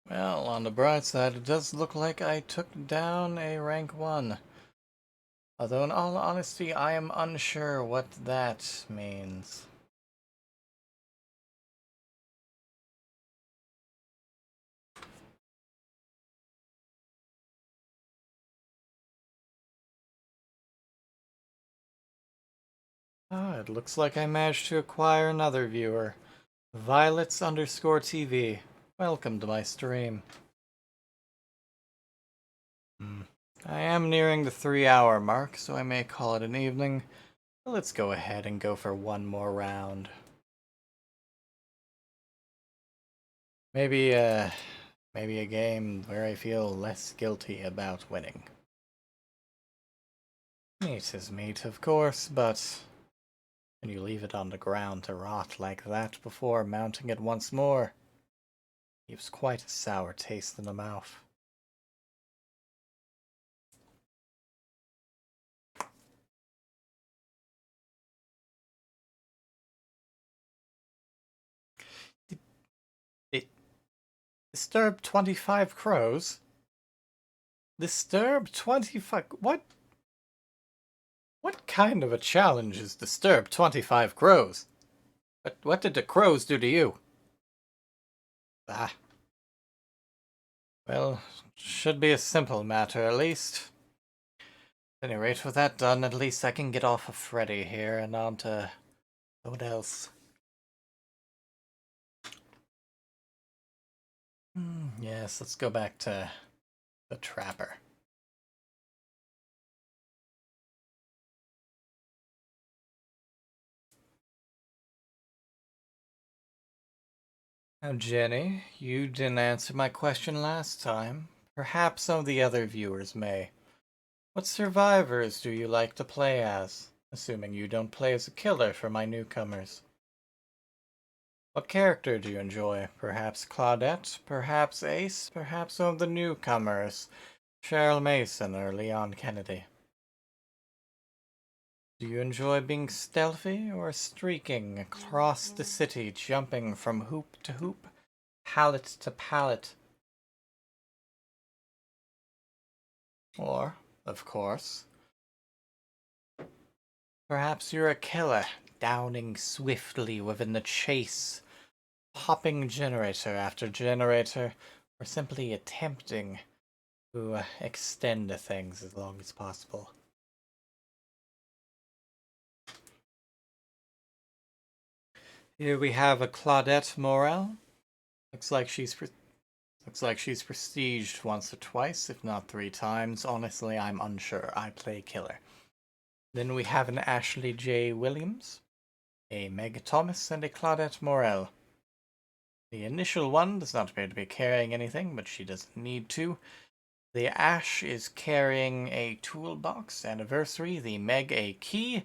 Well, on the bright side, it does look like I took down a rank 1. Although, in all honesty, I am unsure what that means. Ah, it looks like I managed to acquire another viewer. Violets_TV. Welcome to my stream. I am nearing the 3-hour mark, so I may call it an evening. But let's go ahead and go for one more round. Maybe a game where I feel less guilty about winning. Meat is meat, of course, but when you leave it on the ground to rot like that before mounting it once more, it leaves quite a sour taste in the mouth. It disturbed 25 crows? Disturb 25? What? What kind of a challenge is disturb 25 crows? What did the crows do to you? Ah. Well, should be a simple matter at least. At any rate, with that done, at least I can get off of Freddy here and on to what else. Yes, let's go back to the Trapper. Now, Jenny, you didn't answer my question last time. Perhaps some of the other viewers may. What survivors do you like to play as? Assuming you don't play as a killer for my newcomers. What character do you enjoy? Perhaps Claudette? Perhaps Ace? Perhaps some of the newcomers? Cheryl Mason or Leon Kennedy? Do you enjoy being stealthy or streaking across the city, jumping from hoop to hoop, pallet to pallet? Or, of course, perhaps you're a killer, downing swiftly within the chase, popping generator after generator, or simply attempting to extend things as long as possible. Here we have a Claudette Morel. Looks like she's prestiged once or twice, if not 3 times. Honestly, I'm unsure. I play killer. Then we have an Ashley J. Williams, a Meg Thomas, and a Claudette Morel. The initial one does not appear to be carrying anything, but she doesn't need to. The Ash is carrying a toolbox anniversary, the Meg a key.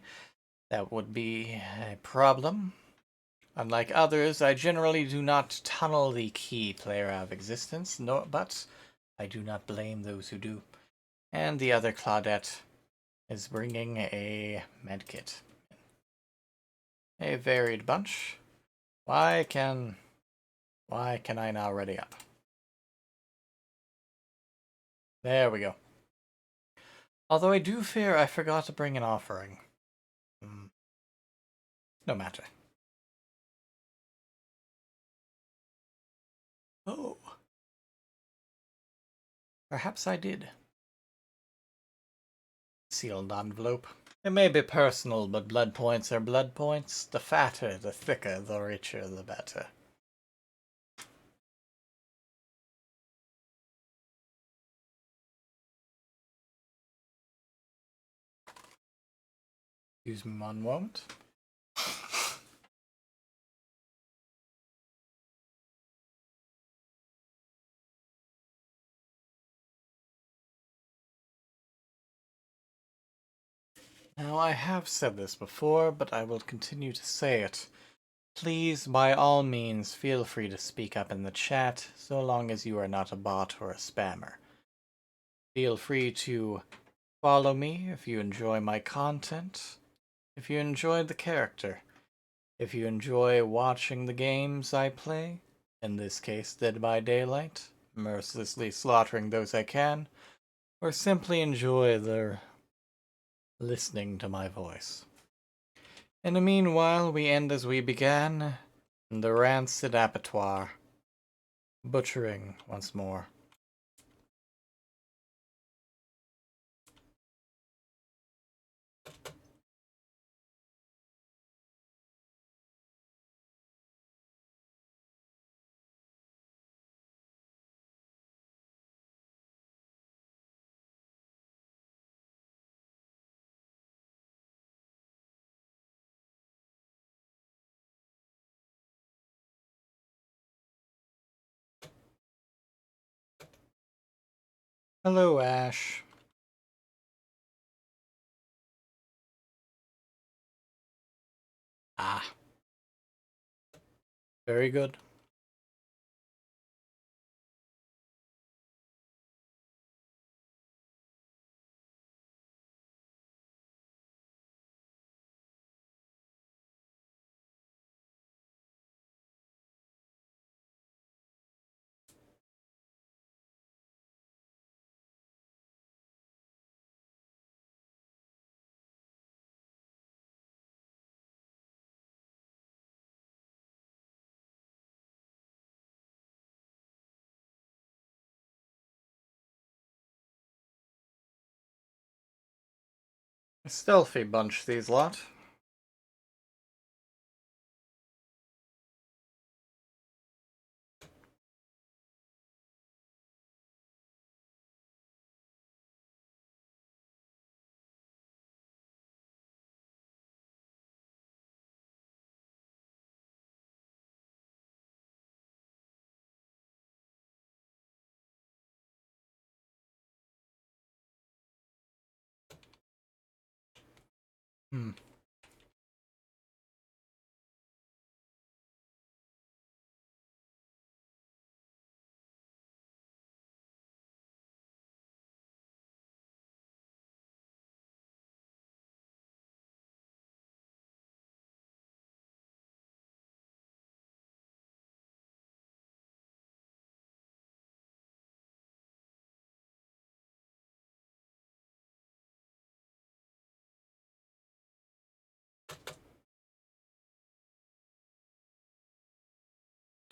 That would be a problem. Unlike others, I generally do not tunnel the key player out of existence, but I do not blame those who do. And the other Claudette is bringing a medkit. A varied bunch. Why can I now ready up? There we go. Although I do fear I forgot to bring an offering. No matter. Oh. Perhaps I did. Sealed envelope. It may be personal, but blood points are blood points. The fatter, the thicker, the richer, the better. Excuse me one moment. Now, I have said this before, but I will continue to say it. Please, by all means, feel free to speak up in the chat, so long as you are not a bot or a spammer. Feel free to follow me if you enjoy my content, if you enjoy the character, if you enjoy watching the games I play, in this case Dead by Daylight, mercilessly slaughtering those I can, or simply enjoy the listening to my voice. In the meanwhile, we end as we began, in the rancid abattoir, butchering once more. Hello, Ash. Ah, very good. A stealthy bunch, these lot. Hmm.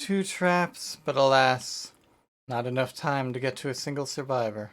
Two traps, but alas, not enough time to get to a single survivor.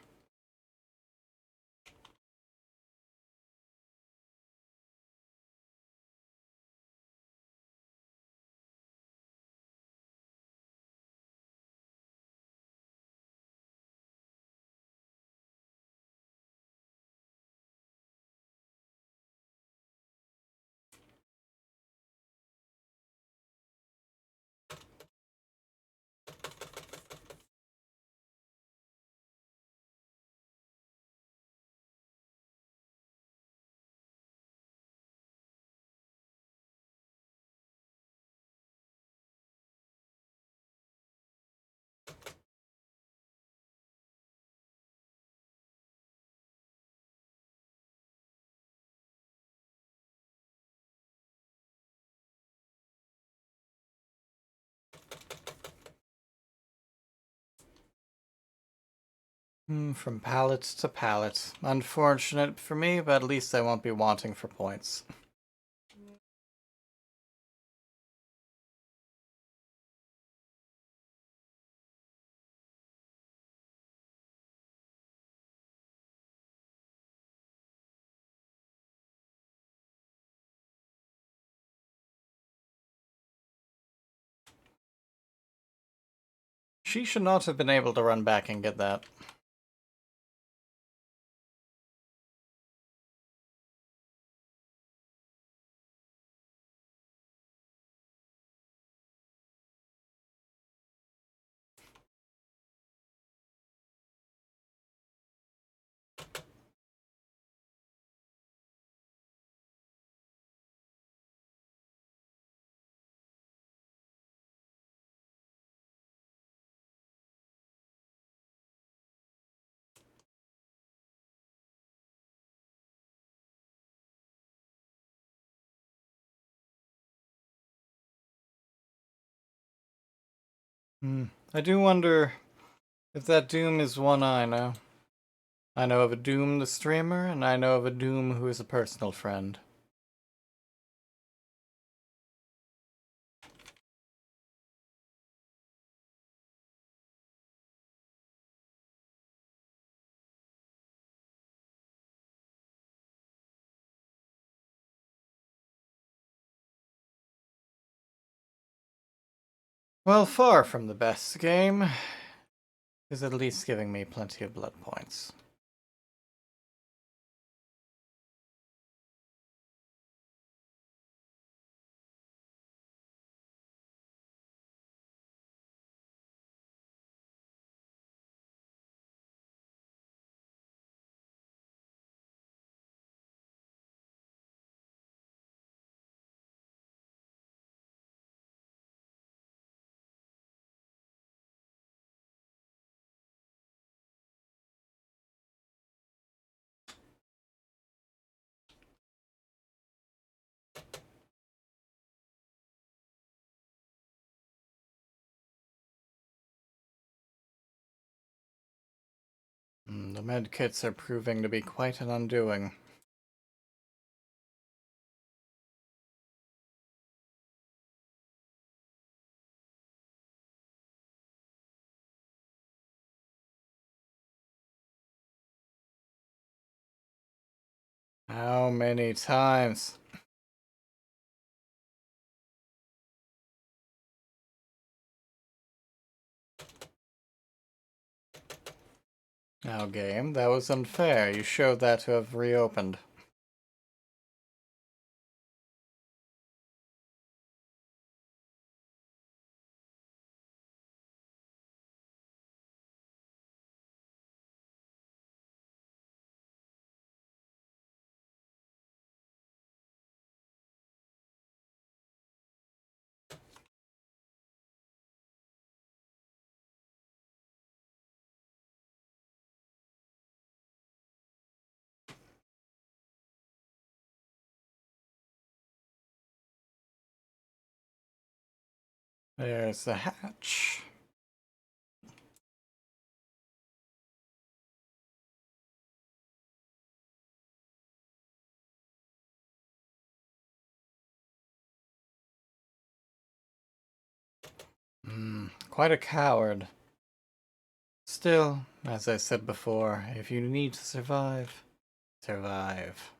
From pallet to pallet. Unfortunate for me, but at least I won't be wanting for points. She should not have been able to run back and get that. I do wonder if that Doom is one I know. I know of a Doom the streamer, and I know of a Doom who is a personal friend. Well, far from the best game, is at least giving me plenty of blood points. The medkits are proving to be quite an undoing. How many times? Now, game, that was unfair. You showed that to have reopened. There's the hatch. Quite a coward. Still, as I said before, if you need to survive, survive.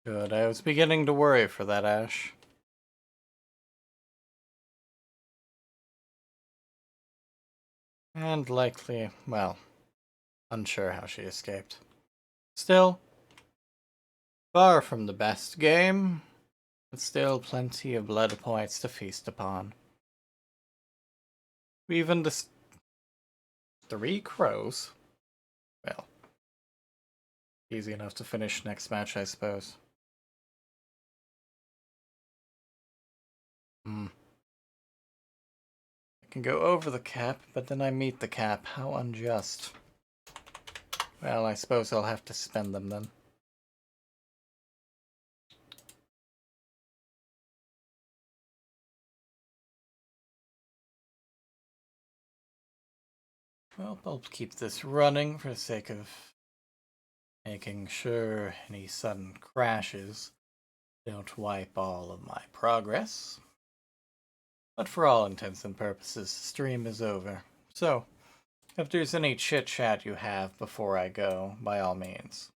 Good, I was beginning to worry for that Ash. And likely, well, unsure how she escaped. Still, far from the best game, but still plenty of blood points to feast upon. Even the 3 crows? Well, easy enough to finish next match, I suppose. I can go over the cap, but then I meet the cap. How unjust. Well, I suppose I'll have to spend them then. Well, I'll keep this running for the sake of making sure any sudden crashes don't wipe all of my progress. But for all intents and purposes, the stream is over. So, if there's any chit chat you have before I go, by all means.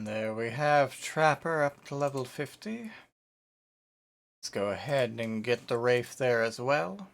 There we have Trapper up to level 50. Let's go ahead and get the Wraith there as well.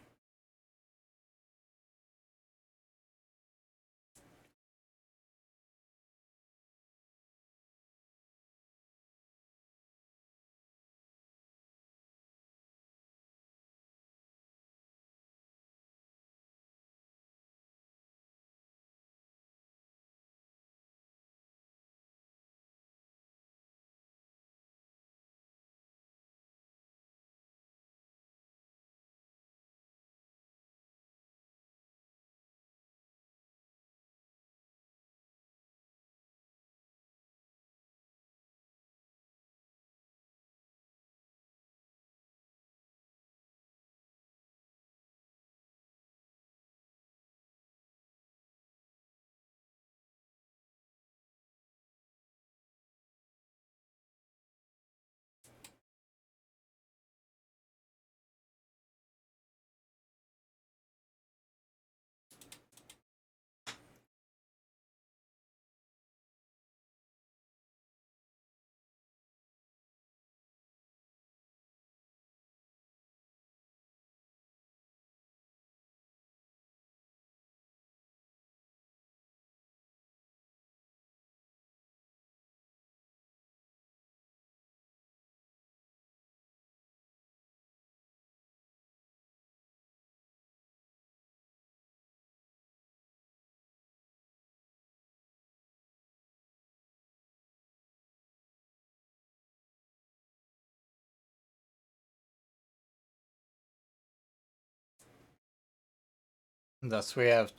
Thus we have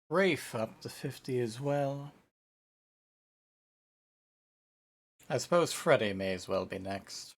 Wraith up to 50 as well. I suppose Freddy may as well be next.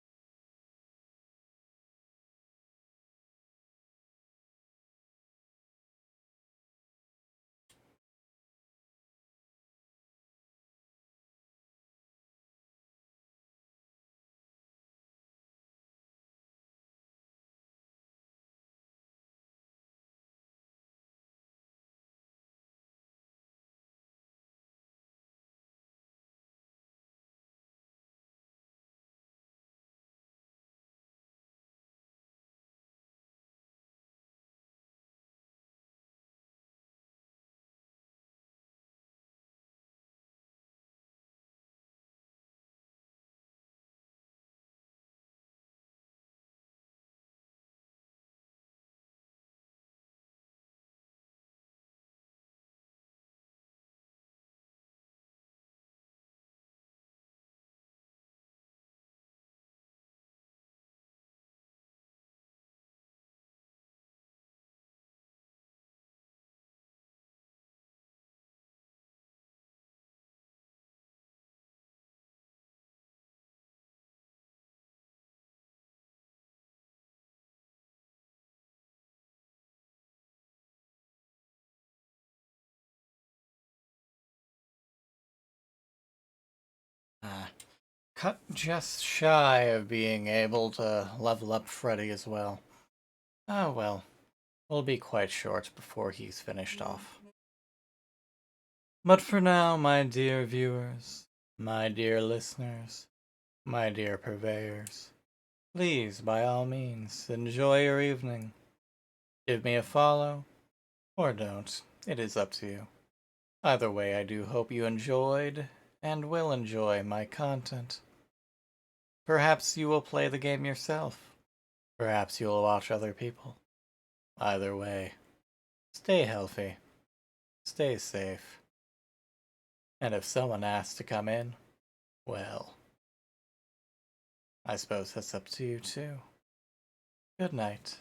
Cut just shy of being able to level up Freddy as well. Oh well, we'll be quite short before he's finished off. But for now, my dear viewers, my dear listeners, my dear purveyors, please, by all means, enjoy your evening. Give me a follow, or don't. It is up to you. Either way, I do hope you enjoyed, and will enjoy my content. Perhaps you will play the game yourself. Perhaps you will watch other people. Either way, stay healthy, stay safe, and if someone asks to come in, well, I suppose that's up to you too. Good night.